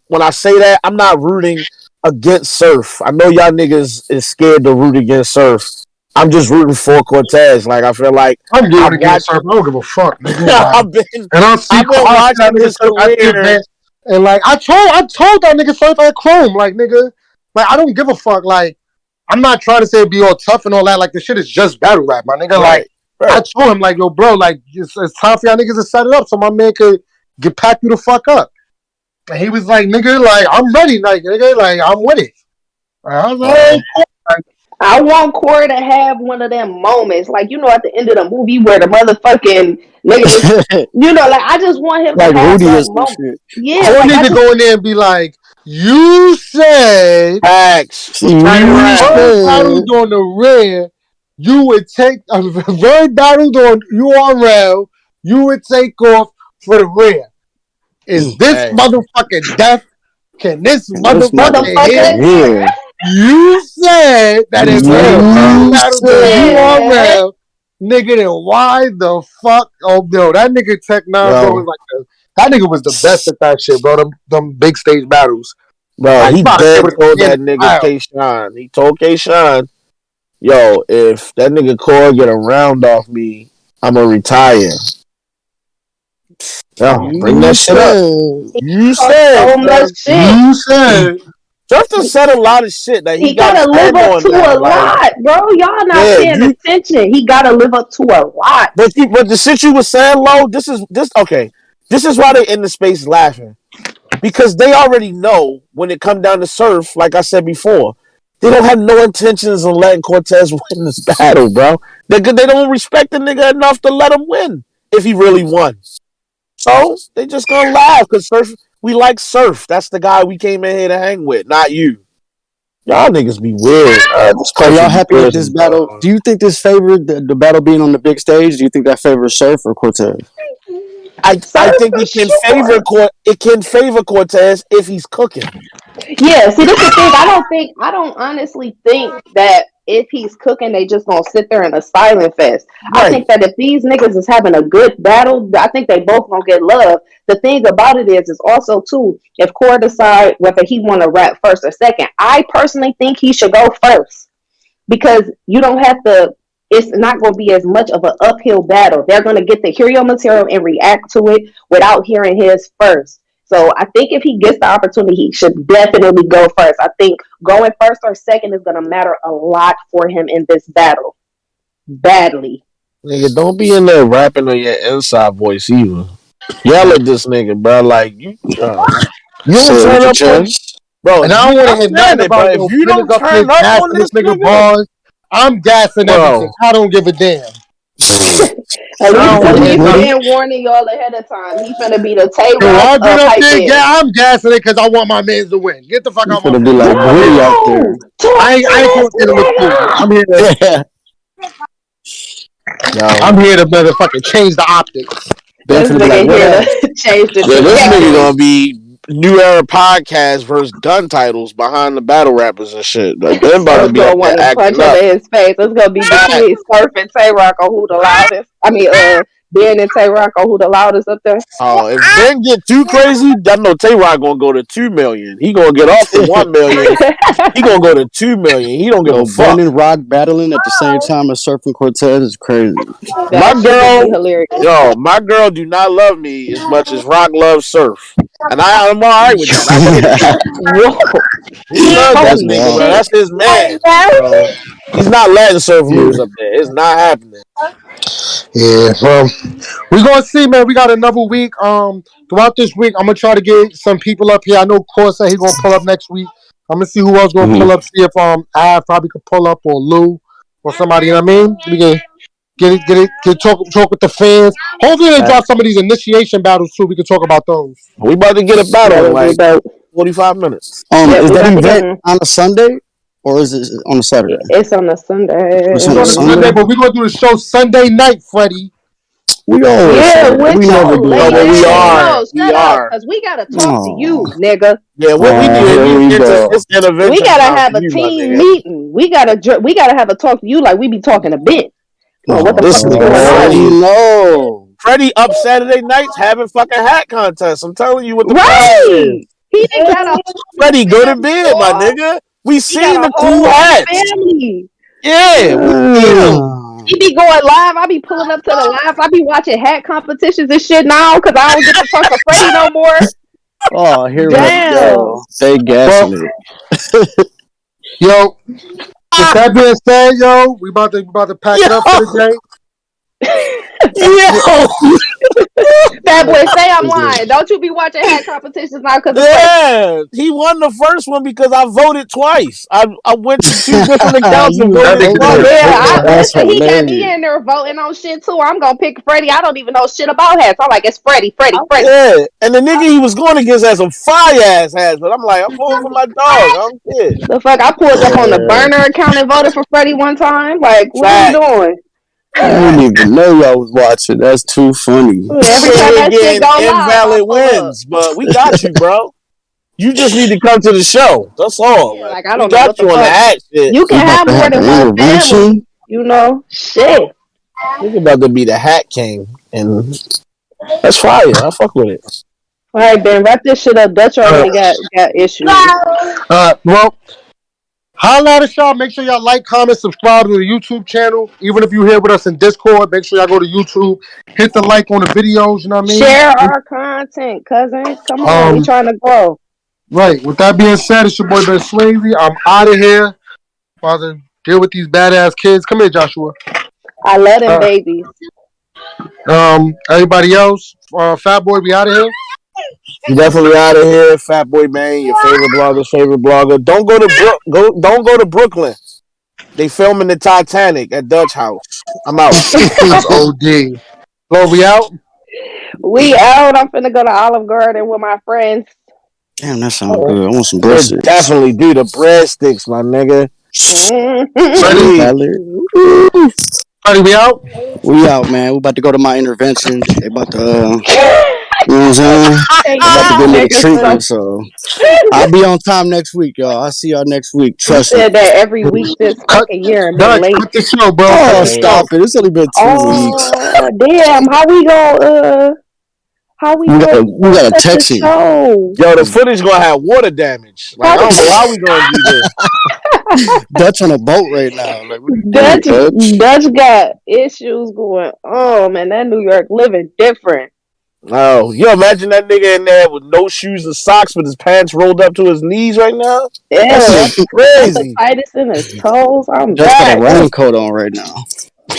When I say that, I'm not rooting against Surf. I know y'all niggas is scared to root against Surf. I'm just rooting for Cortez. Like I feel like I'm I've rooting against watched. her. I don't give a fuck, nigga. Like, I've been and I've been I see that watching nigga his surf at the career. event, and like I told that nigga surf at Chrome, like nigga, like I don't give a fuck. Like I'm not trying to say be all tough and all that. Like the shit is just battle rap, my nigga. Like I told him, like yo, bro, like it's time for y'all niggas to set it up so my man could get packed you the fuck up. And he was like, nigga, like I'm ready, like nigga, like I'm with it. I was like, I want Corey to have one of them moments, like at the end of the movie where the motherfucking nigga was, like I just want him to Like have Rudy that or some moment. shit. Yeah, Corey like need I to just go in there and be like, you said Facts. You Turn around. battled on the rear, you would take a very battled on URL, you would take off for the rear. Is this Hey, motherfucking death? Can this This motherfucker motherfucker hit? motherfucker here. here. You said that he's if real, bro. you You battled on said. Yeah. URL, nigga, then why the fuck? Oh no, that nigga Tech Nine, bro, was Yo, like that nigga was the best at that shit, bro. Them big stage battles. bro, Like you he gotta be able dead to told stand that it nigga out. K Shine. He told K Shine, yo, if that nigga Core get a round off me, I'ma retire. Yo, bring You that shit up. said. You Talk said, so much son. shit. You said Justin said a lot of shit that he He gotta gotta live stand up on to now. a Like, lot, bro. Y'all not yeah, paying attention. He gotta live up to a lot. but the shit you was saying, low, this okay. This is why they in the space laughing. Because they already know when it come down to Surf, like I said before, they don't have no intentions of letting Cortez win this battle, bro. They don't respect the nigga enough to let him win if he really won. So they just gonna laugh because Surf, we like Surf. That's the guy we came in here to hang with, not you. Y'all niggas be weird. This Are country y'all be happy with weird this battle? sometimes. Do you think this favored the battle being on the big stage? Do you think that favors Surf or Cortez? I Sir, think for sure. it can favor Cortez if he's cooking. Yeah, see, this is the thing. I don't honestly think that if he's cooking, they just gonna sit there in a silent fest. I Right. think that if these niggas is having a good battle, I think they both gonna get love. The thing about it is also too, if Core decide whether he want to rap first or second, I personally think he should go first because you don't have to. It's not going to be as much of an uphill battle. They're going to get to hear your material and react to it without hearing his first. So I think if he gets the opportunity, he should definitely go first. I think going first or second is going to matter a lot for him in this battle. Badly. Nigga, don't be in there rapping on your inside voice either. Yell at this nigga, bro. Like you Say don't it with turn your up on, chest. bro. and If I you, don't want to I'm hear saying nothing it, bro. about If yo you niggas don't up here turn up on gassing this this nigga nigga, bars. I'm gassing everything. bro, I don't give a damn. At least he Woody. been warning y'all ahead of time. He finna be the Tay So Rock I get of up hype there, man. I'm gassing it because I want my mans to win. Get the fuck You out my finna be face. like Woody out there. No! Talk I ain't to going to deal with you. I'm here to, Yo, I'm here to motherfucking change the optics. Ben this finna be like, nigga what here else? to change the this nigga trajectory. gonna be new era podcast versus gun titles behind the battle rappers and shit. Like, they're about to Surf be up gonna there want to punch acting him up. in his face. It's gonna be Fact. between Surf and Tay Rock on who the loudest. I mean, Ben and Tay Rock on who the loudest up there. Oh, if Ben get too crazy, I know Tay Rock gonna go to 2 million. He gonna get off the 1 million. He gonna go to 2 million. He don't give a Yo, Ben fuck. and Rock battling at the same time as Surf and Cortez is crazy. My That shit would be girl, hilarious. my girl do not love me as much as Rock loves Surf. And I'm all right with that. I get it. Whoa. He loves that That's Holy nigga, bro. wild. shit. That's his man. So he's not letting Surf Yeah. lose up there. It's not happening. Yeah, well, we gonna see, man. We got another week. Throughout this week, I'm gonna try to get some people up here. I know Core said he gonna pull up next week. I'm gonna see who else gonna pull up. See if Av probably could pull up or Lou or somebody. You know what I mean? We can get talk with the fans. Hopefully they drop some of these initiation battles too. We can talk about those. We about to get a That battle in would be like dope. 45 minutes. Yeah, Is we that about to get event him. on a Sunday or is it on a Saturday? It's on a Sunday. It's It's on a on a Sunday, Sunday. but we're gonna do the show Sunday night, Freddie. We always say Yeah, that. with We never your do No, it but on a late ass. Sunday. No, we shut up. are. Because we got to talk to Oh, you, nigga. Yeah, here we go. it's We intervention got to time have for a you, my team nigga. meeting. We got to have a talk to you like we be talking to Ben. Well, what the This fuck is nigga going on? Freddie. No. Freddie up Saturday nights having fucking hat contests. I'm telling you what the problem is. Right. He done got a Freddie, go to bed, my dog. nigga. We He got seen a the cool whole hats. family. Yeah, we see them. He be going live. I be pulling up to the live. I be watching hat competitions and shit now because I don't get to talk to Freddie no more. Oh, here we Damn. go. They Well, gassing it. yo, with that being said, yo, we about to pack it up for the day. Yo, Fat boy, say I'm lying. Don't you be watching hat competitions now because of Freddie. yeah, he won the first one because I voted twice. I went to 2 different accounts and You That voted nigga voted. did. twice. Yeah, That's listen, he got me hilarious. in there voting on shit too. I'm gonna pick Freddie. I don't even know shit about hats. I'm like, it's Freddie, Freddie, Freddie. Yeah, and the nigga he was going against had some fire ass hats, but I'm like, I'm voting for my dog. I don't care. The fuck, I pulled up on the Yeah. burner account and voted for Freddie one time. Like, what we Fact. doing? I didn't even know y'all was watching. That's too funny. Every Shit time here that shit getting go live, I invalid pull up. wins, but we got you, bro. You just need to come to the show. That's all. Yeah, Like, like I we don't know got what the you on the fuck. hat shit. You We can about have to more have than an one family. intervention. You know, shit. Nigga about to be the hat king, and that's fire. I fuck with it. All right, Ben, wrap this shit up. Dutch already got issues. Well, holla at us, y'all. Make sure y'all like, comment, subscribe to the YouTube channel. Even if you're here with us in Discord, make sure y'all go to YouTube, hit the like on the videos. You know what I mean? Share our content, cousin. Come on, we Um, trying to grow. right. With that being said, it's your boy Ben Swayze. I'm out of here. About to deal with these badass kids. Come here, Joshua. I love them Uh, babies. Everybody else, Fat Boy, we out of here. You definitely out of here, Fat Boy Man. Your favorite blogger's favorite blogger. Don't go to Brooklyn. They filming the Titanic at Dutch House. I'm out. That's OD. Well, we out. We out. I'm finna go to Olive Garden with my friends. Damn, that sounds good. I want some They breadsticks. definitely do the breadsticks, my nigga. Ready? Sweet. Ready? We out. We out, man. We about to go to my intervention. They about to, you know what I'm saying? Hey, They about to give me the niggas, treatment, so I'll be on time next week, y'all. I'll see y'all next week. you Trust me. said that every week this Cut. fucking year and been Dutch, late. cut the show, bro. Cut Oh, the show. stop it. It's only been 2 weeks. Oh damn! How we We gonna gotta cut the text him. show? Yo, the footage gonna have water damage. Like, I don't know how we gonna do this. Dutch on a boat right now. Like, what are you doing, Dutch Dutch? Dutch got issues going on, man. That New York living different. Oh, yo, imagine that nigga in there with no shoes or socks with his pants rolled up to his knees right now. Yeah, That got shit's the crazy. tightest in his toes. I'm Dutch got a back. raincoat on right now.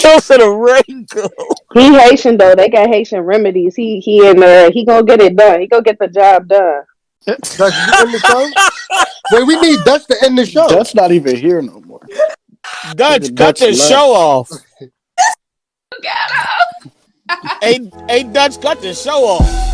Yo, to the raincoat. He Haitian though. They got Haitian remedies. He in there. He gonna get it done. He gonna get the job done. Dutch, you end the show. Wait, we need Dutch to end the show. Dutch not even here no more. Dutch, cut Dutch the left. show off. Hey, Dutch, cut the show off.